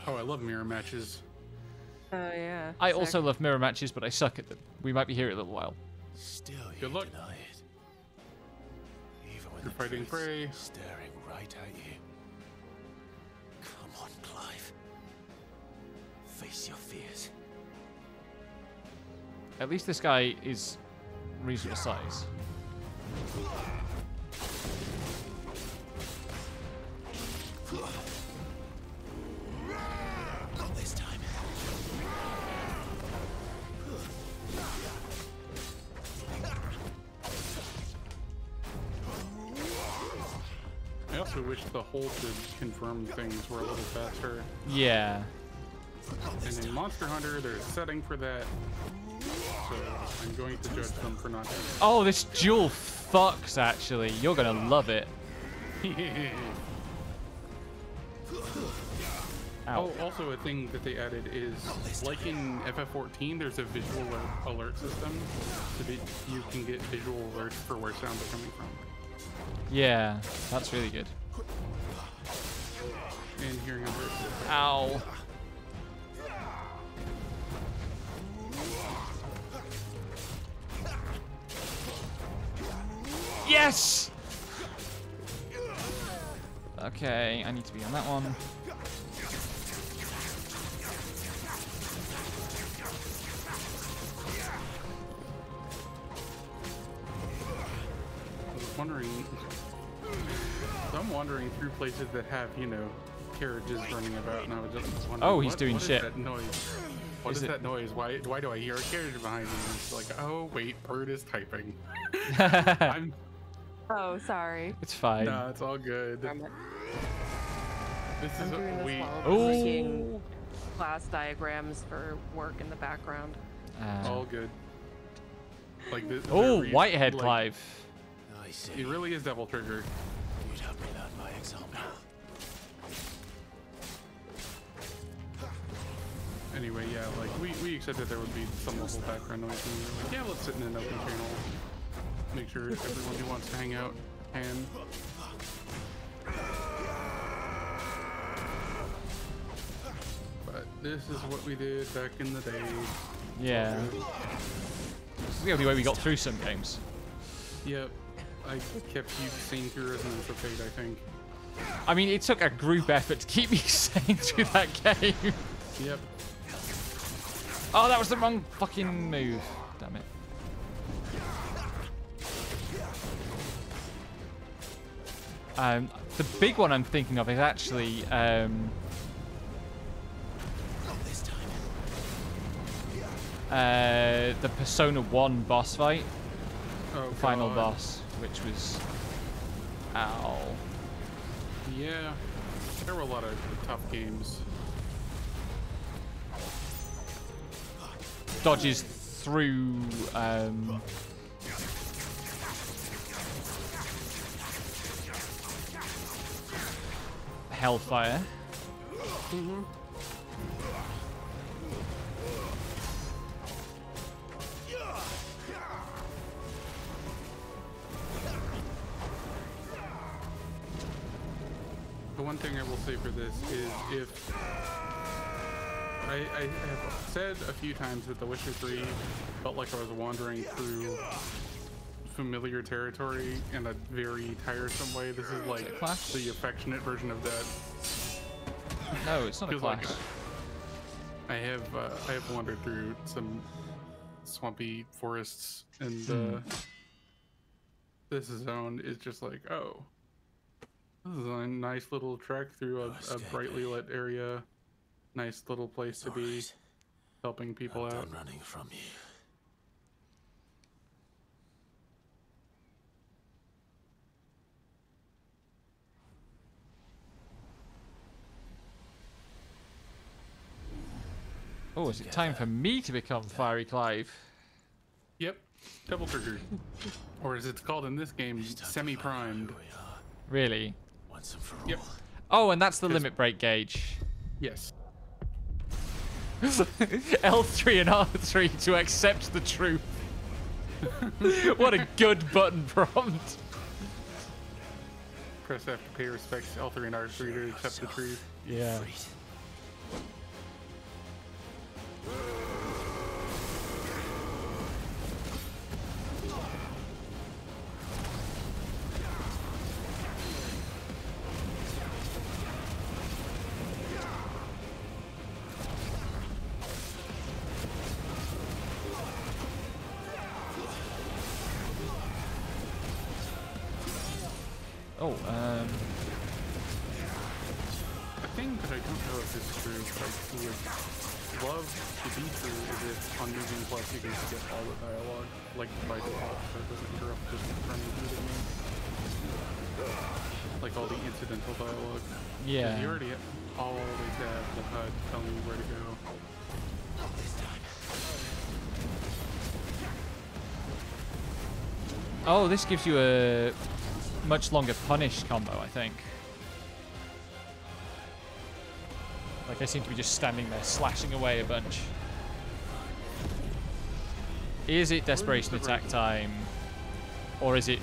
Oh, I love mirror matches. Oh yeah. I also love mirror matches, but I suck at them. We might be here a little while. Still, good luck. Deny it. Even when You're fighting prey. Staring right at you. Come on, Clive. Face your fears. At least this guy is reasonable size. Not this time. I also wish the hold to confirm things were a little faster. Yeah. And in Monster Hunter, there's a setting for that. So I'm going to judge them for not doing it. Oh, this duel fucks, actually. You're gonna love it. Ow. Oh, also a thing that they added is, like in FF14, there's a visual alert system, so that you can get visual alerts for where sounds are coming from. Yeah, that's really good. And hearing alerts. Ow. Yes! Okay, I need to be on that one. I was wondering, so I'm wandering through places that have, you know, carriages running about, and I was just wondering, Oh, he's doing what shit. Is that noise? What is that noise? Why do I hear a carriage behind me? And it's like, oh wait, Bird is typing. I'm Oh, sorry. It's fine. No, it's all good. This I'm is doing this we. while making class diagrams for work in the background. All good. Like this. Oh, Whitehead, like, Clive. I see. It really is Devil Trigger. You'd help me learn by example. Anyway, yeah, like we accepted there would be some level background noise, and we were like, yeah, let's sit in an open channel, make sure everyone who wants to hang out can. But this is what we did back in the day. Yeah. This is the only way we got through some games. Yep. I kept you sane through Resonance of Fate, I think. I mean, it took a group effort to keep me sane through that game. Yep. Oh, that was the wrong fucking move. Damn it. The big one I'm thinking of is actually the Persona 1 boss fight. Oh, Final God. boss, which was... Ow. Yeah. There were a lot of tough games. Dodges through Hellfire. The one thing I will say for this is if I have said a few times that The Witcher 3 felt like I was wandering through familiar territory in a very tiresome way. This is like the affectionate version of that. No, it's not a clash. Like, I have wandered through some swampy forests, and this zone is just like, oh, this is a nice little trek through a brightly lit area. Nice little place to be, helping people out. I'm running from you. Oh, is it time for me to become Fiery Clive? Yep, double trigger, or as it's called in this game, semi-primed. Really? Once and for all. Yep. Oh, and that's the limit break gauge. Yes. L3 and R3 to accept the truth. What a good button prompt. Press F to pay respects, L3 and R3 to accept the truth. Yeah. Oh, A thing that I don't know if this is true, but I would love to be true is if on Moving Plus you can skip all the dialogue, like by default, so it doesn't interrupt just running through the game. Like all the incidental dialogue. Yeah. 'Cause you already always have the HUD telling you where to go. oh, this gives you a much longer punish combo, I think. Like, I seem to be just standing there, slashing away a bunch. Is it desperation attack time? Or is it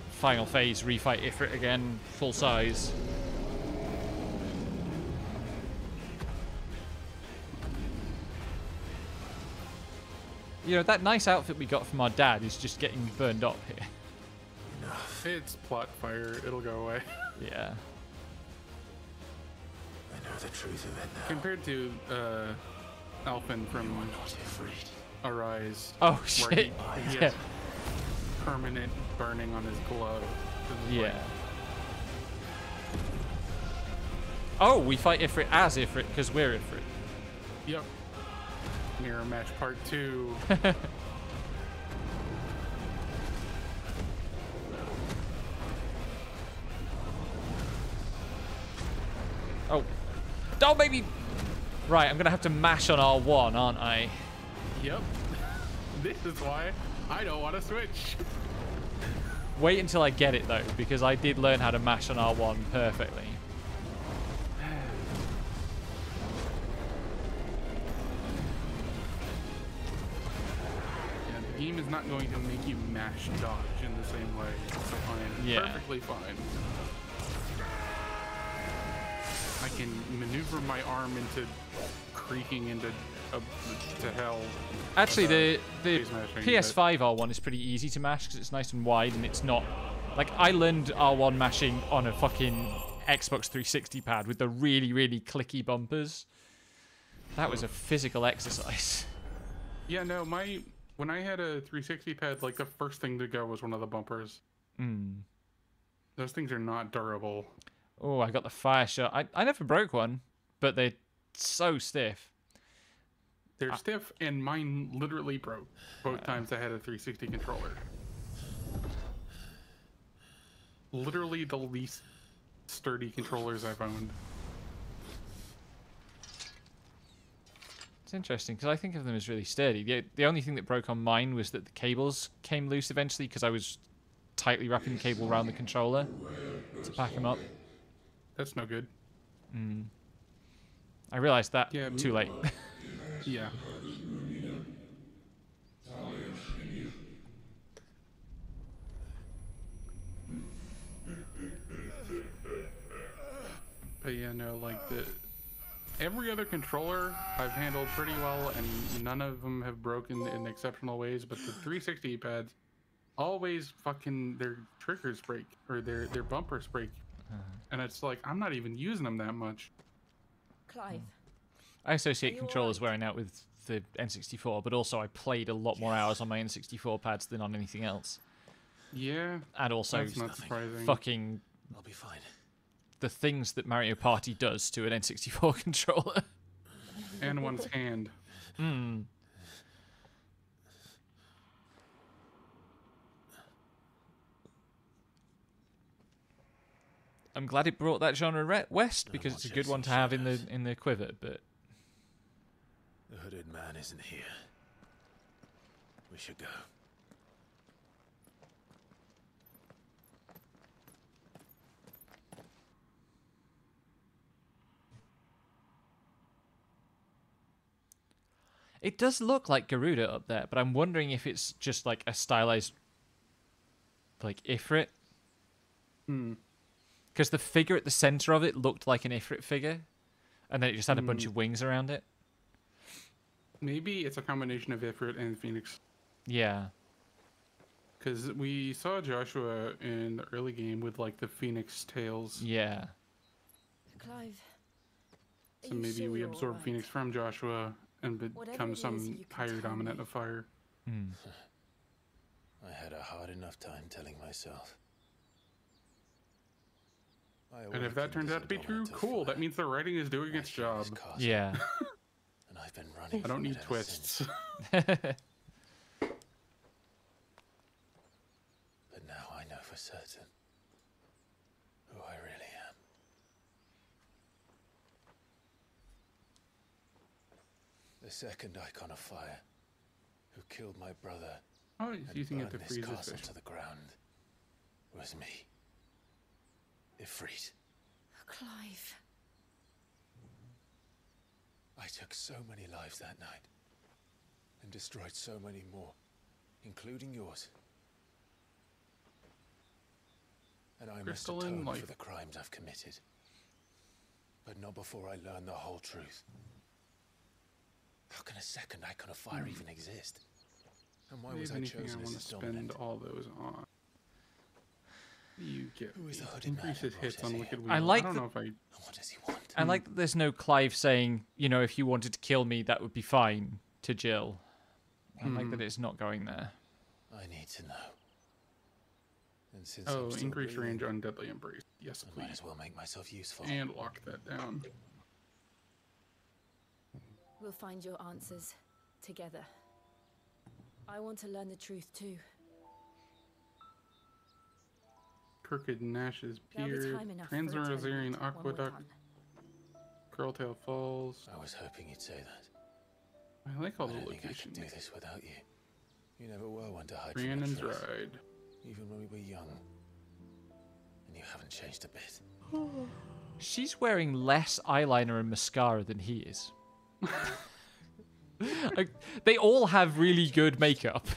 final phase, refight Ifrit again, full size? You know, that nice outfit we got from our dad is just getting burned up here. It's plot fire. It'll go away. Yeah. I know the truth of it now. Compared to Alphen from Arise. Oh, where shit. He Yeah. has permanent burning on his glove. Yeah. Like, Oh, we fight Ifrit as Ifrit because we're Ifrit. yep. Mirror match part 2. Oh. Don't make me... Right, I'm going to have to mash on R1, aren't I? Yep. This is why I don't want to switch. Wait until I get it, though, because I did learn how to mash on R1 perfectly. Yeah, the game is not going to make you mash dodge in the same way, so I am perfectly fine. I can maneuver my arm into creaking into to hell. Actually, the phase mashing, PS5 R1 is pretty easy to mash because it's nice and wide and it's not... Like, I learned R1 mashing on a fucking Xbox 360 pad with the really, really clicky bumpers. That was a physical exercise. Yeah, no, when I had a 360 pad, like the first thing to go was one of the bumpers. Those things are not durable. Oh, I got the fire shot. I never broke one, but they're so stiff. They're stiff, and mine literally broke both times I had a 360 controller. Literally the least sturdy controllers I've owned. It's interesting because I think of them as really sturdy. The only thing that broke on mine was that the cables came loose eventually because I was tightly wrapping the cable around the controller to pack them up. That's no good. I realized that too late. Yeah. But yeah, no, like every other controller I've handled pretty well, and none of them have broken in exceptional ways. But the 360 pads always fucking their triggers break or their bumpers break, and it's like I'm not even using them that much. Clive. I associate controllers wearing out with the N64, but also I played a lot more hours on my N64 pads than on anything else. Yeah. And also that's not surprising. fucking I'll be fine. The things that Mario Party does to an N64 controller. And one's hand. I'm glad it brought that genre west because it's a good one to have in the quiver, but the hooded man isn't here. We should go. it does look like Garuda up there, but I'm wondering if it's just like a stylized like Ifrit. Because the figure at the center of it looked like an Ifrit figure, and then it just had a bunch of wings around it. Maybe it's a combination of Ifrit and Phoenix. Yeah. Because we saw Joshua in the early game with like the Phoenix tails. Yeah. Clive. So maybe we absorb Phoenix from Joshua and become some higher dominant of fire. I had a hard enough time telling myself. And if that turns out to be true, cool. That means the writing is doing its job. Yeah. And I've been running. I don't need twists. But now I know for certain who I really am. The second icon of fire, who killed my brother Oh, he's using it to this freeze his castle fish. to the ground, was me. Ifrit. Clive. I took so many lives that night, and destroyed so many more, including yours. And I must atone for the crimes I've committed. But not before I learn the whole truth. How can a second icon of fire even exist? And why was I chosen as its dominant? Spend all those on. You get Who is the hooded man increases hits on Wicked Wheel. I like don't the- know if I. What does he want? I like that there's no Clive saying, you know, if you wanted to kill me, that would be fine to Jill. I like that it's not going there. I need to know. And since Oh, I'm still increase breathing, range on Deadly Embrace. Yes, I please. might as well make myself useful. And lock that down. We'll find your answers together. I want to learn the truth too. Crooked Nash's There'll be Pier, time enough for it to Trans-Rosarian end when we're Aqueduct, done. Curltail Falls. I was hoping you'd say that. I like all I the don't think I could locations. do this without you. You never were one to hide Rhiannon's from the truth, Ride. even when we were young. And you haven't changed a bit. She's wearing less eyeliner and mascara than he is. Like, they all have really good makeup,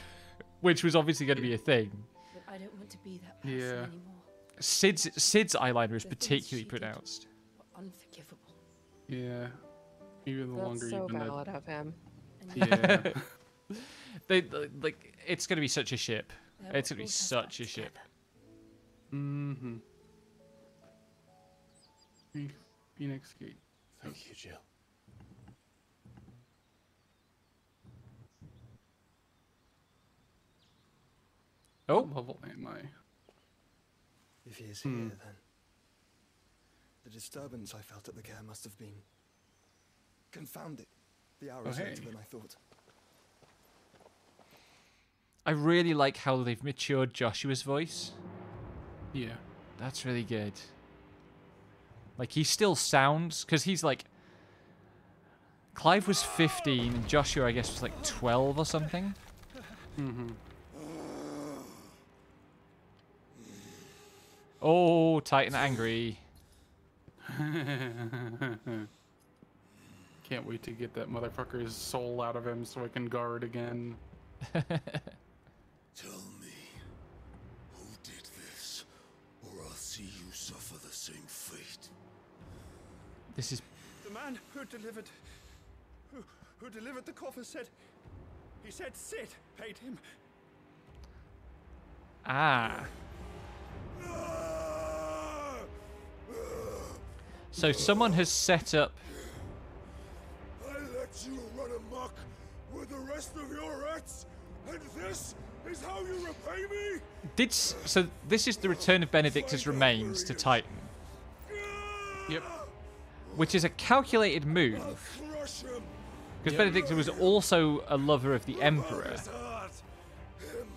which was obviously going to be a thing. But I don't want to be that person Yeah. anymore. Sid's eyeliner is The things particularly she did pronounced. were unforgivable. Yeah. Even the That's longer so you've been valid of him. Yeah. They like it's going to be such a ship. They're It's what going to be brought us such back a ship. together. Mm-hmm. Phoenix Gate. Thank you, Jill. Oh, What level am I? If he is here, then the disturbance I felt at the care must have been confounded. The hour is later than I thought. I really like how they've matured Joshua's voice. Yeah. That's really good. Like, he still sounds... Because he's like... Clive was 15, and Joshua, I guess, was like 12 or something. Mm-hmm. Oh, Titan angry. Can't wait to get that motherfucker's soul out of him so I can guard again. Tell me, who did this, or I'll see you suffer the same fate. This is... The man who delivered the coffer said Sid paid him. Ah. So someone has set up... I let you run amok with the rest of your rats, and this is how you repay me? So this is the return of Benedictus' remains to Titan. Yep. Which is a calculated move. Crush him. Because Benedictus was also a lover of the Emperor.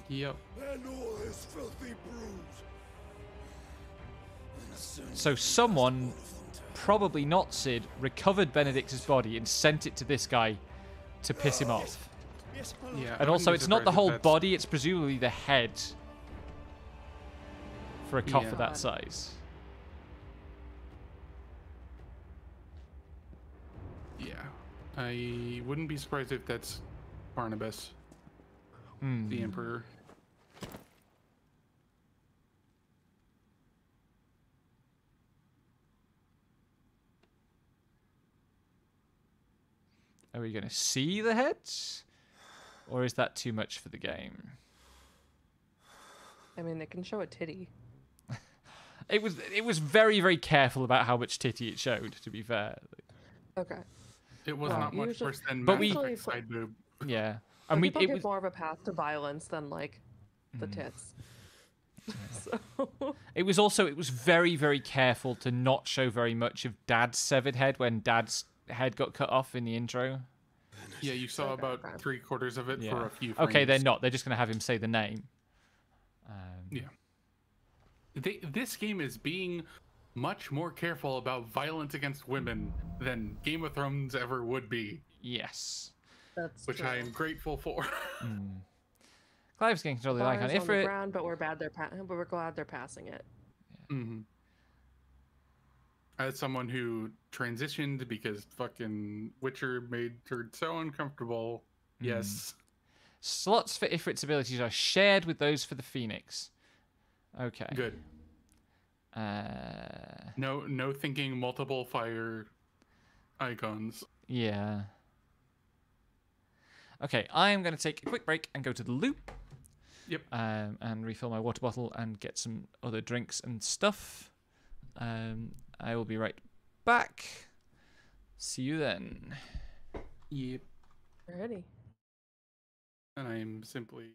Yep. And all his filthy brood. So someone, probably not Sid, recovered Benedictus' body and sent it to this guy to piss him off. Yeah. And also, it's not the whole body, it's presumably the head for a coffer that size. Yeah. I wouldn't be surprised if that's Barnabas, the Emperor. Are we going to see the heads? Or is that too much for the game? I mean, they can show a titty. It was very, very careful about how much titty it showed, to be fair. Okay. It was not much worse than but Mass Effect side boob. Yeah. And And people it give was more of a path to violence than, like, the tits. So... It was very, very careful to not show very much of Dad's severed head when Dad's head got cut off in the intro. Yeah, you saw about 3/4 of it for a few frames. Okay, they're not. They're just going to have him say the name. Yeah. This game is being much more careful about violence against women than Game of Thrones ever would be. Yes. That's which true. I am grateful for. Clive's getting control of the icon. Bars on the ground, but we're glad they're passing it. Mm-hmm. As someone who transitioned because fucking Witcher made her so uncomfortable, yes. Slots for Ifrit's abilities are shared with those for the Phoenix. Okay. Good. No thinking multiple fire icons. Yeah. Okay, I am going to take a quick break and go to the loop. Yep. And refill my water bottle and get some other drinks and stuff. I will be right back. See you then. Yep. Ready. And I am simply